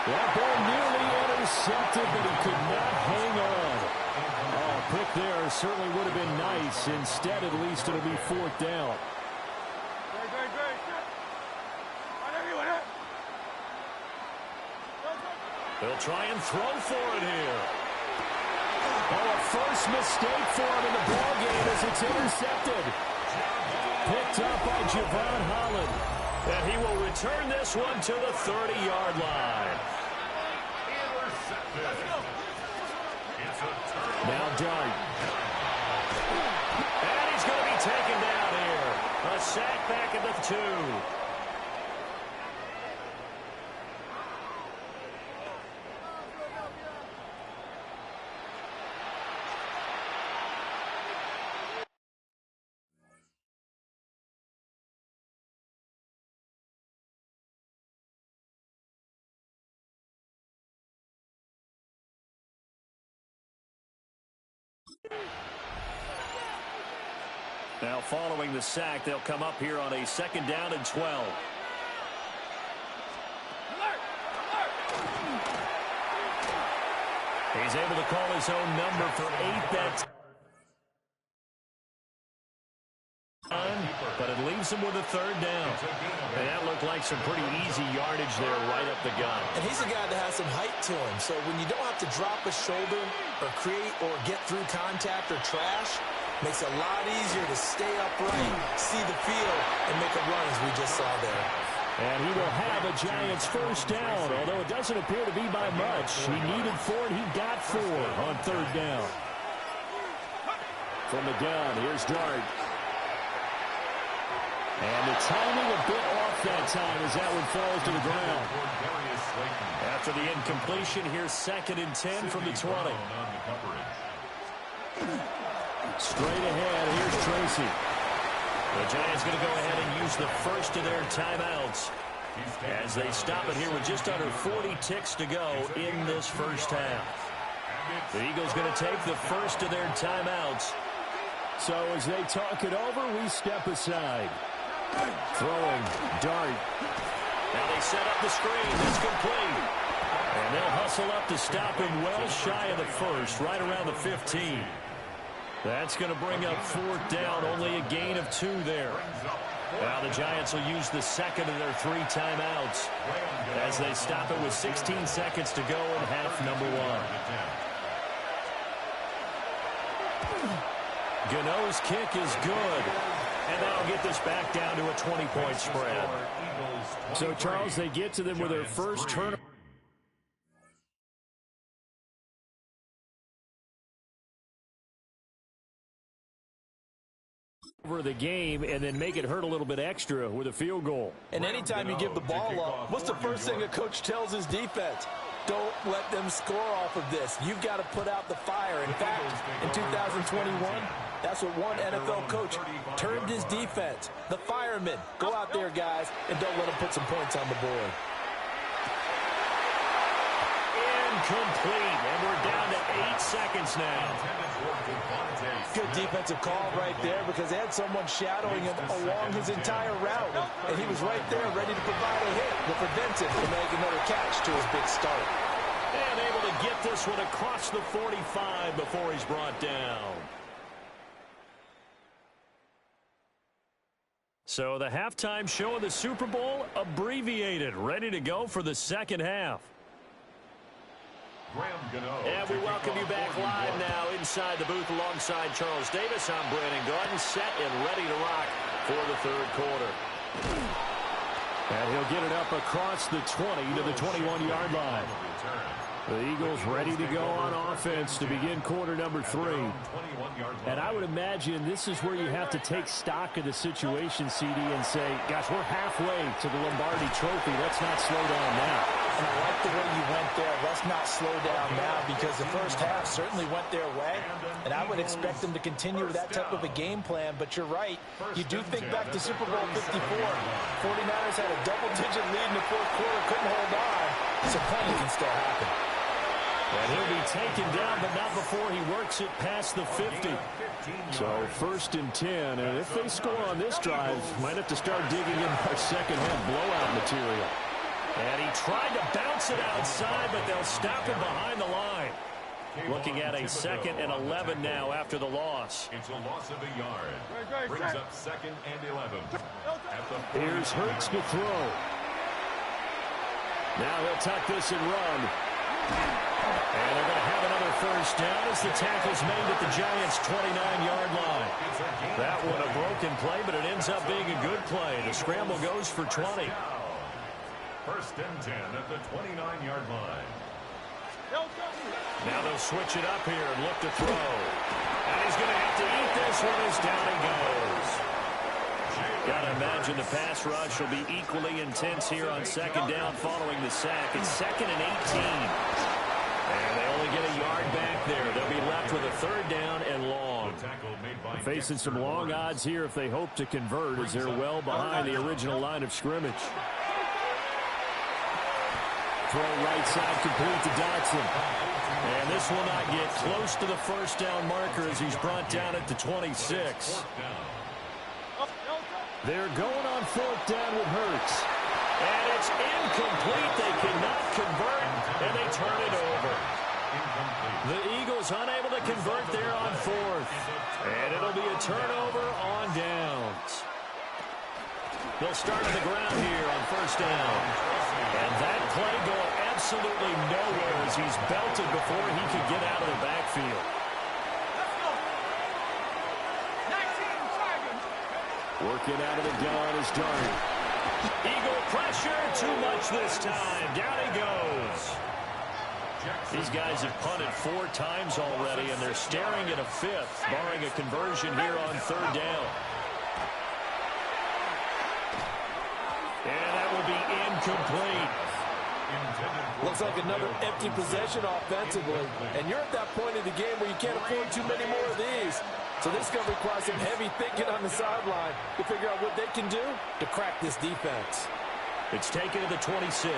That ball nearly intercepted, but he could not hang on. Oh, a pick there certainly would have been nice. Instead, at least it'll be 4th down. They'll try and throw for it here. Oh, a first mistake for him, and the ball It's intercepted. Picked up by Javon Holland. And he will return this one to the 30-yard line. Now Dart. And he's going to be taken down here. A sack back at the 2. Now following the sack, they'll come up here on a 2nd down and 12. He's able to call his own number for 8 that time, but it leaves him with a 3rd down. And that looked like some pretty easy yardage there right up the gut. And he's a guy that has some height to him, so when you don't have to drop a shoulder or create or get through contact or trash, makes it a lot easier to stay upright, see the field, and make a run as we just saw there. And he will have a Giants 1st down, although it doesn't appear to be by much. He needed 4, and he got 4 on 3rd down. From the gun, here's Dart. And the timing a bit off that time as that one falls to the ground. After the incompletion, here's 2nd and 10 from the 20. Straight ahead, here's Tracy. The Giants going to go ahead and use the first of their timeouts as they stop it here with just under 40 ticks to go in this first half. The Eagles going to take the first of their timeouts. So as they talk it over, we step aside. Throwing, Dart. Now they set up the screen. That's complete. And they'll hustle up to stop him well shy of the first, right around the 15. That's going to bring up 4th down, only a gain of 2 there. Now the Giants will use the 2nd of their 3 timeouts as they stop it with 16 seconds to go in half number 1. Gano's kick is good. And that'll get this back down to a 20-point spread. So, Charles, they get to them with their first turnover. Over the game and then make it hurt a little bit extra with a field goal. And anytime you give the ball up, what's the first thing a coach tells his defense? Don't let them score off of this. You've got to put out the fire. In fact, in 2021, that's what one NFL coach termed his defense. The firemen. Go out there, guys, and don't let them put some points on the board. Incomplete, and we're down to 8 seconds now. Good defensive call right there because they had someone shadowing him along his entire route, and he was right there ready to provide a hit to prevent him from making another catch to his big start. And able to get this one across the 45 before he's brought down. So the halftime show of the Super Bowl abbreviated, ready to go for the second half. And we welcome you back live now inside the booth alongside Charles Davis. I'm Brandon Garden, set and ready to rock for the third quarter. And he'll get it up across the 20 to the 21-yard line. The Eagles ready to go on offense to begin quarter number 3. And I would imagine this is where you have to take stock of the situation, CD, and say, gosh, we're halfway to the Lombardi Trophy. Let's not slow down now. And I like the way you went there. Let's not slow down now because the first half certainly went their way. And I would expect them to continue with that type of a game plan. But you're right. You do think back to Super Bowl 54. 49ers had a double-digit lead in the fourth quarter, couldn't hold on. So plenty can still happen. And he'll be taken down, but not before he works it past the 50. So first and 10, and if they score on this drive, might have to start digging in our second half blowout material. And he tried to bounce it outside, but they'll stop him behind the line. Looking at a 2nd and 11 now after the loss. It's a loss of a yard. Brings up 2nd and 11. Here's Hurts to throw. Now he'll tuck this and run. And they're going to have another first down as the tackle's made at the Giants' 29-yard line. That one a broken play, but it ends up being a good play. The scramble goes for 20. First and 10 at the 29-yard line. Now they'll switch it up here and look to throw. And he's going to have to eat this one as down he goes. Got to imagine the pass rush will be equally intense here on second down following the sack. It's 2nd and 18. And they only get a yard back there. They'll be left with a third down and long. Facing some long odds here if they hope to convert, as they're well behind the original line of scrimmage. Throw right side complete to Dotson. And this will not get close to the first down marker as he's brought down at the 26. They're going on 4th down with Hurts. And it's incomplete. They cannot convert, and they turn it over. The Eagles unable to convert there on 4th. And it'll be a turnover on downs. They'll start on the ground here on 1st down. And that play going absolutely nowhere as he's belted before he could get out of the backfield. Working out of the gun is Darn. Eagle pressure, too much this time. Down he goes. These guys have punted 4 times already, and they're staring at a 5th, barring a conversion here on 3rd down. And that will be incomplete. Looks like another empty possession offensively. And you're at that point in the game where you can't afford too many more of these. So this is going to require some heavy thinking on the sideline to figure out what they can do to crack this defense. It's taken to the 26.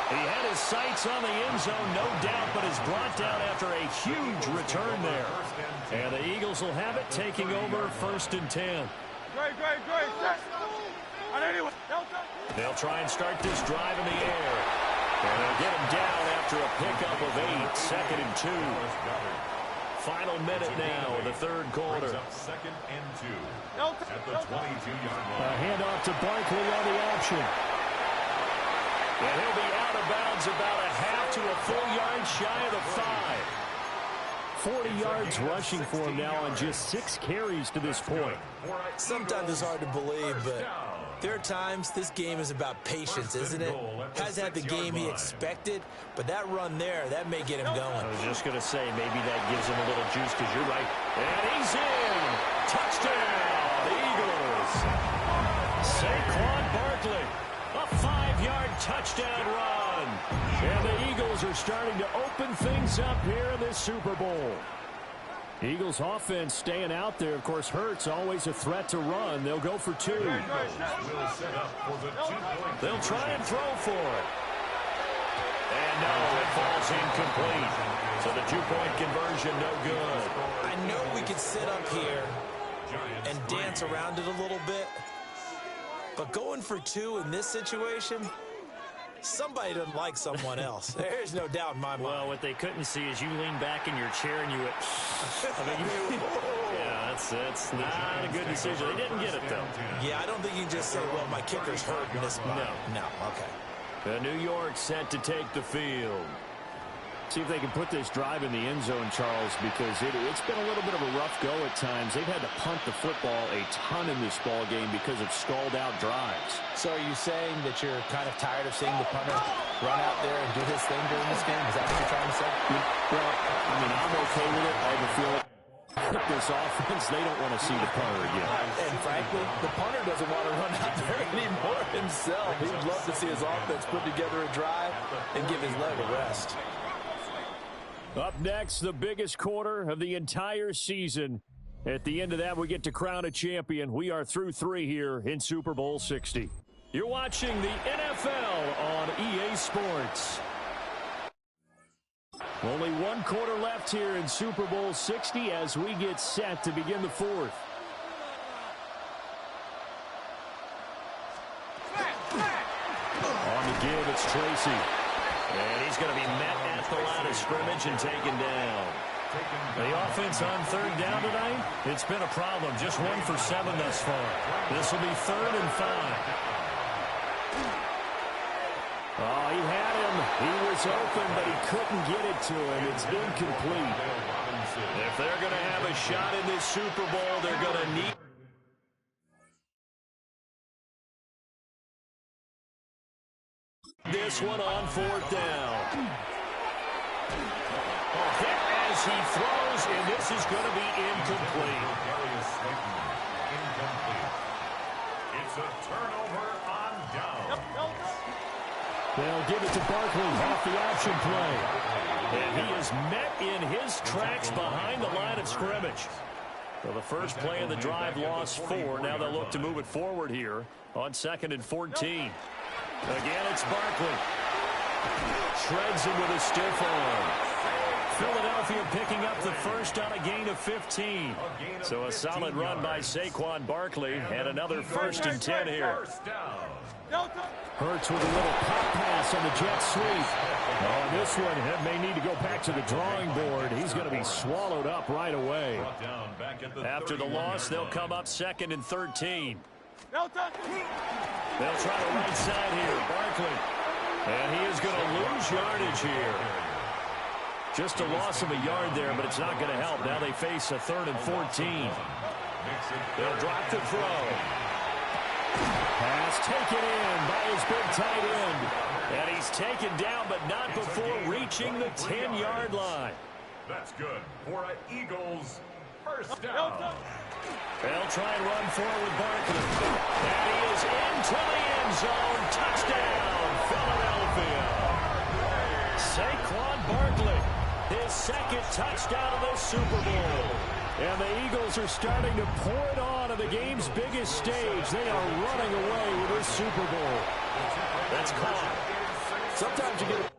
He had his sights on the end zone, no doubt, but is brought down after a huge return there. And the Eagles will have it, taking over 1st and 10. Great. They'll try and start this drive in the air. And they'll get him down after a pickup of 8, 2nd and 2. Final minute now of the 3rd quarter. 2nd and 2 at the 22-yard line. A handoff to Barkley on the option. And he'll be out of bounds about a half to a full yard shy of the 5. 40 yards rushing for him now on just 6 carries to this point. Sometimes it's hard to believe, but there are times this game is about patience, isn't it? Hasn't had the game he expected, but that run there, that may get him going. I was just going to say, maybe that gives him a little juice because you're right. And he's in. Touchdown, the Eagles. Saquon Barkley. A 5-yard touchdown run. And the Eagles are starting to open things up here in this Super Bowl. Eagles offense staying out there. Of course, Hurts always a threat to run. They'll go for 2. They'll try and throw for it. And no, it falls incomplete. So the 2-point conversion, no good. I know we could sit up here and dance around it a little bit, but going for 2 in this situation, somebody doesn't like someone else. There's no doubt in my mind. Well, what they couldn't see is you lean back in your chair and you went, yeah, that's not a good decision. They didn't get it, though. Yeah, I don't think you can just say, well, my kicker's hurt in this spot. No, okay. The New York set to take the field. See if they can put this drive in the end zone, Charles, because it's been a little bit of a rough go at times. They've had to punt the football a ton in this ball game because of stalled-out drives. So are you saying that you're kind of tired of seeing the punter run out there and do his thing during this game? Is that what you're trying to say? Well, I mean, I'm okay with it. I have a feeling with this offense, they don't want to see the punter again. And frankly, the punter doesn't want to run out there anymore himself. He'd love to see his offense put together a drive and give his leg a rest. Up next, the biggest quarter of the entire season. At the end of that, we get to crown a champion. We are through 3 here in Super Bowl 60. You're watching the NFL on EA Sports. Only 1 quarter left here in Super Bowl 60 as we get set to begin the 4th. On the give, it's Tracy. And he's going to be met at the line of scrimmage and taken down. The offense on 3rd down tonight, it's been a problem. Just 1 for 7 thus far. This will be 3rd and 5. Oh, he had him. He was open, but he couldn't get it to him. It's incomplete. If they're going to have a shot in this Super Bowl, they're going to need... this one on fourth down. Hit as he throws, and this is going to be incomplete. It's a turnover on down. They'll give it to Barkley off the option play. And he is met in his tracks behind the line of scrimmage. So the first play of the drive lost 4. Now they'll look to move it forward here on 2nd and 14. Again, it's Barkley. Shreds him with a stiff arm. Philadelphia picking up the first on a gain of 15. So a solid run by Saquon Barkley and another 1st and 10 here. Hurts with a little pop pass on the jet sweep. On this one, may need to go back to the drawing board. He's going to be swallowed up right away. After the loss, they'll come up 2nd and 13. They'll try the right side here. Barkley. And he is going to lose yardage here. Just a loss of a yard there, but it's not going to help. Now they face a 3rd and 14. They'll drop the throw. Pass taken in by his big tight end. And he's taken down, but not before reaching the 10-yard line. That's good for an Eagles first down. They'll try and run forward with Barkley. And he is into the end zone. Touchdown, Philadelphia. Saquon Barkley, his 2nd touchdown of the Super Bowl. And the Eagles are starting to pour it on the game's biggest stage. They are running away with this Super Bowl. That's caught. Sometimes you get...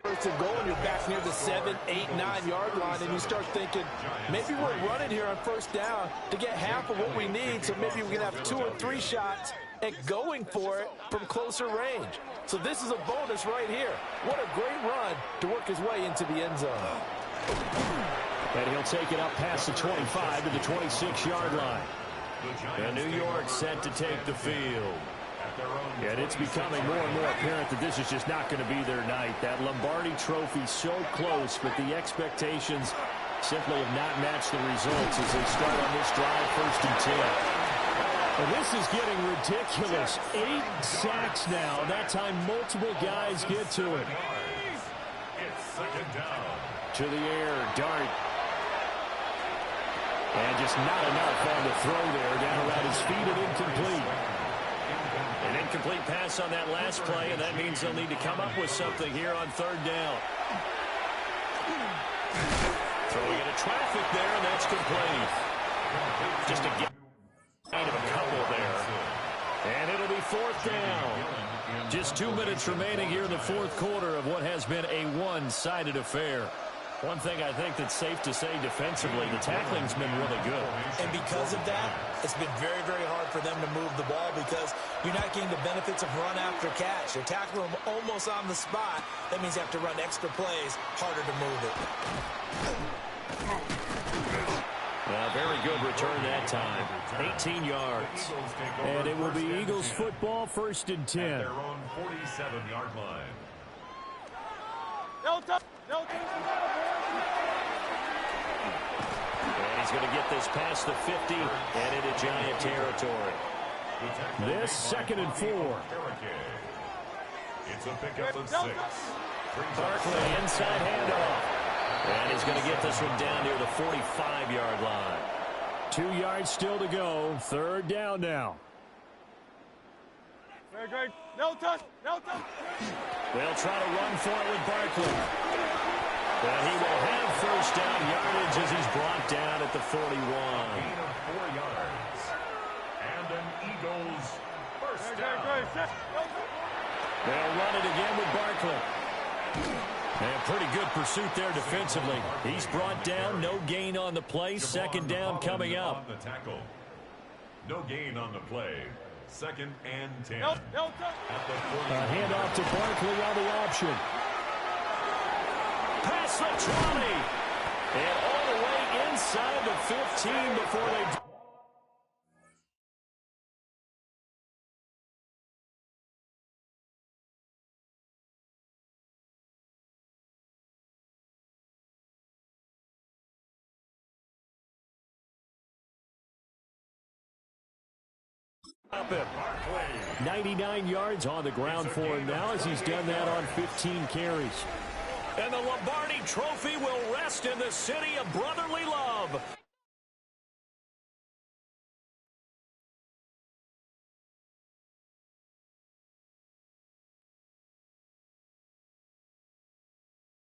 First and goal, and you're back near the 7, 8, 9-yard line, and you start thinking, maybe we're running here on first down to get half of what we need, so maybe we can have 2 or 3 shots at going for it from closer range. So this is a bonus right here. What a great run to work his way into the end zone. And he'll take it up past the 25 to the 26-yard line. And New York set to take the field. And it's becoming more and more apparent that this is just not going to be their night. That Lombardi trophy so close, but the expectations simply have not matched the results as they start on this drive, 1st and 10. And this is getting ridiculous. 8 sacks now. That time multiple guys get to it. It's 2nd down. To the air, Dart. And just not enough on the throw there. Down around his feet and incomplete. An incomplete pass on that last play, and that means they'll need to come up with something here on 3rd down. Throwing into traffic there, and that's complete. Just a gain of 4th down. Just 2 minutes remaining here in the 4th quarter of what has been a one-sided affair. One thing I think that's safe to say defensively, the tackling's been really good. And because of that, it's been very, very hard for them to move the ball because you're not getting the benefits of run after catch. You're tackling them almost on the spot. That means you have to run extra plays, harder to move it. Well, very good return that time. 18 yards. And it will be Eagles football, 1st and 10. At their own 47-yard line. And he's going to get this past the 50 and into Giant territory. This 2nd and 4. It's a pickup of 6. Barkley inside handoff. And he's going to get this one down near the 45-yard line. 2 yards still to go. 3rd down now. Great. No touch. They'll try to run for it with Barkley. But he will have 1st down yardage as he's brought down at the 41. Gain of 4 yards. And an Eagles 1st down. They'll run it again with Barkley. And pretty good pursuit there defensively. He's brought down, no gain on the play. 2nd down coming up. No gain on the play. 2nd and 10. No. A handoff to Barkley on the option. Pass the 20. And all the way inside the 15 before they... Up him. 99 yards on the ground for him now as he's done that on 15 carries. And the Lombardi Trophy will rest in the city of brotherly love.